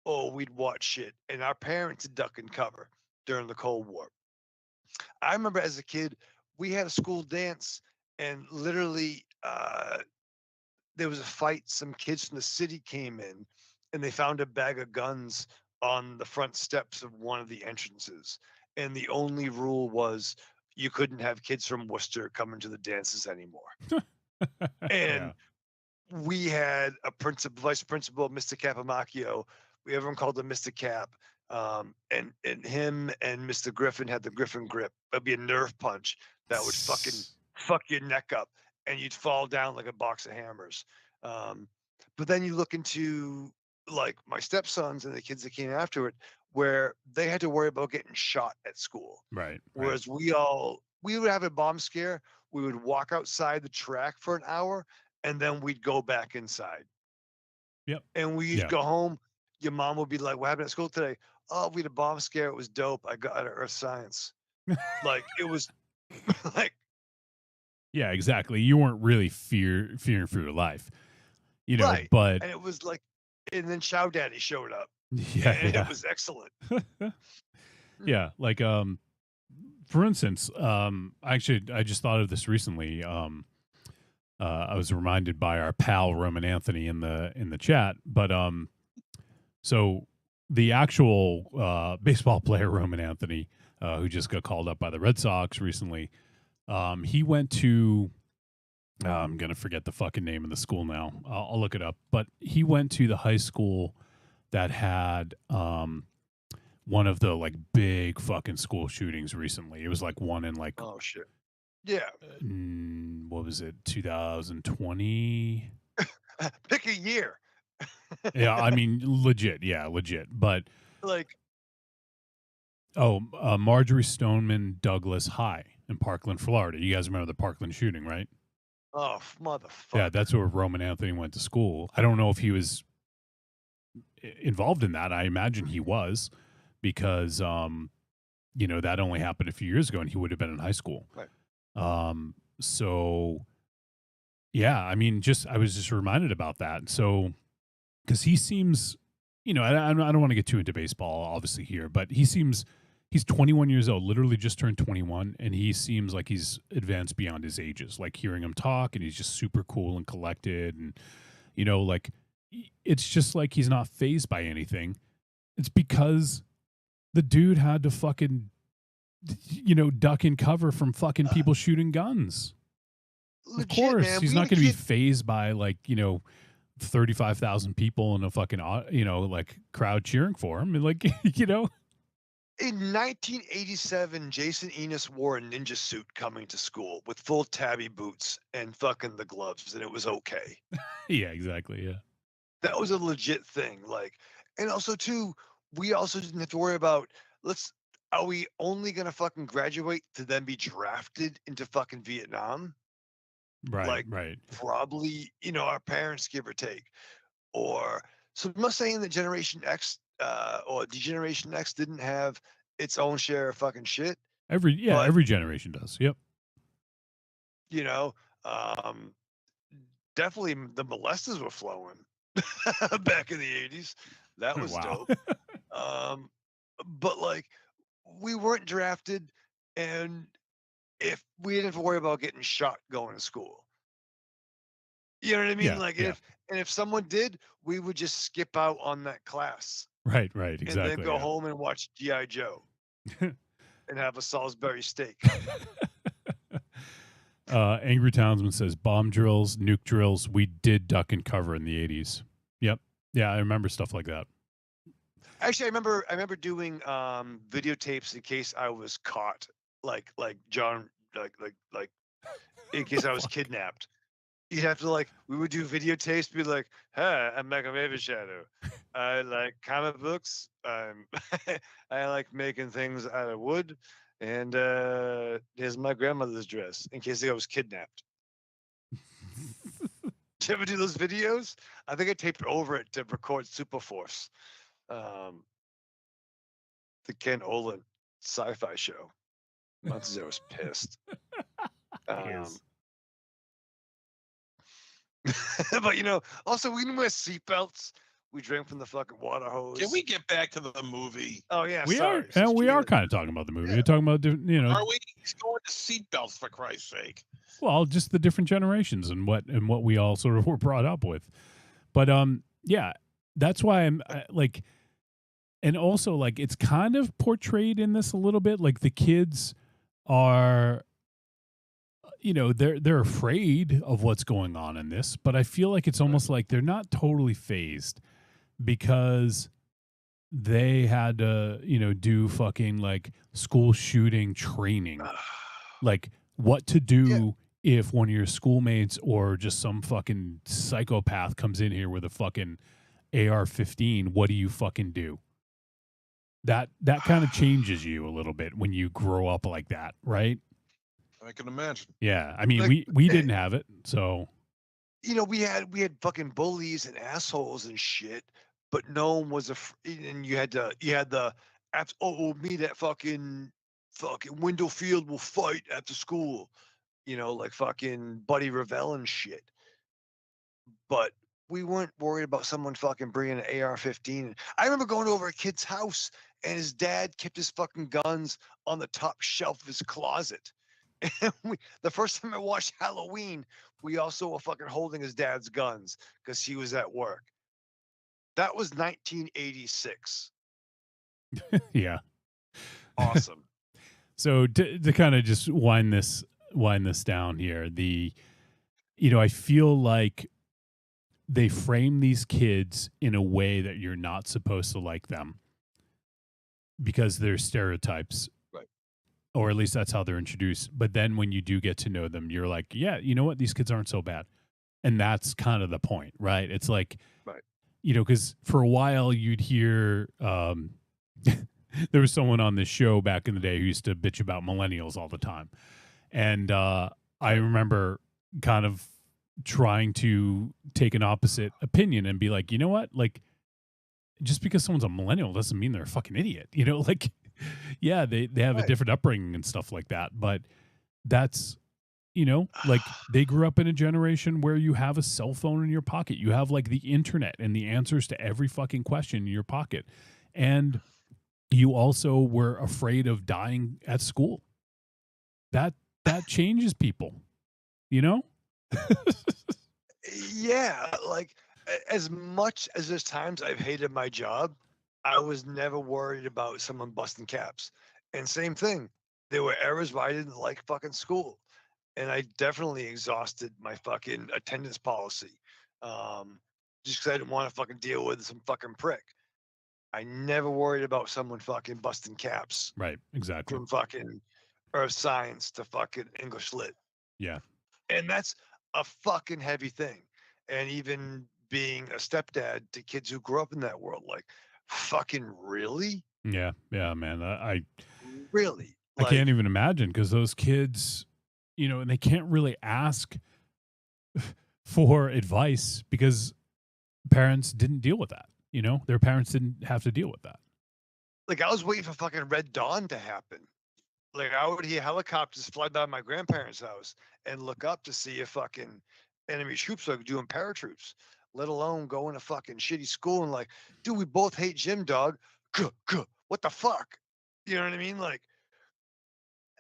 We'd watch shit, and our parents did duck and cover during the Cold War. I remember as a kid, we had a school dance, and literally there was a fight. Some kids from the city came in, and they found a bag of guns on the front steps of one of the entrances. And the only rule was you couldn't have kids from Worcester coming to the dances anymore. And we had a vice principal, Mr. Capamacchio. Everyone called him Mr. Cap. And him and Mr. Griffin had the Griffin grip. That'd be a nerve punch that would fucking fuck your neck up, and you'd fall down like a box of hammers. But then you look into like my stepsons and the kids that came after it, where they had to worry about getting shot at school. Right. Whereas we would have a bomb scare. We would walk outside the track for an hour, and then we'd go back inside. Yep. And we'd go home. Your mom would be like, "What happened at school today?" "Oh, we had a bomb scare. It was dope. I got out of earth science." Like it was like, Yeah, exactly. You weren't really fearing for your life, right. but And it was like, and then Chow Daddy showed up. yeah, And yeah. it was excellent. Yeah, like for instance, actually I just thought of this recently. I was reminded by our pal Roman Anthony in the chat, but so the actual baseball player Roman Anthony, who just got called up by the Red Sox recently, he went to I'm gonna forget the fucking name of the school now. I'll look it up, but he went to the high school that had one of the like big fucking school shootings recently. It was like one in like Oh shit. Yeah. what was it, 2020? Pick a year. Yeah, I mean legit, but Like, Marjorie Stoneman Douglas High in Parkland, Florida. You guys remember the Parkland shooting, right? oh motherfucker. Yeah, that's where Roman Anthony went to school. I don't know if he was involved in that. I imagine he was, because that only happened a few years ago and he would have been in high school. Right. So yeah, I mean, I was just reminded about that. So, because he seems, I don't want to get too into baseball obviously here, but he's 21 years old, literally just turned 21, and he seems like he's advanced beyond his ages. Like hearing him talk, and he's just super cool and collected, and like it's just like he's not fazed by anything. It's because the dude had to fucking duck and cover from fucking people shooting guns. Legit, Of course, man. he's We not had a going to be kid- fazed by 35,000 people in a fucking like crowd cheering for him. Like In 1987, Jason Enos wore a ninja suit coming to school with full tabby boots and fucking the gloves, and it was okay. Yeah, exactly. Yeah. That was a legit thing. Like, and also too, we also didn't have to worry about are we only gonna fucking graduate to then be drafted into fucking Vietnam? Right. Like, right. probably, our parents, give or take. Or so I'm not saying that Generation X or Degeneration X didn't have its own share of fucking shit. Every but, generation does. Yep. Definitely the molesters were flowing back in the 80s. That was Wow. dope. But like, we weren't drafted, and if we didn't have to worry about getting shot going to school. You know what I mean? Yeah, Like, yeah. if someone did, we would just skip out on that class. Right. Exactly. And then go yeah. home and watch G.I. Joe and have a Salisbury steak. Angry Townsman says bomb drills, nuke drills. We did duck and cover in the 80s. Yep. Yeah, I remember stuff like that. Actually, I remember doing videotapes in case I was caught, like John, like in case I was kidnapped. You'd have to we would do videotapes, be like, "Hi, I'm Michael Raven Shadow. I like comic books. I like making things out of wood, and here's my grandmother's dress in case I was kidnapped." Did you ever do those videos? I think I taped over it to record Super Force, the Ken Olin sci-fi show. Months I was pissed. But also we didn't wear seatbelts. We drank from the fucking water hose. Can we get back to the movie? Oh yeah, We sorry. are, and we are kind of talking about the movie. We're talking about Are we going to seatbelts for Christ's sake? well, just the different generations and what we all sort of were brought up with. But yeah, that's why I'm like, and also like it's kind of portrayed in this a little bit. Like the kids are, they're afraid of what's going on in this, but I feel like it's almost like they're not totally phased because they had to, do fucking like school shooting training, like what to do if one of your schoolmates or just some fucking psychopath comes in here with a fucking AR-15, what do you fucking do? That kind of changes you a little bit when you grow up like that, right? I can imagine. Yeah, I mean, Like, we didn't have it, so You know, we had fucking bullies and assholes and shit, but no one was and you had the me that fucking window field will fight after school, you know, like fucking Buddy Revell and shit. But we weren't worried about someone fucking bringing an AR-15. I remember going over a kid's house and his dad kept his fucking guns on the top shelf of his closet. And the first time I watched Halloween, we also were fucking holding his dad's guns because he was at work. That was 1986. yeah. Awesome. So to kind of just wind this down here, I feel like they frame these kids in a way that you're not supposed to like them because they're stereotypes. Right. Or at least that's how they're introduced. But then when you do get to know them, you're like, yeah, you know what? These kids aren't so bad. And that's kind of the point, right? It's like, right. Because for a while you'd hear, there was someone on this show back in the day who used to bitch about millennials all the time. And I remember kind of trying to take an opposite opinion and be like, you know what? Like, just because someone's a millennial doesn't mean they're a fucking idiot. Like, yeah, they have a different upbringing and stuff like that. But that's, like they grew up in a generation where you have a cell phone in your pocket. You have like the internet and the answers to every fucking question in your pocket. And you also were afraid of dying at school. That changes people, Yeah, like as much as there's times I've hated my job, I was never worried about someone busting caps. And same thing, there were eras where I didn't like fucking school, and I definitely exhausted my fucking attendance policy, just because I didn't want to fucking deal with some fucking prick. I never worried about someone fucking busting caps. Right, exactly. From fucking earth science to fucking English lit. Yeah. And that's a fucking heavy thing. And even being a stepdad to kids who grew up in that world, like, fucking really? Yeah, man. I Really? I can't even imagine because those kids, and they can't really ask for advice because parents didn't deal with that. Their parents didn't have to deal with that. Like, I was waiting for fucking Red Dawn to happen. Like, I would hear helicopters fly by my grandparents' house and look up to see if fucking enemy troops are doing paratroops, let alone going to fucking shitty school and like, dude, we both hate gym, dog. What the fuck? You know what I mean? Like,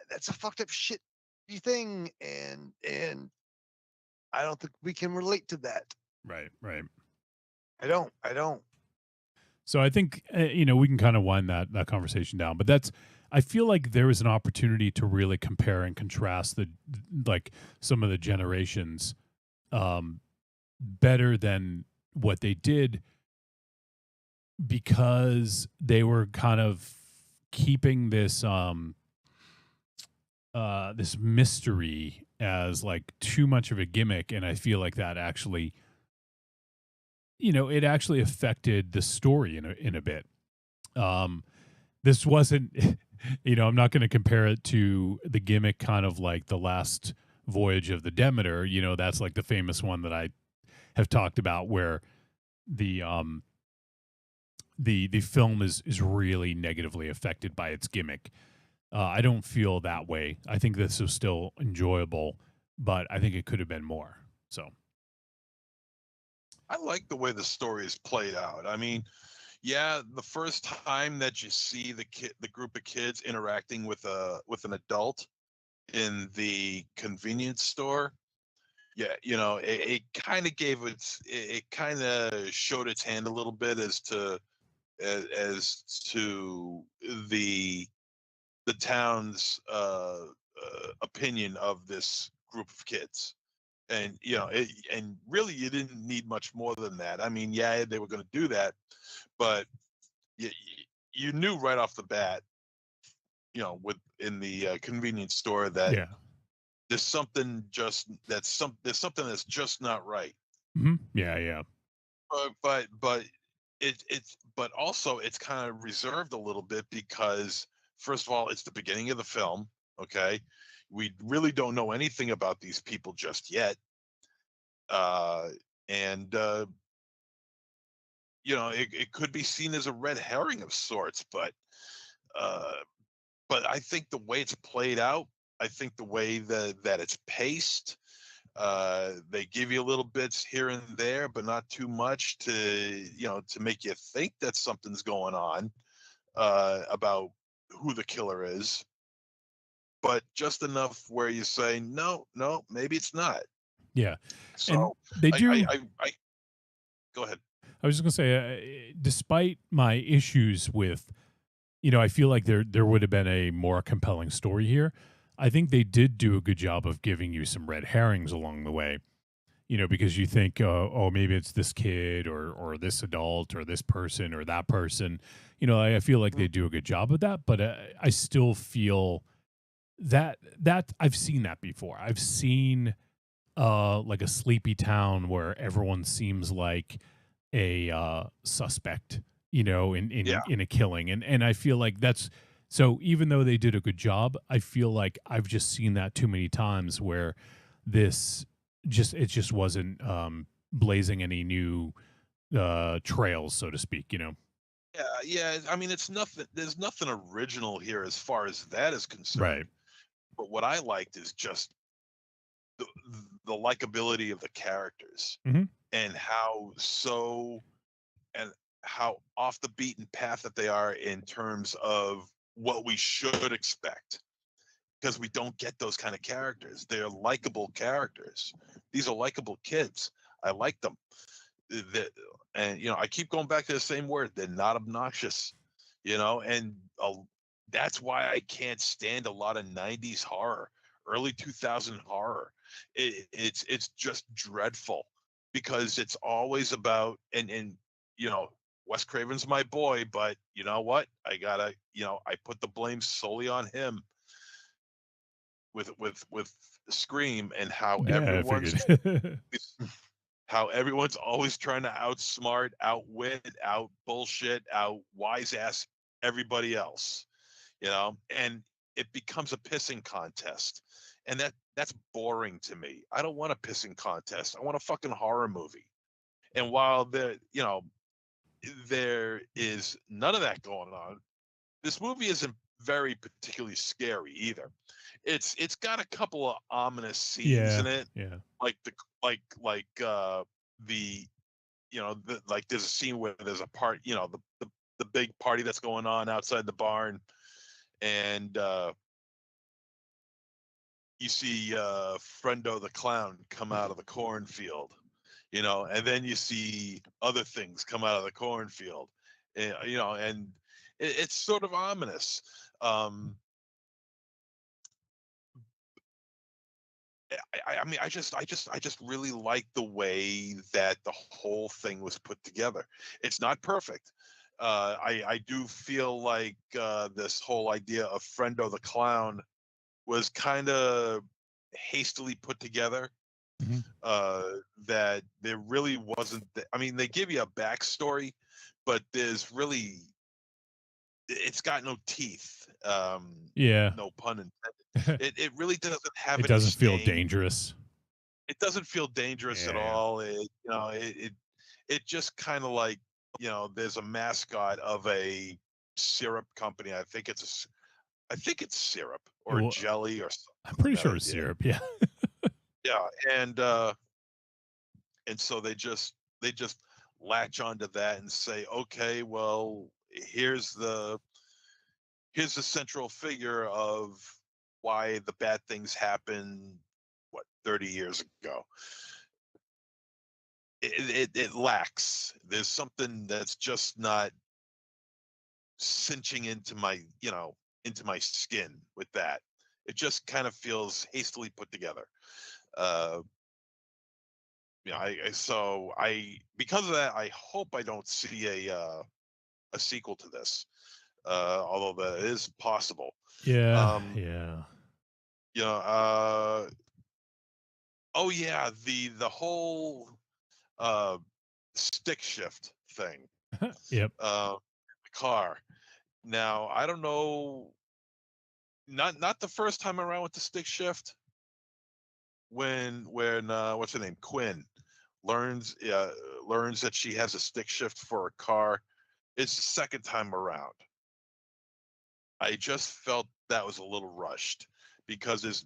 that's a fucked up shit thing, and I don't think we can relate to that. Right. I don't. So I think we can kind of wind that conversation down, but I feel like there is an opportunity to really compare and contrast some of the generations better than what they did because they were kind of keeping this this mystery as like too much of a gimmick, and I feel like that actually it actually affected the story in a bit. This wasn't I'm not going to compare it to the gimmick kind of like the last voyage of the Demeter. That's like the famous one that I have talked about where the film is really negatively affected by its gimmick. I don't feel that way. I think this was still enjoyable, but I think it could have been more. So I like the way the story is played out. I mean, yeah, the first time that you see the group of kids interacting with an adult in the convenience store, yeah, it kind of it kind of showed its hand a little bit as to the town's opinion of this group of kids. And and really you didn't need much more than that. I mean, yeah, they were going to do that, but you knew right off the bat, in the convenience store that there's something that's just not right. Mm-hmm. Yeah. But it's but also it's kind of reserved a little bit because first of all, it's the beginning of the film. Okay, we really don't know anything about these people just yet, uh, and it could be seen as a red herring of sorts, uh, but I think the way it's played out, I think the way that it's paced, they give you little bits here and there, but not too much to make you think that something's going on about who the killer is, but just enough where you say, no, no, maybe it's not. Yeah, and So they do. I go ahead. I was just gonna say, despite my issues with, I feel like there would have been a more compelling story here. I think they did do a good job of giving you some red herrings along the way. Because you think, oh, maybe it's this kid or this adult or this person or that person. I feel like they do a good job of that, but I still feel that I've seen that before. I've seen like a sleepy town where everyone seems like a suspect, in a killing, and I feel like that's so. Even though they did a good job, I feel like I've just seen that too many times where it just wasn't blazing any new trails, so to speak. Yeah. I mean, it's nothing. There's nothing original here as far as that is concerned. Right. But what I liked is just the likability of the characters Mhm. and how off the beaten path that they are in terms of what we should expect, because we don't get those kind of characters. They're likable characters. These are likable kids. I like them. And I keep going back to the same word. They're not obnoxious, and that's why I can't stand a lot of 90s horror, early 2000 horror. It's just dreadful because it's always about and Wes Craven's my boy, but you know what? I put the blame solely on him with Scream and Yeah, I figured. how everyone's always trying to outsmart, outwit, out bullshit, out wise ass everybody else, and it becomes a pissing contest. And that's boring to me. I don't want a pissing contest. I want a fucking horror movie. And while there is none of that going on, this movie isn't very particularly scary either. It's got a couple of ominous scenes in it, Yeah. like the like there's a scene where there's a part, the big party that's going on outside the barn, and you see Friendo the clown come out of the cornfield, and then you see other things come out of the cornfield, and it's sort of ominous. I mean, I just really like the way that the whole thing was put together. It's not perfect. I do feel like this whole idea of Friendo the clown was kind of hastily put together. Mhm. That there really wasn't. I mean, they give you a backstory, but it's got no teeth. Yeah. No pun intended. It really doesn't have It any doesn't feel sting. dangerous. It doesn't feel dangerous at Yeah. all. It just kind of like, there's a mascot of a syrup company. I think it's syrup or Well, jelly or something. I'm pretty like sure that it's idea. syrup. Yeah. Yeah, and so they just latch onto that and say, okay, well, here's the central figure of why the bad things happened, 30 years ago. It lacks. There's something that's just not cinching into my skin with that. It just kind of feels hastily put together. uh I because of that, I hope I don't see a sequel to this, although that is possible. Yeah. um Yeah. you know oh yeah, the whole uh stick shift thing. Yep. The car. Now I don't know. Not the first time around with the stick shift. When what's her name, Quinn, learns learns that she has a stick shift for a car. It's the second time around. I just felt that was a little rushed because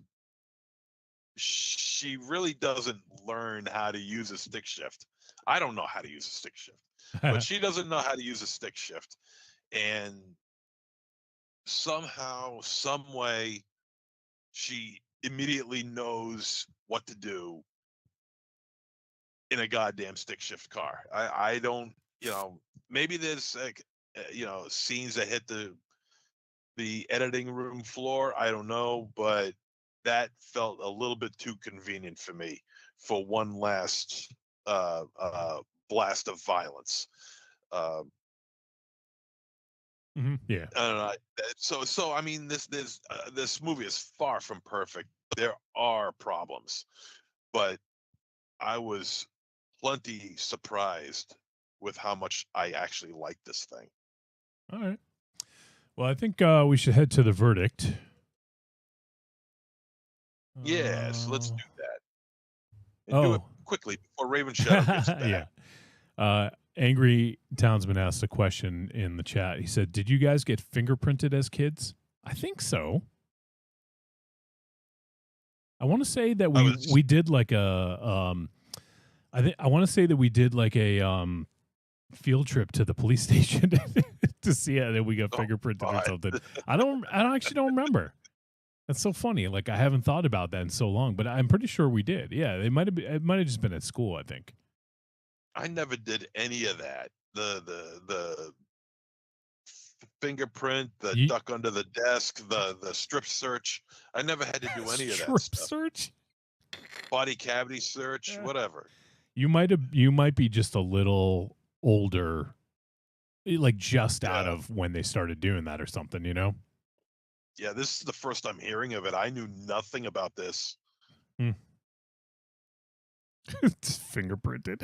she really doesn't learn how to use a stick shift. I don't know how to use a stick shift, but she doesn't know how to use a stick shift. And somehow, some way, she immediately knows what to do in a goddamn stick shift car. I don't, maybe there's like, scenes that hit the editing room floor. I don't know, but that felt a little bit too convenient for me for one last blast of violence. Yeah. I don't know. So I mean, this movie is far from perfect. There are problems, but I was plenty surprised with how much I actually liked this thing. All right. Well, I think we should head to the verdict. Yes, let's do that. And do it quickly before Raven Shadow gets back. Yeah. Angry Townsman asked a question in the chat. He said, "Did you guys get fingerprinted as kids?" I think so. I want to say that we did like a I want to say that we did like a field trip to the police station to see it, and we got fingerprinted or something. I actually don't remember. That's so funny. Like, I haven't thought about that in so long, but I'm pretty sure we did. Yeah, it might have just been at school, I think. I never did any of that. The fingerprint, the duck under the desk, the strip search. I never had to do any of that Strip stuff. search? Body cavity search, whatever. You might be just a little older, like just out of when they started doing that or something, you know? Yeah, this is the first I'm hearing of it. I knew nothing about this. It's fingerprinted.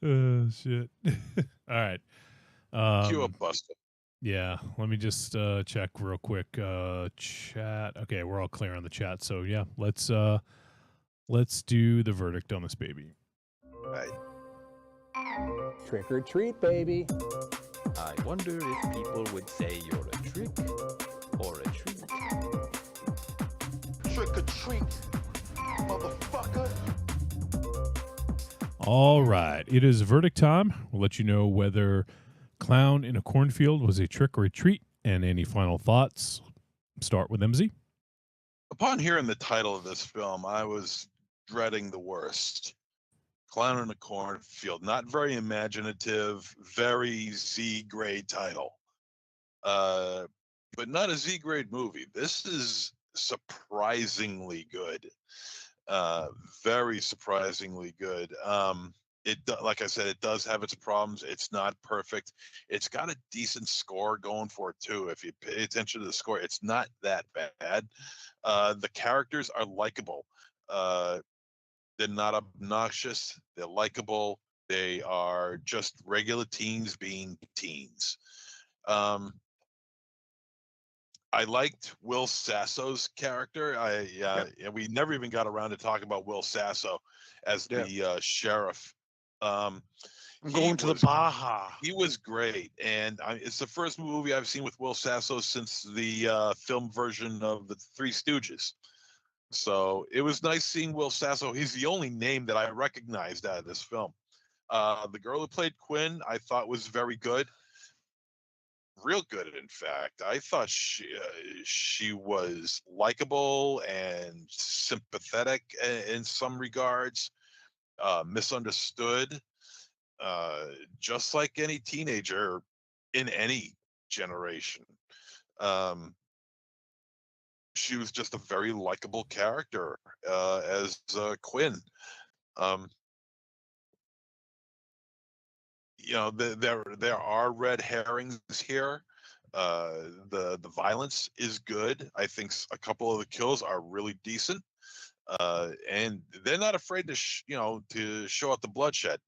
Oh, shit. All right. Cue up, Buster. Yeah, let me just check real quick. Chat. Okay, we're all clear on the chat. So yeah, let's do the verdict on this baby. Right. Trick or treat, baby. I wonder if people would say you're a trick or a treat. Trick or treat, motherfucker. All right, it is verdict time. We'll let you know whether Clown in a Cornfield was a trick or a treat, and any final thoughts. Start with MZ. Upon hearing the title of this film, I was dreading the worst. Clown in a Cornfield, not very imaginative, very Z-grade title. But not a Z-grade movie. This is surprisingly good. Very surprisingly good. Like I said, it does have its problems. It's not perfect. It's got a decent score going for it too. If you pay attention to the score, it's not that bad. The characters are likable. They're not obnoxious. They're likable. They are just regular teens being teens. I liked Will Sasso's character. And we never even got around to talking about Will Sasso as the sheriff. I'm going to the Baja. He was great, and it's the first movie I've seen with Will Sasso since the film version of the Three Stooges. So it was nice seeing Will Sasso. He's the only name that I recognized out of this film. The girl who played Quinn, I thought was very good. Real good, in fact. I thought she was likable and sympathetic in some regards, misunderstood, just like any teenager in any generation. She was just a very likable character as Quinn. There are red herrings here. The violence is good. I think a couple of the kills are really decent, and they're not afraid to show out the bloodshed.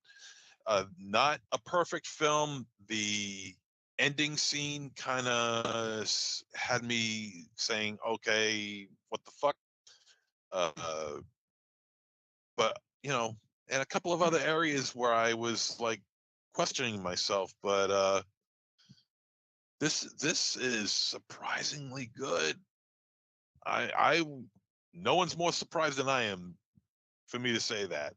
Not a perfect film. The ending scene kind of had me saying, okay, what the fuck? But, you know, and a couple of other areas where I was like questioning myself, but this is surprisingly good. I no one's more surprised than I am for me to say that.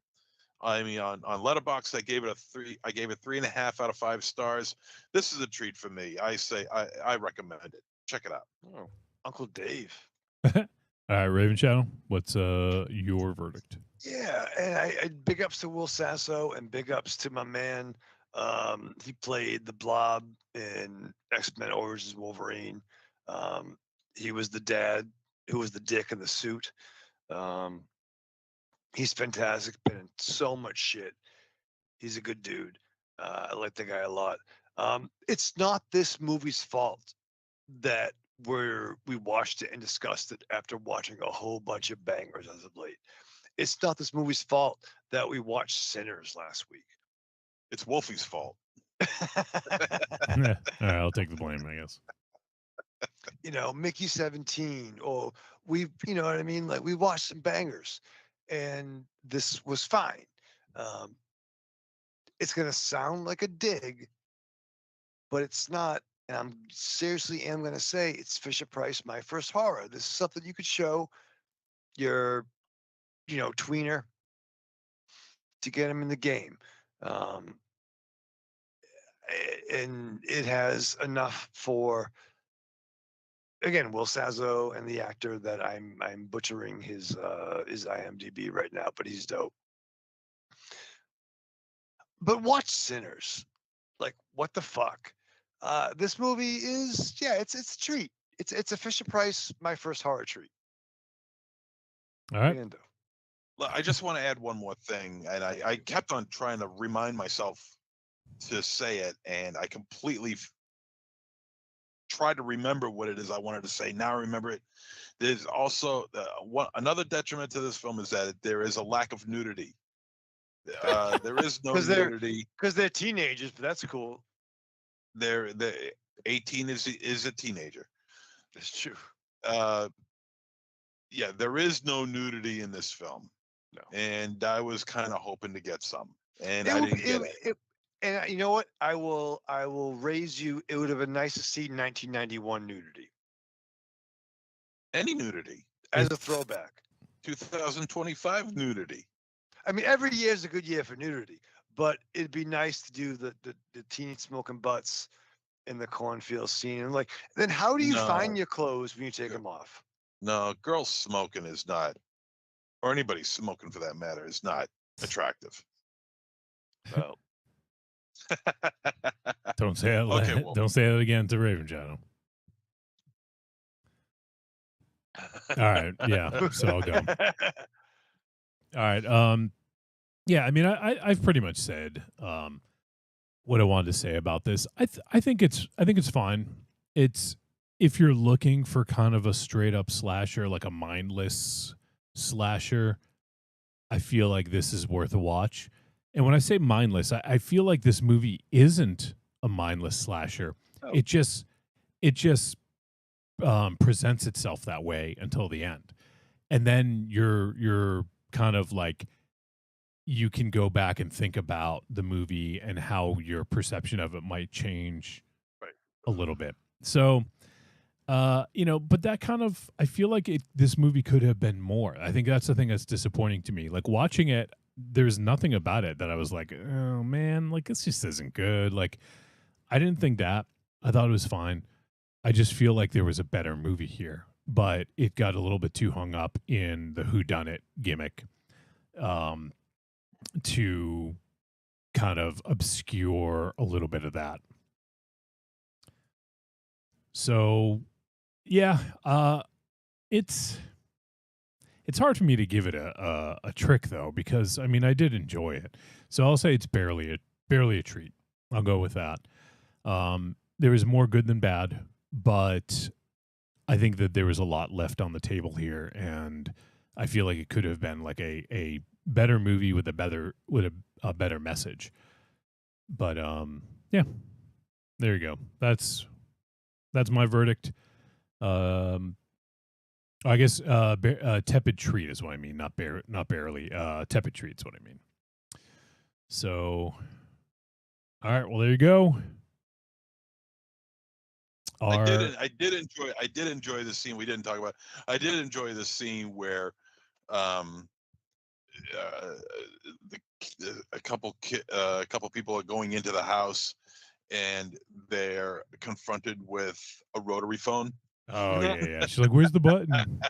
I mean, on Letterboxd, I gave it a 3. I gave it 3.5 out of 5 stars. This is a treat for me. I recommend it. Check it out. Oh, Uncle Dave. All right, Raven Shadow, what's your verdict? Yeah, and I big ups to Will Sasso and big ups to my man. He played the Blob in X-Men Origins Wolverine. He was the dad who was the dick in the suit. He's fantastic. Been in so much shit. He's a good dude. I like the guy a lot. It's not this movie's fault that we watched it and discussed it after watching a whole bunch of bangers as of late. It's not this movie's fault that we watched Sinners last week. It's Wolfie's fault. All right, I'll take the blame, I guess. You know, Mickey 17, or you know what I mean? Like, we watched some bangers and this was fine. It's going to sound like a dig, but it's not. And I'm seriously am going to say it's Fisher-Price, My First Horror. This is something you could show your, tweener to get him in the game. And it has enough for, again, Will Sasso and the actor that I'm butchering his IMDb right now, but he's dope. But watch Sinners. Like, what the fuck? This movie is, it's a treat. It's a Fisher-Price, My First Horror treat. All right. Look, I just want to add one more thing, and I kept on trying to remind myself to say it, and I completely tried to remember what it is I wanted to say. Now I remember it. There's also another detriment to this film is that there is a lack of nudity. There is no nudity because they're teenagers, but that's cool. They're 18 is a teenager. That's true. Yeah, there is no nudity in this film. No. And I was kind of hoping to get some, and I didn't get it. And you know what? I will raise you. It would have been nice to see 1991 nudity. Any nudity as a throwback. 2025 nudity. I mean, every year is a good year for nudity, but it'd be nice to do the teen smoking butts in the cornfield scene. And like, then how do you find your clothes when you take them off? No, girls smoking is not, or anybody smoking for that matter, is not attractive. Well, don't say it. Okay, don't say it again to Raven Shadow. All right, yeah. So I'll go. All right. Yeah. I mean, I've pretty much said what I wanted to say about this. I think it's fine. It's, if you're looking for kind of a straight up slasher, like a mindless slasher, I feel like this is worth a watch. And when I say mindless, I feel like this movie isn't a mindless slasher. Oh. It just presents itself that way until the end. And then you're kind of like, you can go back and think about the movie and how your perception of it might change a little bit. So, but that kind of, I feel like this movie could have been more. I think that's the thing that's disappointing to me. Like, watching it, there's nothing about it that I was like, oh man, like, this just isn't good. Like, I didn't think that. I thought it was fine. I just feel like there was a better movie here, but it got a little bit too hung up in the whodunit gimmick, to kind of obscure a little bit of that. So, yeah, it's hard for me to give it a trick though, because I mean, I did enjoy it. So I'll say it's barely a treat. I'll go with that. There is more good than bad, but I think that there was a lot left on the table here, and I feel like it could have been like a better movie with a better message. But yeah, there you go. That's my verdict. I guess tepid treat is what I mean, not barely. Tepid treat is what I mean. So, all right. Well, there you go. I did enjoy the scene we didn't talk about. I did enjoy the scene where a couple people are going into the house and they're confronted with a rotary phone. Oh yeah. She's like, "Where's the button?"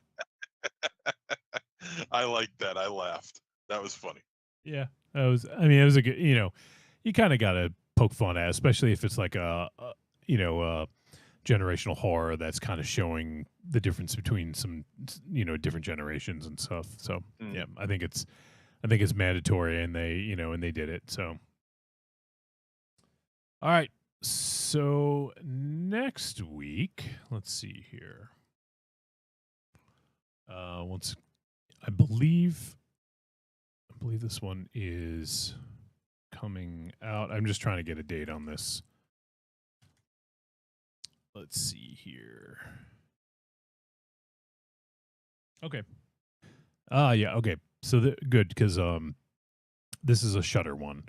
I liked that. I laughed. That was funny. Yeah, it was. I mean, it was a good. You kind of got to poke fun at, especially if it's like a generational horror that's kind of showing the difference between some different generations and stuff. So yeah, I think it's mandatory, and they did it. So all right. So next week, let's see here. I believe this one is coming out. I'm just trying to get a date on this. Let's see here. Okay. Yeah. Okay. So good, because this is a Shudder one.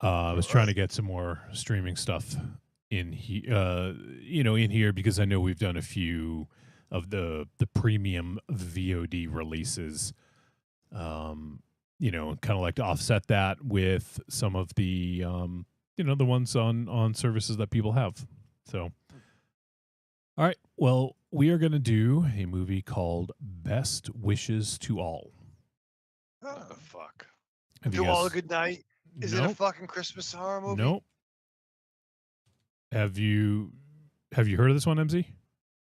I was trying to get some more streaming stuff in here because I know we've done a few of the premium VOD releases. Kind of like to offset that with some of the the ones on services that people have. So, all right. Well, we are going to do a movie called Best Wishes to All. Oh, fuck. Have you To All guys- a Good Night. Is it a fucking Christmas horror movie? Nope. Have you heard of this one, MZ?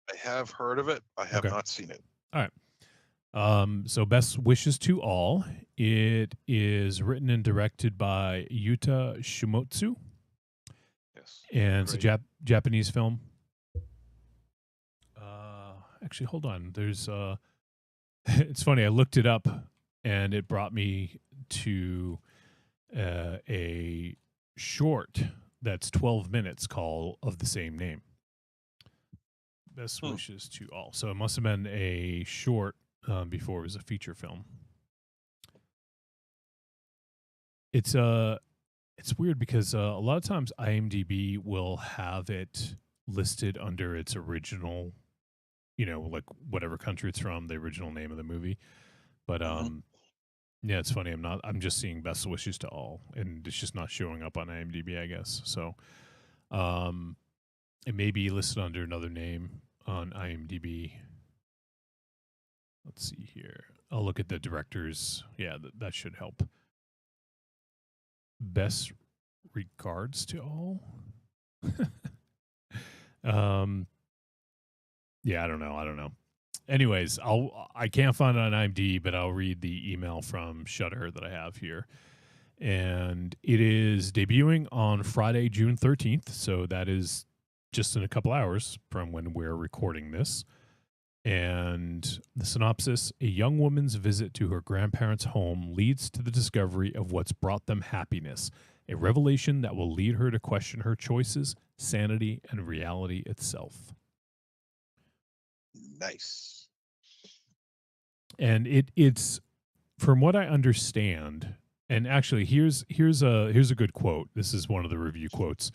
I have heard of it. I have not seen it. All right. So Best Wishes to All. It is written and directed by Yuta Shimotsu. Yes. And it's a Japanese film. Actually, hold on. There's it's funny. I looked it up and it brought me to a short that's 12 minutes of the same name. Best Wishes to All. So it must have been a short before it was a feature film. It's weird because a lot of times IMDb will have it listed under its original, like whatever country it's from, the original name of the movie. But yeah, it's funny. I'm just seeing Best Wishes to All, and it's just not showing up on IMDb, I guess. So, it may be listed under another name on IMDb. Let's see here. I'll look at the directors. Yeah, that should help. Best Regards to All. Yeah, I don't know. Anyways, I can't find it on IMDb, but I'll read the email from Shudder that I have here. And it is debuting on Friday, June 13th. So that is just in a couple hours from when we're recording this. And the synopsis: a young woman's visit to her grandparents' home leads to the discovery of what's brought them happiness, a revelation that will lead her to question her choices, sanity, and reality itself. Nice. And it's from what I understand, and actually here's a good quote. This is one of the review quotes.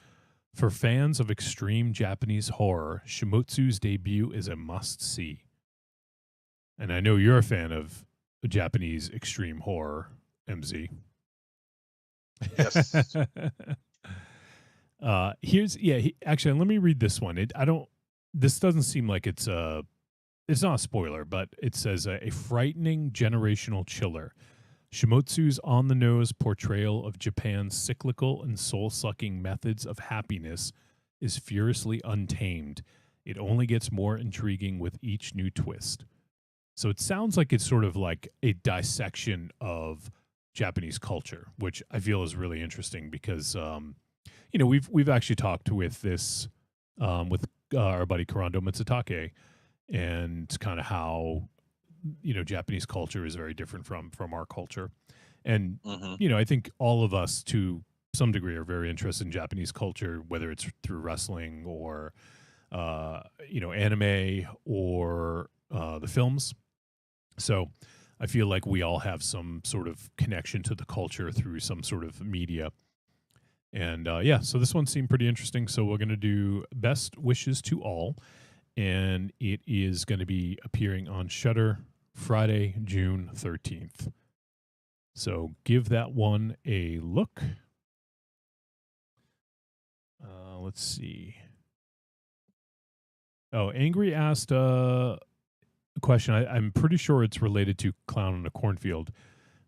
For fans of extreme Japanese horror, Shimotsu's debut is a must-see. And I know you're a fan of Japanese extreme horror, MZ. Yes. Actually, let me read this one. This doesn't seem like it's not a spoiler, but it says a frightening generational chiller. Shimotsu's on-the-nose portrayal of Japan's cyclical and soul-sucking methods of happiness is furiously untamed. It only gets more intriguing with each new twist. So it sounds like it's sort of like a dissection of Japanese culture, which I feel is really interesting because, we've actually talked with this, with our buddy Karando Mitsutake, and kind of how Japanese culture is very different from our culture. And I think all of us to some degree are very interested in Japanese culture, whether it's through wrestling or anime or the films. So I feel like we all have some sort of connection to the culture through some sort of media. And so this one seemed pretty interesting. So we're going to do Best Wishes to All, and it is going to be appearing on Shudder Friday, June 13th. So give that one a look. Let's see. Oh, Angry asked a question. I'm pretty sure it's related to Clown in a Cornfield,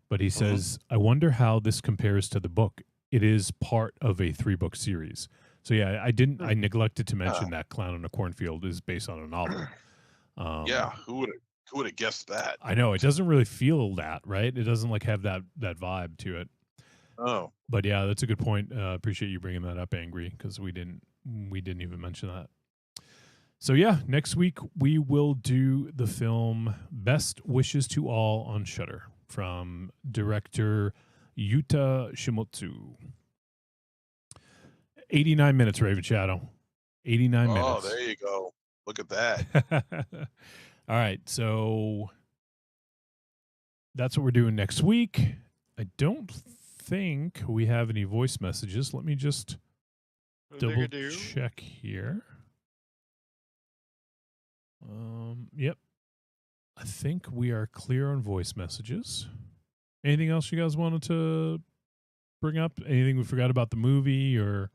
but he says, I wonder how this compares to the book. It is part of a 3-book series. So yeah, I neglected to mention that Clown in a Cornfield is based on a novel. Yeah, who would have guessed that? I know, it doesn't really feel that, right? It doesn't like have that vibe to it. Oh. But yeah, that's a good point. Appreciate you bringing that up, Angry, because we didn't even mention that. So yeah, next week we will do the film Best Wishes to All on Shudder from director Yuta Shimotsu. 89 minutes, Raven Shadow. 89 minutes. Oh, there you go. Look at that. All right, so that's what we're doing next week. I don't think we have any voice messages. Let me just double check here. Yep. I think we are clear on voice messages. Anything else you guys wanted to bring up? Anything we forgot about the movie or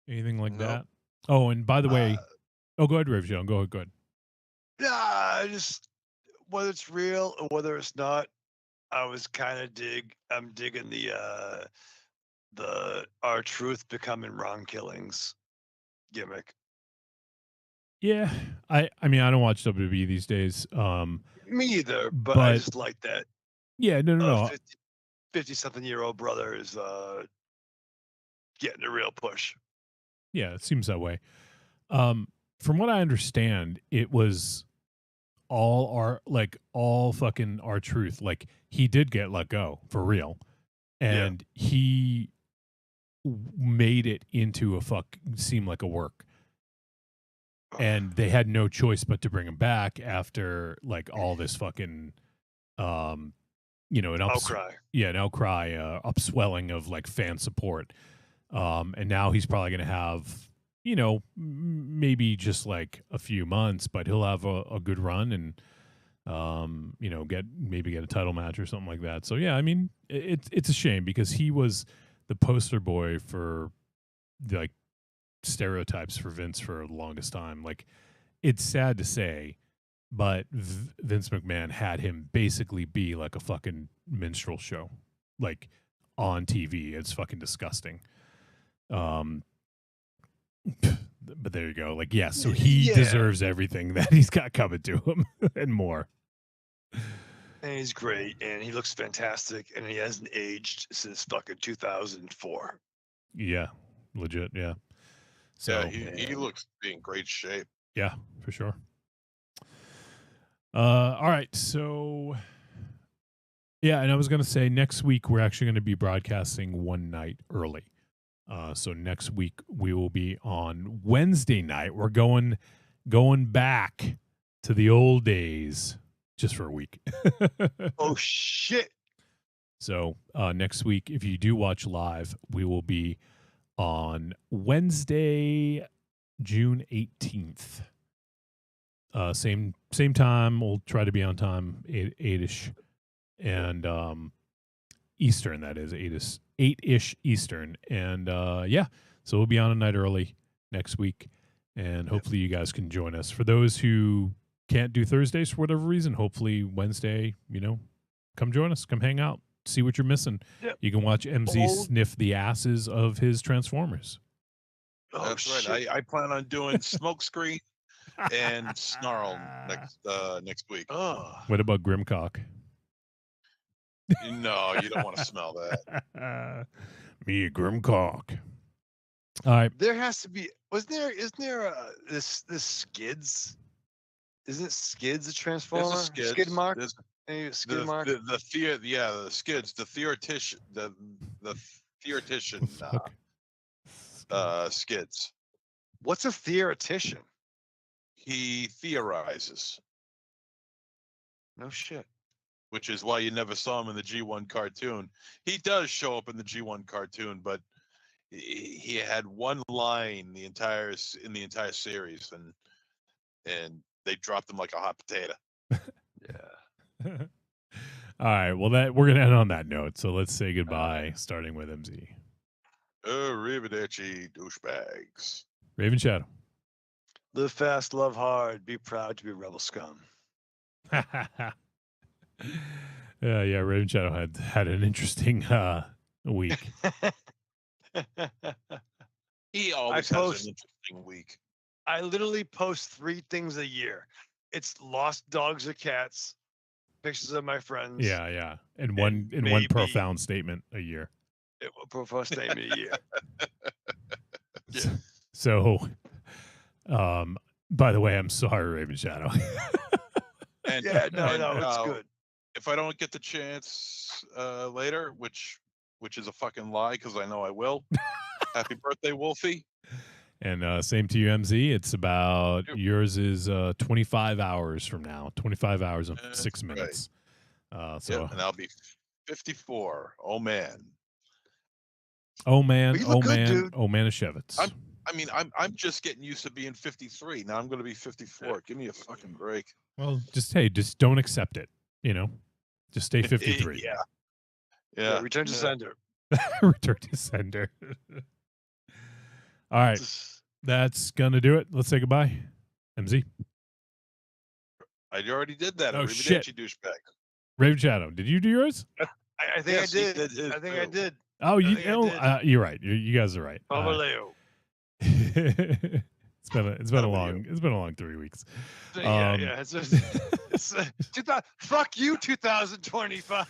anything like that? Oh, and by the way, go ahead, Rave John. Go ahead. Yeah, just whether it's real or whether it's not, I was kind of I'm digging the our truth becoming wrong killings gimmick. Yeah, I mean I don't watch WWE these days. Me either, but I just like that. Yeah, no. 50-something-year-old brother is getting a real push. Yeah, it seems that way. From what I understand, it was all fucking our truth. Like he did get let go for real, and he made it into seem like a work. And they had no choice but to bring him back after like all this fucking, an outcry. Yeah, an outcry, upswelling of like fan support. And now he's probably going to have, maybe just like a few months, but he'll have a good run and, get a title match or something like that. So yeah, I mean, it's a shame because he was the poster boy for like stereotypes for Vince for the longest time. Like, it's sad to say, but Vince McMahon had him basically be like a fucking minstrel show, like on TV. It's fucking disgusting. But there you go. Like, yeah, so he deserves everything that he's got coming to him and more. And he's great, and he looks fantastic, and he hasn't aged since fucking 2004. Yeah, legit. Yeah. So he looks to be in great shape. Yeah, for sure. All right, so yeah, and I was going to say next week we're actually going to be broadcasting one night early. So next week we will be on Wednesday night. We're going back to the old days just for a week. Oh shit. So next week, if you do watch live, we will be on Wednesday, June 18th. Same time. We'll try to be on time, 8-ish. And Eastern, that is, 8-ish Eastern. And so we'll be on a night early next week. And hopefully you guys can join us. For those who can't do Thursdays for whatever reason, hopefully Wednesday, come join us. Come hang out. See what you're missing. Yep. You can watch MZ sniff the asses of his Transformers. Oh, that's right. I plan on doing Smokescreen and Snarl next week. Oh. What about Grimcock? No, you don't want to smell that. Me, Grimcock. All right. There has to be. Isn't there this Skids? Isn't Skids a Transformer? Skid Mark. The Skids, the theoretician, the theoretician skids. What's a theoretician? He theorizes. No shit. Which is why you never saw him in the G1 cartoon. He does show up in the G1 cartoon, but he had one line in the entire series, and they dropped him like a hot potato. Yeah. All right. Well, we're gonna end on that note. So let's say goodbye, starting with MZ. Arrivederci, douchebags. Raven Shadow. Live fast, love hard, be proud to be rebel scum. Yeah. Raven Shadow had an interesting week. He always has an interesting week. I literally post 3 things a year. It's lost dogs or cats, pictures of my friends. Yeah. And one profound statement a year. Profound statement a year. Yeah. So, by the way, I'm sorry, Raven Shadow. And, no, it's good. If I don't get the chance later, which is a fucking lie because I know I will. Happy birthday, Wolfie. And same to you, MZ. It's about yours is 25 hours from now. 25 hours and 6 minutes. So and I'll be 54. Oh man. Oh man. You look good, dude. Oh Manischewitz. I'm just getting used to being 53. Now I'm going to be 54. Give me a fucking break. Well, just don't accept it. Just stay 53. Yeah. Return to sender. Return to sender. All right. That's going to do it. Let's say goodbye. MZ. I already did that. Oh, shit. Douchebag. Raven Shadow, did you do yours? I think I did. I think I did. Oh, you're right. You guys are right. It's been a long 3 weeks. It's fuck you, 2025.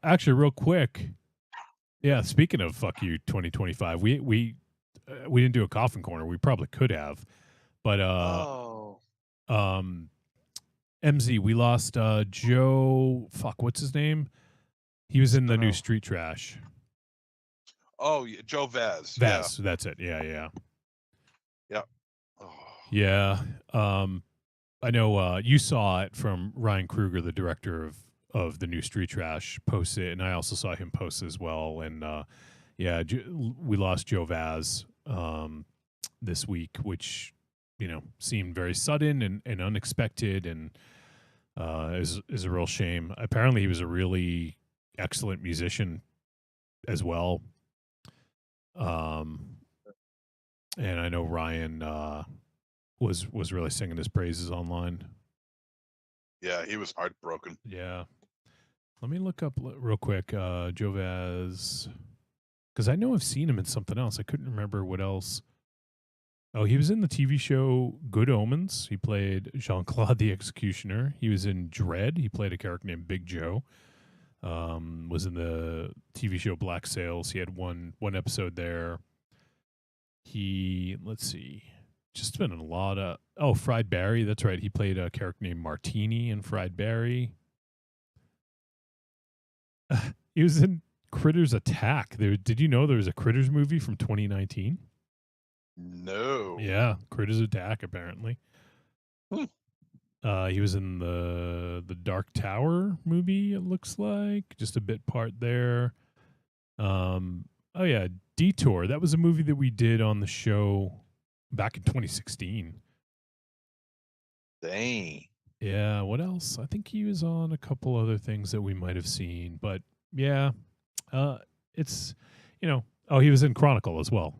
Actually, real quick. Yeah, speaking of fuck you, 2025, we didn't do a coffin corner. We probably could have, but MZ, we lost Joe. Fuck, what's his name? He was in the new Street Trash. Oh, yeah, Joe Vaz. Vaz, that's it. Yeah. Oh. Yeah. I know you saw it from Ryan Kruger, the director of the new Street Trash, post it, and I also saw him post as well. And we lost Joe Vaz this week, which seemed very sudden and unexpected, and is a real shame. Apparently, he was a really excellent musician as well. And I know Ryan was really singing his praises online. Yeah, he was heartbroken. Yeah. Let me look up real quick, Joe Vaz, because I know I've seen him in something else. I couldn't remember what else. Oh, he was in the TV show Good Omens. He played Jean-Claude the Executioner. He was in Dread. He played a character named Big Joe. Was in the TV show Black Sails. He had one episode there. Let's see, just been in a lot of Fried Barry. That's right. He played a character named Martini in Fried Barry. He was in Critters Attack. Did you know there was a Critters movie from 2019? No. Yeah, Critters Attack apparently. He was in the Dark Tower movie, it looks like. Just a bit part there. Oh yeah, Detour. That was a movie that we did on the show back in 2016. Dang. Yeah, what else? I think he was on a couple other things that we might have seen, but yeah. It's he was in Chronicle as well.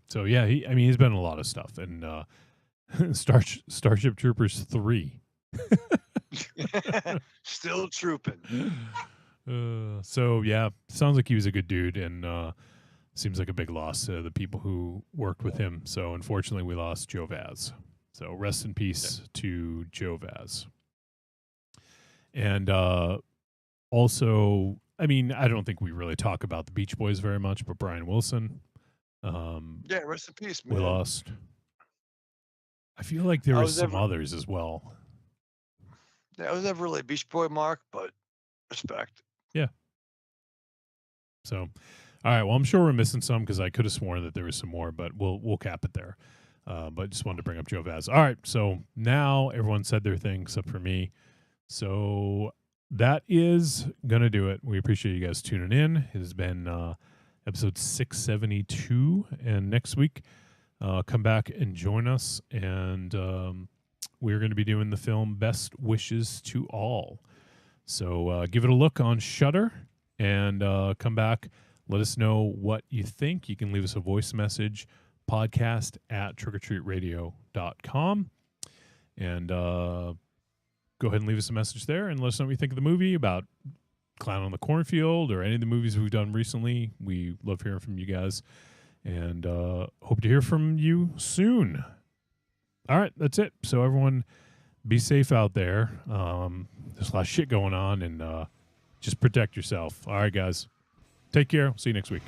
So yeah, he's been in a lot of stuff, and Starship Troopers 3. Still trooping. So yeah, sounds like he was a good dude, and seems like a big loss to the people who worked with him. So unfortunately, we lost Joe Vaz. So rest in peace to Joe Vaz. And also, I don't think we really talk about the Beach Boys very much, but Brian Wilson. Yeah, rest in peace, man. We lost. I feel like there was some others as well. I was never really a Beach Boy mark, but respect. Yeah. So, all right. Well, I'm sure we're missing some because I could have sworn that there was some more, but we'll cap it there. But just wanted to bring up Joe Vaz. All right. So now everyone said their thing except for me. So that is going to do it. We appreciate you guys tuning in. It has been episode 672. And next week, come back and join us. And we're going to be doing the film Best Wishes to All. So give it a look on Shudder and come back. Let us know what you think. You can leave us a voice message, podcast@trickortreatradio.com. And go ahead and leave us a message there and let us know what you think of the movie, about Clown on the Cornfield or any of the movies we've done recently. We love hearing from you guys and hope to hear from you soon. All right, that's it. So everyone be safe out there. There's a lot of shit going on, and just protect yourself. All right, guys. Take care. See you next week.